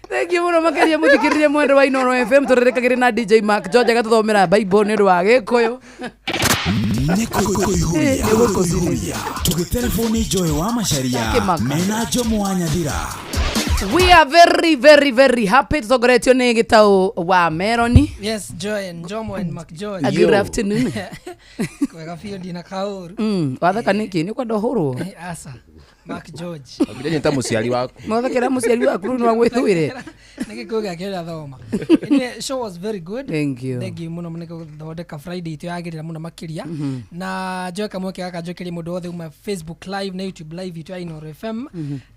[SPEAKER 18] thengi mũno makĩria mũthikĩrĩrie mwendo wa Inooro FM tũrĩrĩkagĩrĩ na DJ Mark George agatũthomera Bible nĩ ũndũ wa Gĩkũyũ
[SPEAKER 8] nĩ kũihũria tũgĩtelefoni Joy wa Macharia mena Jomo wa Nyathira.
[SPEAKER 18] We are very, very, very happy to talk to you gitau wa Meroni.
[SPEAKER 1] Yes, Joy and Jomo and Mark George.
[SPEAKER 18] Good afternoon.
[SPEAKER 1] Kwega field na kauru.
[SPEAKER 18] Wathaka niki ni kwa dohoro.
[SPEAKER 1] Asa. Mark George.
[SPEAKER 19] Ngire nyita muciari waku.
[SPEAKER 18] Mwathakira muciari waku ni wa gwithwire.
[SPEAKER 1] Nigikuga kera thoma. The show was very good.
[SPEAKER 18] Thank you.
[SPEAKER 1] Thank you muno muneko thondeka Friday itu yagirira muno makiria. Na Joy kamwe kaka jokerie mundu othe uma Facebook live na YouTube live itu ya Inooro FM.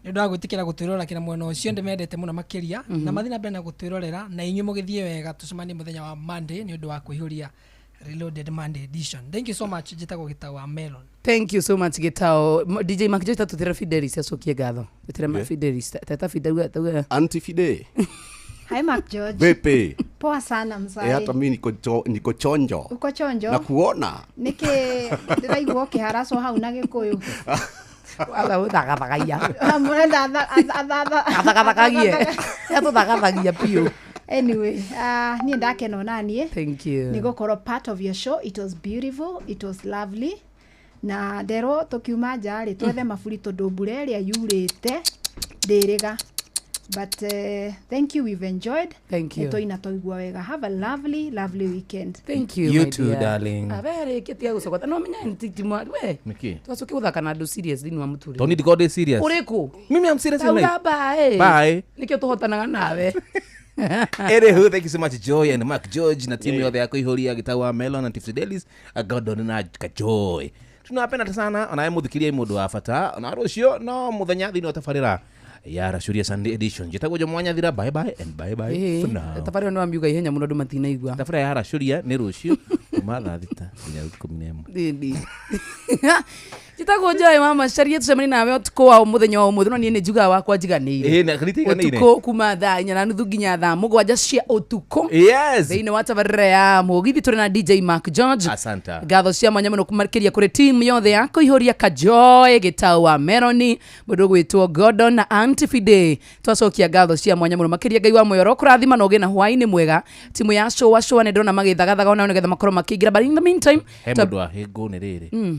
[SPEAKER 1] Ni ndo agwitikira gutwirora kina mwena ucio ndimendete muno makiria na mathina mbere na gutwirorera na inyuĩ mugithie wega tucemanie muthenya wa Monday ni undu wa kuihuria Reloaded Monday edition. Thank you so much Jitagwo Gitau wa Melon.
[SPEAKER 18] Thank you so much Gitau. DJ Mark George tatutira Fidelis acokie gatho. Tutira Fidelis tata Fidelis
[SPEAKER 4] Auntie Fide.
[SPEAKER 5] Hi Mark George.
[SPEAKER 4] Vipi?
[SPEAKER 5] Poa sana mzee.
[SPEAKER 4] Hata mimi niko chonjo.
[SPEAKER 5] Uko chonjo?
[SPEAKER 4] Na kuona.
[SPEAKER 5] Niki ndiraigua ukiharaco hau na Gikuyu.
[SPEAKER 18] Wala uthagathagaia.
[SPEAKER 5] Amurenda
[SPEAKER 18] athagathagagie. Atũthagathagagia piũ.
[SPEAKER 5] Anyway, niĩ ndakena onanie.
[SPEAKER 18] Thank you.
[SPEAKER 5] Nĩgũkorwo part of your show. It was beautiful, it was lovely. Na ndero tukiuma nja rĩ twethe maburi tondũ mbura ĩrĩa yurĩte ndĩrĩga. But thank you, we've enjoyed.
[SPEAKER 18] Thank you.
[SPEAKER 5] Toina toigua wega. Have a lovely, lovely weekend.
[SPEAKER 18] Thank you,
[SPEAKER 19] you
[SPEAKER 18] my
[SPEAKER 19] too,
[SPEAKER 18] dear.
[SPEAKER 19] darling.
[SPEAKER 18] Very kitia gũcokota. No menya ntitimwa we.
[SPEAKER 19] Niki?
[SPEAKER 18] Twacoke gũthaka na andũ serious thĩinĩ wa mũtũrĩre.
[SPEAKER 19] Don't need to go there serious.
[SPEAKER 18] Ũrĩkũ?
[SPEAKER 19] Mimi I'm serious in life.
[SPEAKER 18] Bye. Nikio tũhotanaga nawe.
[SPEAKER 19] Anywho, thank you so much Joy and Mark George na timu yothe ya kuihuria Gitau wa Melon na Fidelis Gordon na Joy. Tunapenda sana onaye muthikiria mundu wa bata na rucio no muthenya thini wa tabarira ya Racuria Sunday edition Jitagwo Jomo wa Nyathira. Bye bye and bye bye for now.
[SPEAKER 18] Tabarira no ambiuga ihenya muno ndu matinaigua.
[SPEAKER 19] Tabarira ya Racuria ni rucio kuma thaa 6 nginya 11.
[SPEAKER 18] Jitagwo Joy mama sharia tucemani nawe utuko wa muthenya wa umuthi no nie njuga wakwa njiganire
[SPEAKER 19] na kritiganire
[SPEAKER 18] utuko kuma thaa 4:30 nginya thaa 7 cia utuko thĩinĩ wa tabarĩra ya mũgithi tũrĩ na DJ Mark George
[SPEAKER 19] asanta
[SPEAKER 18] ngatho cia mwanya mũno kumakiria kũrĩ team yothe ya kũihũria Kajoy gĩtaũ wa Melanie mũndũ gwĩtwo Gordon na Auntie Fide twacokia ngatho cia mwanya mũno makiria Ngai wa moyo kũrathima na ũgĩ na hwaĩ-inĩ mwega timu ya show nĩ ndona magĩthagathaga ona nĩgetha makorwo makĩingĩra but in the meantime
[SPEAKER 19] mũndũ ahĩngũ nĩ rĩrĩ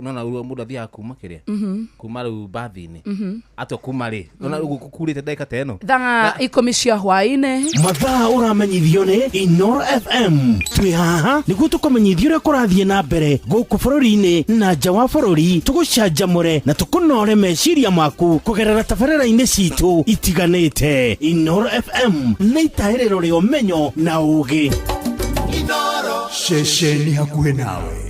[SPEAKER 19] nona uwe muda thia kuma kiria kuma ru bathini ato kuma ri nona gukurite ndeka teno
[SPEAKER 18] thaa 10 cia hwaine
[SPEAKER 23] mathaa uramenyithio ni Inoro FM twi haha niguo tukomenyithio ria kurathie na mbere guku bururi-ini na nja wa bururi tugucanjamure na tukunore meciria maku kugerera tabarĩra-inĩ citu itiganite Inoro FM nĩ itaĩrĩro rĩa ũmenyo na ũgĩ Inoro ceceni hakuhĩ nawe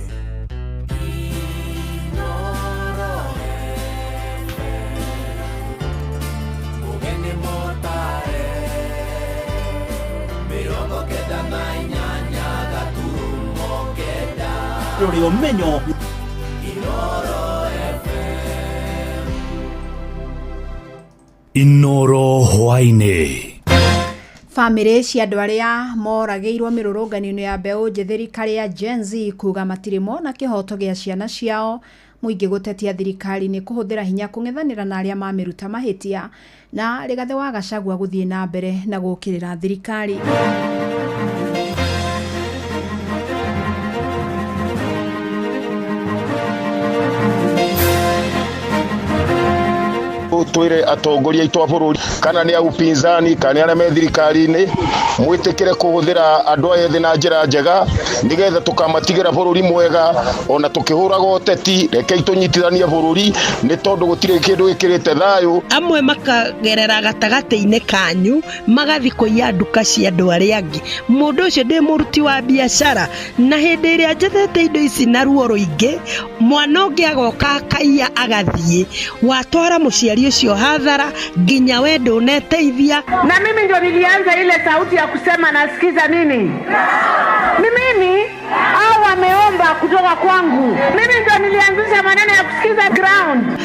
[SPEAKER 23] rori omenyo Inoro hwaine
[SPEAKER 5] Family cia andũ arĩa moragĩirwo mĩrũrũngano-inĩ ya mbeũ njĩthĩ thirikari ya Gen Z kuga matirimo na kĩhoto gĩa ciana ciao mũingĩ gũtetia thirikari nĩ kũhũthĩra hinya kũng'ethanĩra na arĩa mamĩruta mahĩtia na Rigathĩ wa Gachagua gũthiĩ na mbere na gũkĩrĩra thirikari.
[SPEAKER 10] twire atongoria itwa bururi kana ni upinzani kana ni me thirikari-ini mwitikire kuhuthira andu ethĩ na njira njega nigetha tukamatigira bururi mwega ona tukihuraga uteti reke itunyitithania bururi ni tondu gutire kindu gikirite thayu
[SPEAKER 20] amwe makagerera gatagati-ini kanyu magathi kuiya nduka cia andu aria angi mundu ucio ndi muruti wa biashara na hindi iria njethete indo ici na ruo ruingi mwana ungi agoka akaiya agathie watwara muciari ucio hadhara nginya we nduneteithia
[SPEAKER 21] na mimi ndio nilianza ile sauti ya kusema nasikiza nini ni mimi au wameomba kutoka kwangu mimi ndio nilianzisha maneno ya kusikiza ground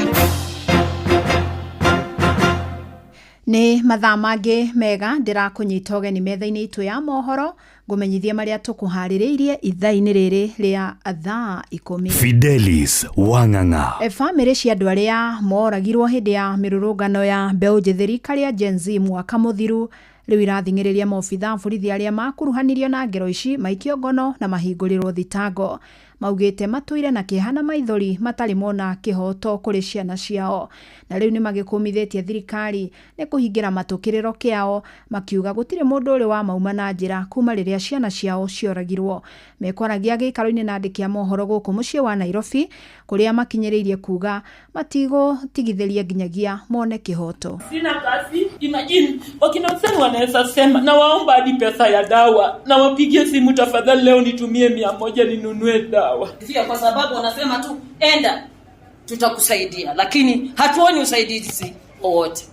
[SPEAKER 5] Nĩ mathaa mangĩ mega ndĩrakũnyita ũgeni metha-inĩ itũ ya mohoro ngũmenyithia marĩa tũkũharĩrĩirie ithaa-inĩ rĩrĩ rĩa thaa 10.
[SPEAKER 23] Fidelis Wang'ang'a.
[SPEAKER 5] Famĩlĩ cia andũ arĩa moragirwo hĩndĩ ya mĩrũrũngano ya mbeũ njĩthĩ thirikari ya Gen Z mwaka mũthiru rĩu irathing'ĩrĩria maobitha borithi arĩa makuruhanirio na ngero ici maikio ngono na mahingũrĩrwo thitango maugĩte matũire na kĩeha na maithori matarĩ mona kĩhoto kũrĩ ciana ciao na rĩu nĩ magĩkũmithĩtie thirikari nĩ kũhingĩra matũkĩrĩro kĩao makiuga gũtirĩ mũndũ ũrĩ wa mauma na njĩra kuma rĩrĩa ciana ciao cioragirwo mekwaragia gĩikaro-inĩ na andĩki a mohoro gũkũ mũciĩ wa Nairobi kũrĩa makinyĩrĩirie kuga matigũtigithĩria nginyagia mone kĩhoto.
[SPEAKER 22] Sina kazi, imagine wakina msani wanaweza sema na waomba hadi pesa ya dawa na wapigie simu tafadhali leo nitumie 100 ninunue dawa.
[SPEAKER 25] Sio kwa sababu wanasema tu enda tutakusaidia lakini hatuoni usaidizi wote.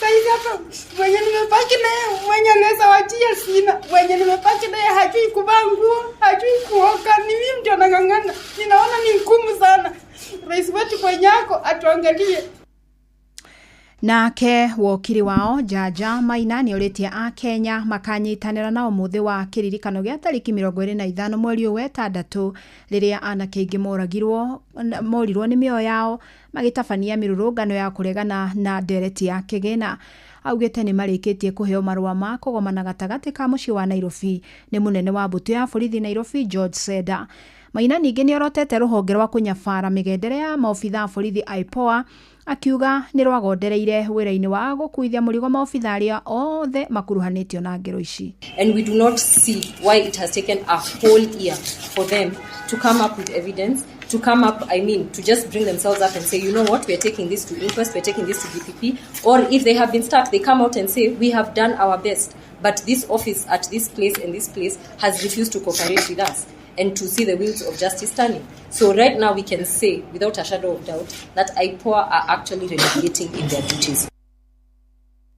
[SPEAKER 21] Saizi hapa mwenye nimepaki naye mwenye anaweza wajia sina mwenye nimepaki naye hajui kuvaa nguo hajui kuoka ni mimi ndio nang'ang'ana ninaona ni ngumu sana rais wetu kwenye yako atuangalie.
[SPEAKER 5] Nake wokiri wao Jaja Maina nĩ orĩtie a Kenya makanyitanĩra na ũmũthĩ wa kĩririkano gĩa tarĩki 25 mweri wa wetandatũ rĩrĩa anake aingĩ morirwo nĩ mĩoyo yao magĩtabania mĩrũrũngano ya kũregana na ndereti ya kĩgĩna. Augĩte nĩ marĩkĩtie kũheo marũa ma kũgomana gatagatĩ ka mũciĩ wa Nairobi nĩ mũnene wa mbũtũ ya borithi Nairobi George Seda. Maina ningĩ nĩ orotete rũhonge rwa kũnyabara mĩgendere ya maobitha borithi IPOA akiuga nĩ rwagondereire wĩra-inĩ wa gũkuithia mũrigo maobitha arĩa othe makuruhanĩtio na ngero ici.
[SPEAKER 26] And we do not see why it has taken a whole year for them to come up with evidence, to come up, to just bring themselves up and say, you know what, we are taking this to inquest, we are taking this to DPP. Or if they have been stuck, they come out and say, we have done our best, but this office at this place and this place has refused to cooperate with us and to see the wheels of justice turning. So right now we can say, without a shadow of doubt, that IPOA are actually renegating in their duties.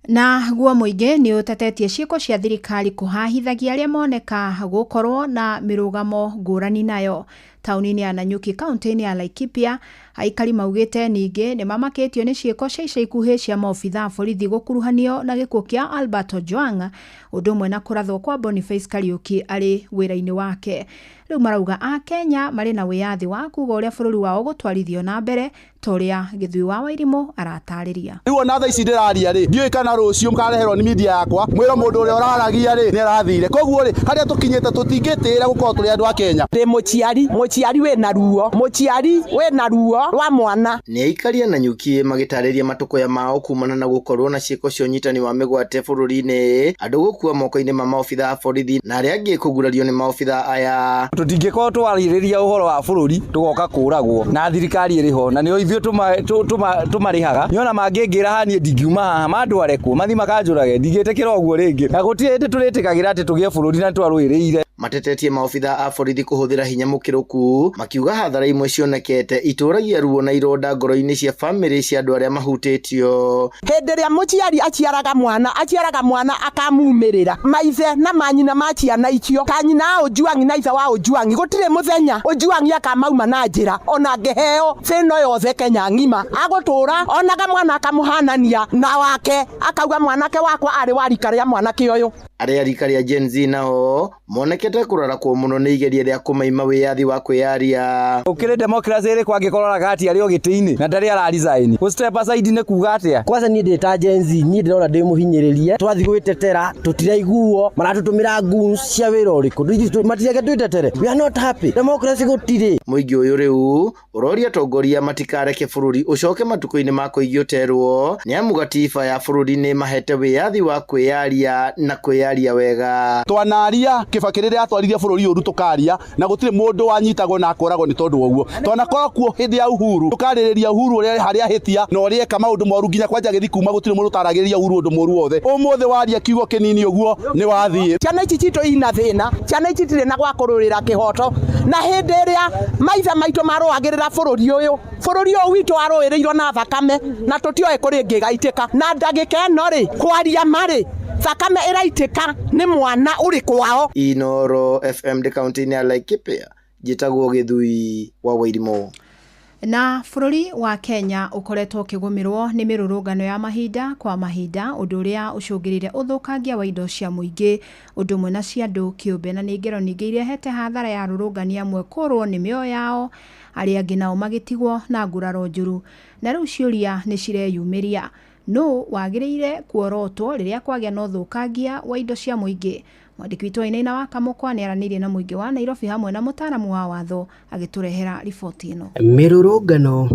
[SPEAKER 5] Na guo mũingĩ nĩ ũtetetie ciĩko cia thirikari kũhahithagia arĩa moneka gũkorwo na mĩrũgamo ngũrani nayo. taunini ya Nanyuki kaunti-inĩ ya Laikipia. Aikari maugĩte ningĩ nĩ mamakĩtio nĩ ciĩko cia ica ikuhĩ cia maobitha borithi gũkuruhanio na gĩkuũ kĩa Albert Ojwang, ũndũ ũmwe na kũrathwo kwa Boniface Kariuki arĩ wĩra-inĩ wake. Rĩu marauga a Kenya marĩ na wĩyathi wa kuga ũrĩa bũrũri wao gũtwarithio na mbere ta ũrĩa Gĩthui wa Wairimũ aratarĩria.
[SPEAKER 2] Rĩu ona thaa ici ndĩraria rĩ, ndiũĩ kana rũciũ mũkareherwo nĩ media yakwa mwĩra mũndũ ũrĩa ũraragia rĩ nĩ arathire. Koguo rĩ harĩa tũkinyĩte tũtingĩtĩra gũkorwo tũrĩ andũ a Kenya.
[SPEAKER 3] Ndĩ mũciari wĩ na ruo rwa mwana.
[SPEAKER 12] Nĩ aikari a Nanyuki magĩtarĩria matũkũya mao kumana na gũkorwo na ciĩko cia ũnyitani wa mĩgwate bũrũri-inĩ, andũ gũkua moko-inĩ ma maobitha a borithi na arĩa angĩ kũgurario nĩ maobitha aya.
[SPEAKER 2] Tũtingĩkorwo twarĩrĩria ũhoro wa bũrũri tũgoka kũragwo na thirikari ĩrĩ ho, na nĩo ithuĩ tũmarĩhaga. Niona mangĩngĩra hanie ndingiuma haha mandware kuo mathi makanjũrage, ndingĩtĩkĩra ũguo rĩngĩ. Na gũtirĩ hĩndĩ tũrĩtĩkagĩra atĩ tũgĩe bũrũri na twarũĩrĩire.
[SPEAKER 12] Matetetie maobitha a borithi kũhũthĩra hinya mũkĩrũku, makiuga hathara imwe cionekete itũragia ruo na ironda ngoro-inĩ cia bamĩrĩ cia andũ arĩa mahutĩtio.
[SPEAKER 3] Hĩndĩ ĩrĩa mũciari aciaraga mwana akamumĩrĩra maithe na manyina ma ciana icio, kanyina a Ojwang na ithe wa Ojwang, gũtirĩ mũthenya Ojwang akamauma na njĩra ona ngeheo thĩno yothe Kenya ng'ima agũtũra onaga mwana akamũhanania na wake, akauga mwanake wakwa arĩ wa rika rĩa mwanake ũyũ.
[SPEAKER 12] Arĩa rika rĩa Gen Z nao monekete kũrarakwo mũno nĩ igeria rĩa kũmaima wĩyathi wa kwĩyaria.
[SPEAKER 2] Ũkĩrĩ democracy ĩrĩ kwangĩkorora gati arĩ o gĩtĩ-inĩ na ndarĩ ara resign. Ku step aside nĩ kuga atĩa?
[SPEAKER 3] Kwanza niĩ ndĩta Gen Z niĩ ndĩrona ndĩmũhinyĩrĩrie, twathi gwĩtetera tũtiraiguo, maratũtũmĩra goons cia wĩra ũrĩkũ, matireke twĩtetere. We are not happy. Democracy gũtirĩ.
[SPEAKER 12] Mũingĩ ũyũ rĩu ũroria atongoria matikareke bũrũri ũcoke matukũ-inĩ ma kũigioterwo, nĩ amu gatiba ya bũrũri nĩ mahete wĩyathi wa kwĩyaria na kwĩyaria wega.
[SPEAKER 2] Twanaria Kibaki rĩrĩa atwarithia bũrũri ũru tũkaria na gũtirĩ mũndũ wanyitagwo na akoragwo nĩ tondũ wa ũguo. Twanakorwo kuo hĩndĩ ya Uhuru tũkarĩrĩria Uhuru ũrĩa harĩa hĩtia na ũrĩa eka maũndũ moru nginya kwanja gĩthi kuma gũtirĩ mũndũ taragĩrĩria Uhuru ũndũ mũru wothe. Ũmũthĩ waria kiugo kĩnini ũguo nĩ wathiĩ.
[SPEAKER 3] Ciana ici citũ ina thĩna, ciana ici itirĩ na gwa kũrũĩrĩra kĩhoto, na hĩndĩ ĩrĩa maithe maitũ marũagĩrĩra bũrũri ũyũ witũ arũĩrĩirwo na thakame na tũtioĩ kũrĩ ngĩgaitĩka na ndagĩka ĩno rĩ kwaria marĩ thakame ĩraitĩka nĩ mwana ũrĩ kwao.
[SPEAKER 12] Inoro FM de kaunti-inĩ ya Laikipia, njĩtagwo Gĩthui wa Wairimũ.
[SPEAKER 5] Na bũrũri wa Kenya ũkoretwo ũkĩgũmĩrwo nĩ mĩrũrũngano ya mahinda kwa mahinda, ũndũ ũrĩa ũcũngĩrĩire ũthũkangia wa indo cia mũingĩ, ũndũ ũmwe na cia andũ kĩũmbe, na nĩ ngero nyingĩ iria hete hathara ya arũrũngani amwe kũrwo nĩ mĩoyo yao, arĩa angĩ nao magĩtigwo na nguraro njũru. Na rĩu ciũria nĩ cireyumĩria, no wagĩrĩire kuorotwo rĩrĩa kwagĩa na ũthũkangia wa indo cia mũingĩ. Mwandĩki witũ Wainaina wa Kamũkwa nĩ aranĩirie na mũingĩ wa Nairobi hamwe na mũtaaramu wa watho agĩtũrehera riboti ĩno.
[SPEAKER 13] Mĩrũrũngano,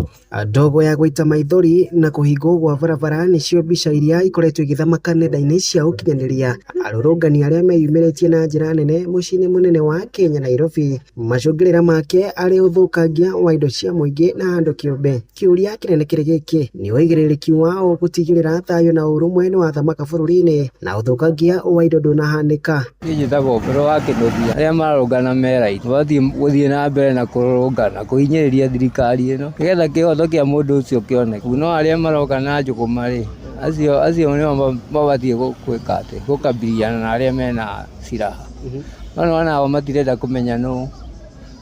[SPEAKER 13] ndogo ya gũita maithori na kũhingwo gwa barabara nĩcio mbica iria ikoretwo igĩthamaka nenda-inĩ cia ũkinyanĩria. Arũrũngani arĩa meyumĩrĩtie na njĩra nene mũciĩ-inĩ mũnene wa Kenya Nairobi, macũngĩrĩra make arĩ ũthũkangia wa indo cia mũingĩ na andũ kĩũmbe. Kĩũria kĩnene kĩrĩ gĩkĩ nĩ ũigĩrĩrĩki wao gũtigĩrĩra thayũ na ũrũmwe nĩ wathamaka bũrũri-inĩ na ũthũkangia wa indo ndũnahanĩka.
[SPEAKER 14] Njĩtagwo Mbero wa Kĩnuthia, arĩa mararũngana mera-inĩ gũthiĩ na mbere na kũrũrũngana kũhinyĩrĩria thirikari ĩno nĩgetha kĩhoto kĩa mũndũ ũcio kĩoneke. No arĩa maroka na njũgũma rĩ, acio nĩo mabatiĩ gwĩka atĩ gũkambiriana na arĩa mena ciraha. No nao matirenda kũmenya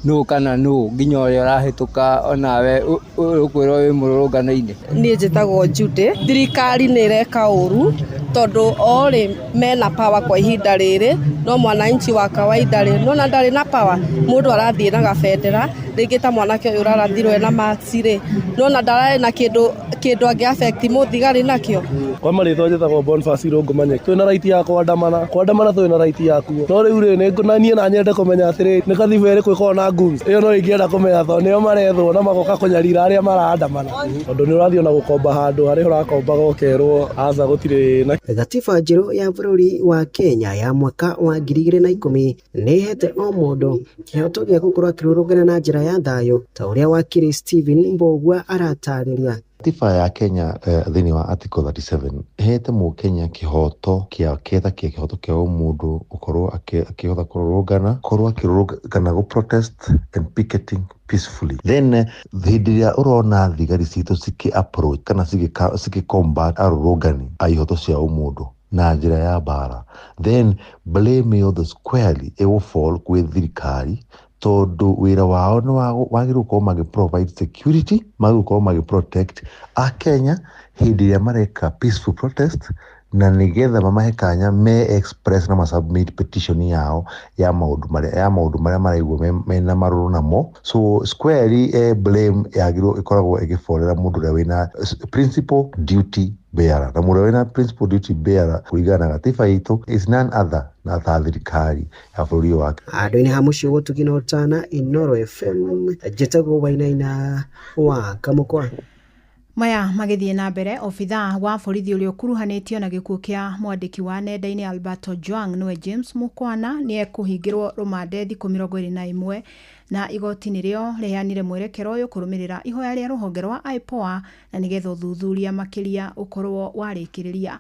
[SPEAKER 14] nũ kana nũ nginya ũrĩa ũrahĩtũka onawe ũkwĩrwo wĩ mũrũrũngano-inĩ.
[SPEAKER 16] Niĩ njĩtagwo Jude. Thirikari nĩ ĩreka ũru tondũ orĩ mena power kwa ihinda rĩrĩ, no mwananchi wa kawaida rĩ no ndarĩ na power. Mũndũ arathiĩ na gabendera rĩngĩ ta mwanake ũyũ ũrarathirwo na maxi rĩ, no ndararĩ na kĩndũ angĩ affect mũthigari nakĩo.
[SPEAKER 27] Kwa marĩtwa njĩtagwo Boniface Irũngũmanye. Twĩna right ya kwandamana twĩna right yakuo. No rĩu rĩ na niĩ na nyende kũmenya atĩrĩ nĩ kathibu ĩrĩkũ ĩkoragwo na goons. Ĩyo no ingĩenda kũmenya tondũ nĩo marethwo na magoka kũnyarira arĩa marandamana. Tondũ nĩ ũrathiĩ ona gũkomba handũ harĩa ũrakombaga ũkerwo aca gũtirĩ na.
[SPEAKER 13] Gatiba njerũ ya bũrũri wa Kenya ya mwaka wa 2010 nĩ ihete o mũndũ kĩhoto gĩa gũkorwo akĩrũrũngana na njĩra ya thayũ ta ũrĩa wakiri Stephen Mbogwa aratarĩria.
[SPEAKER 28] Katiba ya Kenya thĩinĩ wa article 37 hete mũkenya kĩhoto kĩetha kĩhoto kĩa mũndũ gũkorwo akĩhota kũrũrũngana gũ protest and picketing peacefully. Then hĩndĩ ĩrĩa ũrona thigari citũ approach kana combat arũrũngani a ihoto cia mũndũ na njĩra ya bara, then blame all the squarely it will fall kwĩ thirikari tondu wira wao ni wagirwo ko magi provide security, magi ko magi protect a Kenya hindi ya mareka peaceful protest na nigetha mamahe kanya me express na masubmit petition yao ya maundu maria maraigwo mena maruru namo. So squarely blame yagirwo ikoragwo igiforera mundu ria wina principal duty bearer, na mundu wina principal duty bearer kuringana na gatiba itu is none other na thirikari ya bũrũri wake.
[SPEAKER 13] Andũ-inĩ ha mũciĩ gũtukina ũtana Inoro FM njĩtagwo Wainaina wa Kamũkwa.
[SPEAKER 5] Maya magithie na mbere, obitha wa borithi ũrĩa ũkuruhanĩtio na gĩkuũ kĩa mwandĩki wa nenda-inĩ Alberto Ojwang niwe James Mukwana ni ekũhingĩrwo rũmande thikũ 21 na igoti nĩrĩo rĩheanire mwerekero ũyũ kũrũmĩrĩra ihoya rĩa rũhonge rwa IPOA na nĩgetha ũthuthuria makĩria ũkorwo warĩkĩrĩria.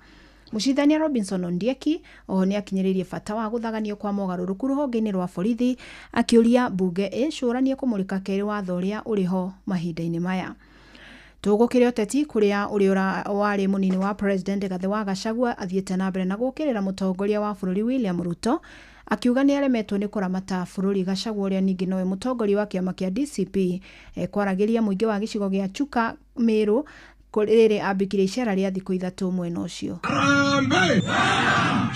[SPEAKER 5] Mũcirithania Robinson Ondieki oho nĩ akinyĩrĩirie bata wa gũthaganio kwa mogarũrũku rũhonge-inĩ rwa borithi, akĩũria mbunge ĩcũranie kũmũrĩka kerĩ watho ũrĩa ũrĩho mahinda-inĩ maya. Tũgũkĩrĩa ũteti kũrĩa ũrĩa warĩ mũnini wa president Gathe wa Gachagua athiĩte na mbere na gũkĩrĩra mũtongoria wa bũrũri William Ruto, akiuga nĩ aremetwo nĩ kũramata bũrũri. Gachagua ũrĩa ningĩ nowe mũtongoria wa kĩama kĩa DCP kwaragĩria mũingĩ wa gĩcigo gĩa Chuka Meru rĩrĩ ambĩkire icera rĩa thikũ 3 mwena ũcio.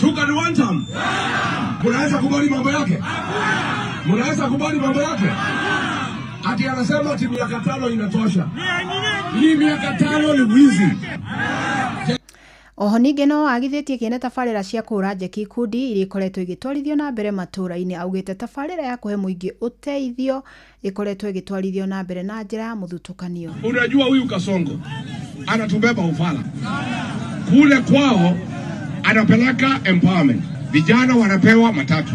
[SPEAKER 6] Chuka ni one time. Mnaweza kubali mambo yake? Mnaweza kubali mambo yake? Ati anasema ati miaka 5 inatosha. Hii miaka 5 ni wizi.
[SPEAKER 5] Oho ningĩ no agithĩtie kĩene tabarĩra cia kũra njeki ikundi iria ikoretwo igĩtwarithio na mbere matũra-inĩ. Augĩte tabarĩra ya kũhe mũingĩ ũteithio ikoretwo igĩtwarithio na mbere na njĩra ya mũthutũkanio.
[SPEAKER 6] Unajua huyu Kasongo anatubeba ufala. Kule kwao anapeleka empowerment. Vijana wanapewa matatu,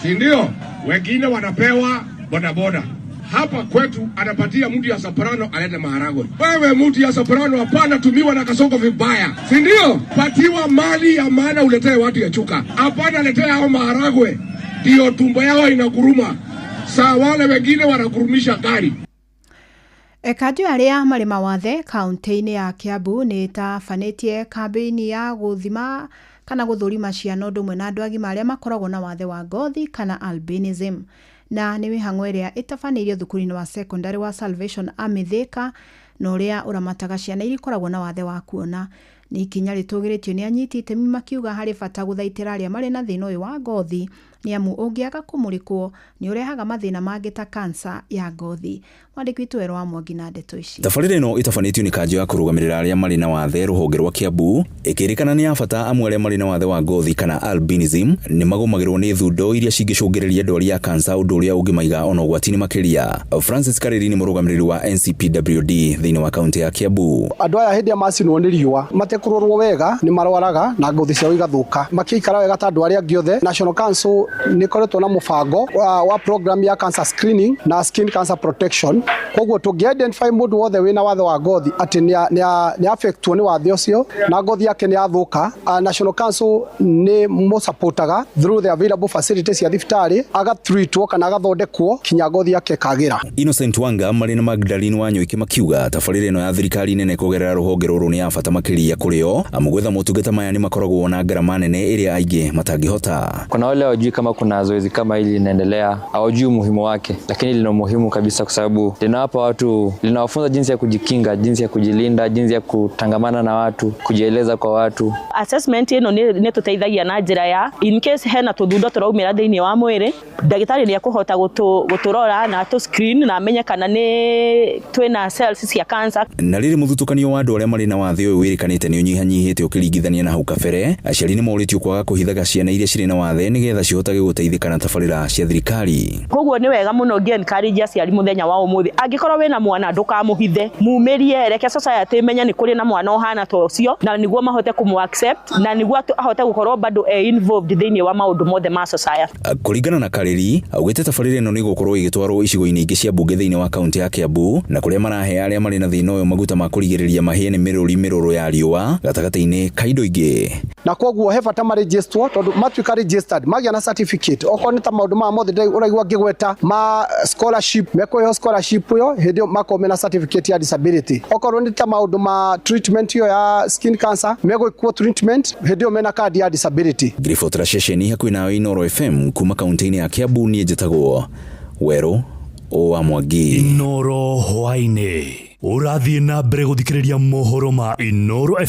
[SPEAKER 6] si ndio? Wengine wanapewa bodaboda. Hapa kwetu anapatia mtu ya soprano alete maharagwe. Wewe mtu ya soprano hapana tumiwa na Kasongo vibaya, si ndio? Patiwa mali ya maana uletee watu ya Chuka. Hapana letea hao maharagwe. Ndio tumbo yao inaguruma. Saa wale wengine wanagurumisha gari.
[SPEAKER 5] Kanjũ arĩa marĩ mawathe kaunti-inĩ ya Kiambu nĩ tabanĩtie kambĩini ya gũthima kana gũthũrima ciana ũndũ ũmwe na andũ agima arĩa makoragwo na wathe wa ngothi kana albinism. Na nĩ mĩhang'o ĩrĩa ĩtabanĩirio thukuru-inĩ wa secondary wa Salvation Army Thika na ũrĩa ũramataga ciana iria ikoragwo na wathe wa kuona. Nĩ ikinya rĩtũgĩrĩtio nĩ anyiti itemi makiuga harĩ bata gũthaitĩra arĩa marĩ na thĩna ũyũ wa ngothi, nĩ amu ũngĩaga kũmũrĩkwo nĩ ũrehaga mathĩna mangĩ ta kansa ya ngothi. Mwandĩki witũ Wero wa Mwangi na ndeto ici.
[SPEAKER 7] Tabarĩra ĩno ĩtabanĩtio nĩ kanjũ ya kũrũgamĩrĩra arĩa marĩ na wathe rũhonge rwa Kiambu, ĩkĩrĩkana nĩ ya bata amwe arĩa marĩ na wathe wa ngothi kana albinism nĩ magũmagĩrwo nĩ thundo iria cingĩcũngĩrĩria ndwari ya kansa, ũndũ ũrĩa ũngĩmaiga ona ũgwati-inĩ makĩria. Francis Karĩri nĩ mũrũgamĩrĩri wa NCPWD thĩinĩ wa kaunti ya Kiambu.
[SPEAKER 8] Andũ aya hĩndĩ ya macinwo nĩ riũa matekũrorwo wega nĩ marwaraga na ngothi ciao igathũka, makĩikara wega ta andũ arĩa angĩ othe. National Council nĩ koretwo na mũbango wa program ya cancer screening na skin cancer protection. Koguo tũngĩ-identify mũndũ wothe wĩna wathe wa ngothi atĩ nĩ affectwo nĩ wathe ũcio na ngothi yake nĩ yathũka, National Council nĩ mũsupportaga through the available facilities cia thibitarĩ, agatreatwo kana agathondekwo kinya ngothi yake kagĩra.
[SPEAKER 7] Innocent Wanga marĩ na Magdalene Wanyoike makiuga tabarĩra ĩno ya thirikari nene kũgerera rũhonge rũrũ nĩ ya bata makĩria kũrĩo, amu gwetha motungata maya nĩ makoragwo na gharama nene ĩrĩa aingĩ matangĩhota.
[SPEAKER 9] Kuna wale hawajui kama kuna zoezi kama hili linaendelea, hawajui umuhimu wake, lakini lina umuhimu kabisa kwa sababu linawapa watu, linawafunza jinsi ya kujikinga, jinsi ya kujilinda, jinsi ya kutangamana na watu, kujieleza kwa watu.
[SPEAKER 11] Assessment ĩno nĩ tũteithagia na njĩra ya in case hena tũthundo tũraumĩra thĩinĩ wa mwĩrĩ, ndagĩtarĩ nĩ ekũhota gũtũrora na to screen na amenye kana nĩ twĩna cells cia cancer.
[SPEAKER 7] Na rĩrĩ mũthutũkanio wa andũ arĩa marĩ na wathe ũyũ wĩrĩkanĩte nĩ ũnyihanyihĩte ũkĩringithania na hau kabere, aciari nĩ moritio kwaga kũhithaga ciana iria cirĩ na wathe nĩgetha cihotage gũteithĩka na tabarĩra cia thirikari.
[SPEAKER 11] Koguo nĩ wega mũno ngĩ-encourage aciari mũthenya wa ũmũthĩ, angĩkorwo wĩna mwana ndũkamũhithe, mumĩrie, reke society ĩmenye nĩ kũrĩ na mwana ũhana ta ũcio na nĩguo mahote kũmũ-accept na nĩguo ahote gũkorwo bado involved thĩinĩ wa maũndũ mothe ma society.
[SPEAKER 7] Kũringana na Karĩri, augĩte tabarĩra ĩno nĩ gũkorwo igĩtwarwo icigo-inĩ ingĩ cia mbunge thĩinĩ wa kaunti ya Kiambu na kũrĩa marahe arĩa marĩ na thĩna ũyũ maguta ma kũrigĩrĩria mahĩe nĩ mĩrũri ya riũa gatagatĩ-inĩ ka indo ingĩ.
[SPEAKER 8] Na koguo he bata marĩgĩstwo tondũ matuĩka registered magĩa na certificate, okorwo nĩ ta maũndũ ma mothe ũraigua ngĩgweta ma scholarship, mekũheo scholarship ĩyo hĩndĩ makome na certificate ya disability. Okorwo nĩ ta maũndũ ma treatment ĩyo ya skin cancer, megwĩkwo treatment hĩndĩ mena card ya disability.
[SPEAKER 7] Griffith Rashesheni hakuhĩ nayo Inoro FM kuma kaunti-inĩ ya Kiambu, niĩ njĩtagwo Weru wa Mwangi.
[SPEAKER 23] Inoro hwaine. Urathiĩ na mbere gũthikĩrĩria mohoro ma Inoro FM.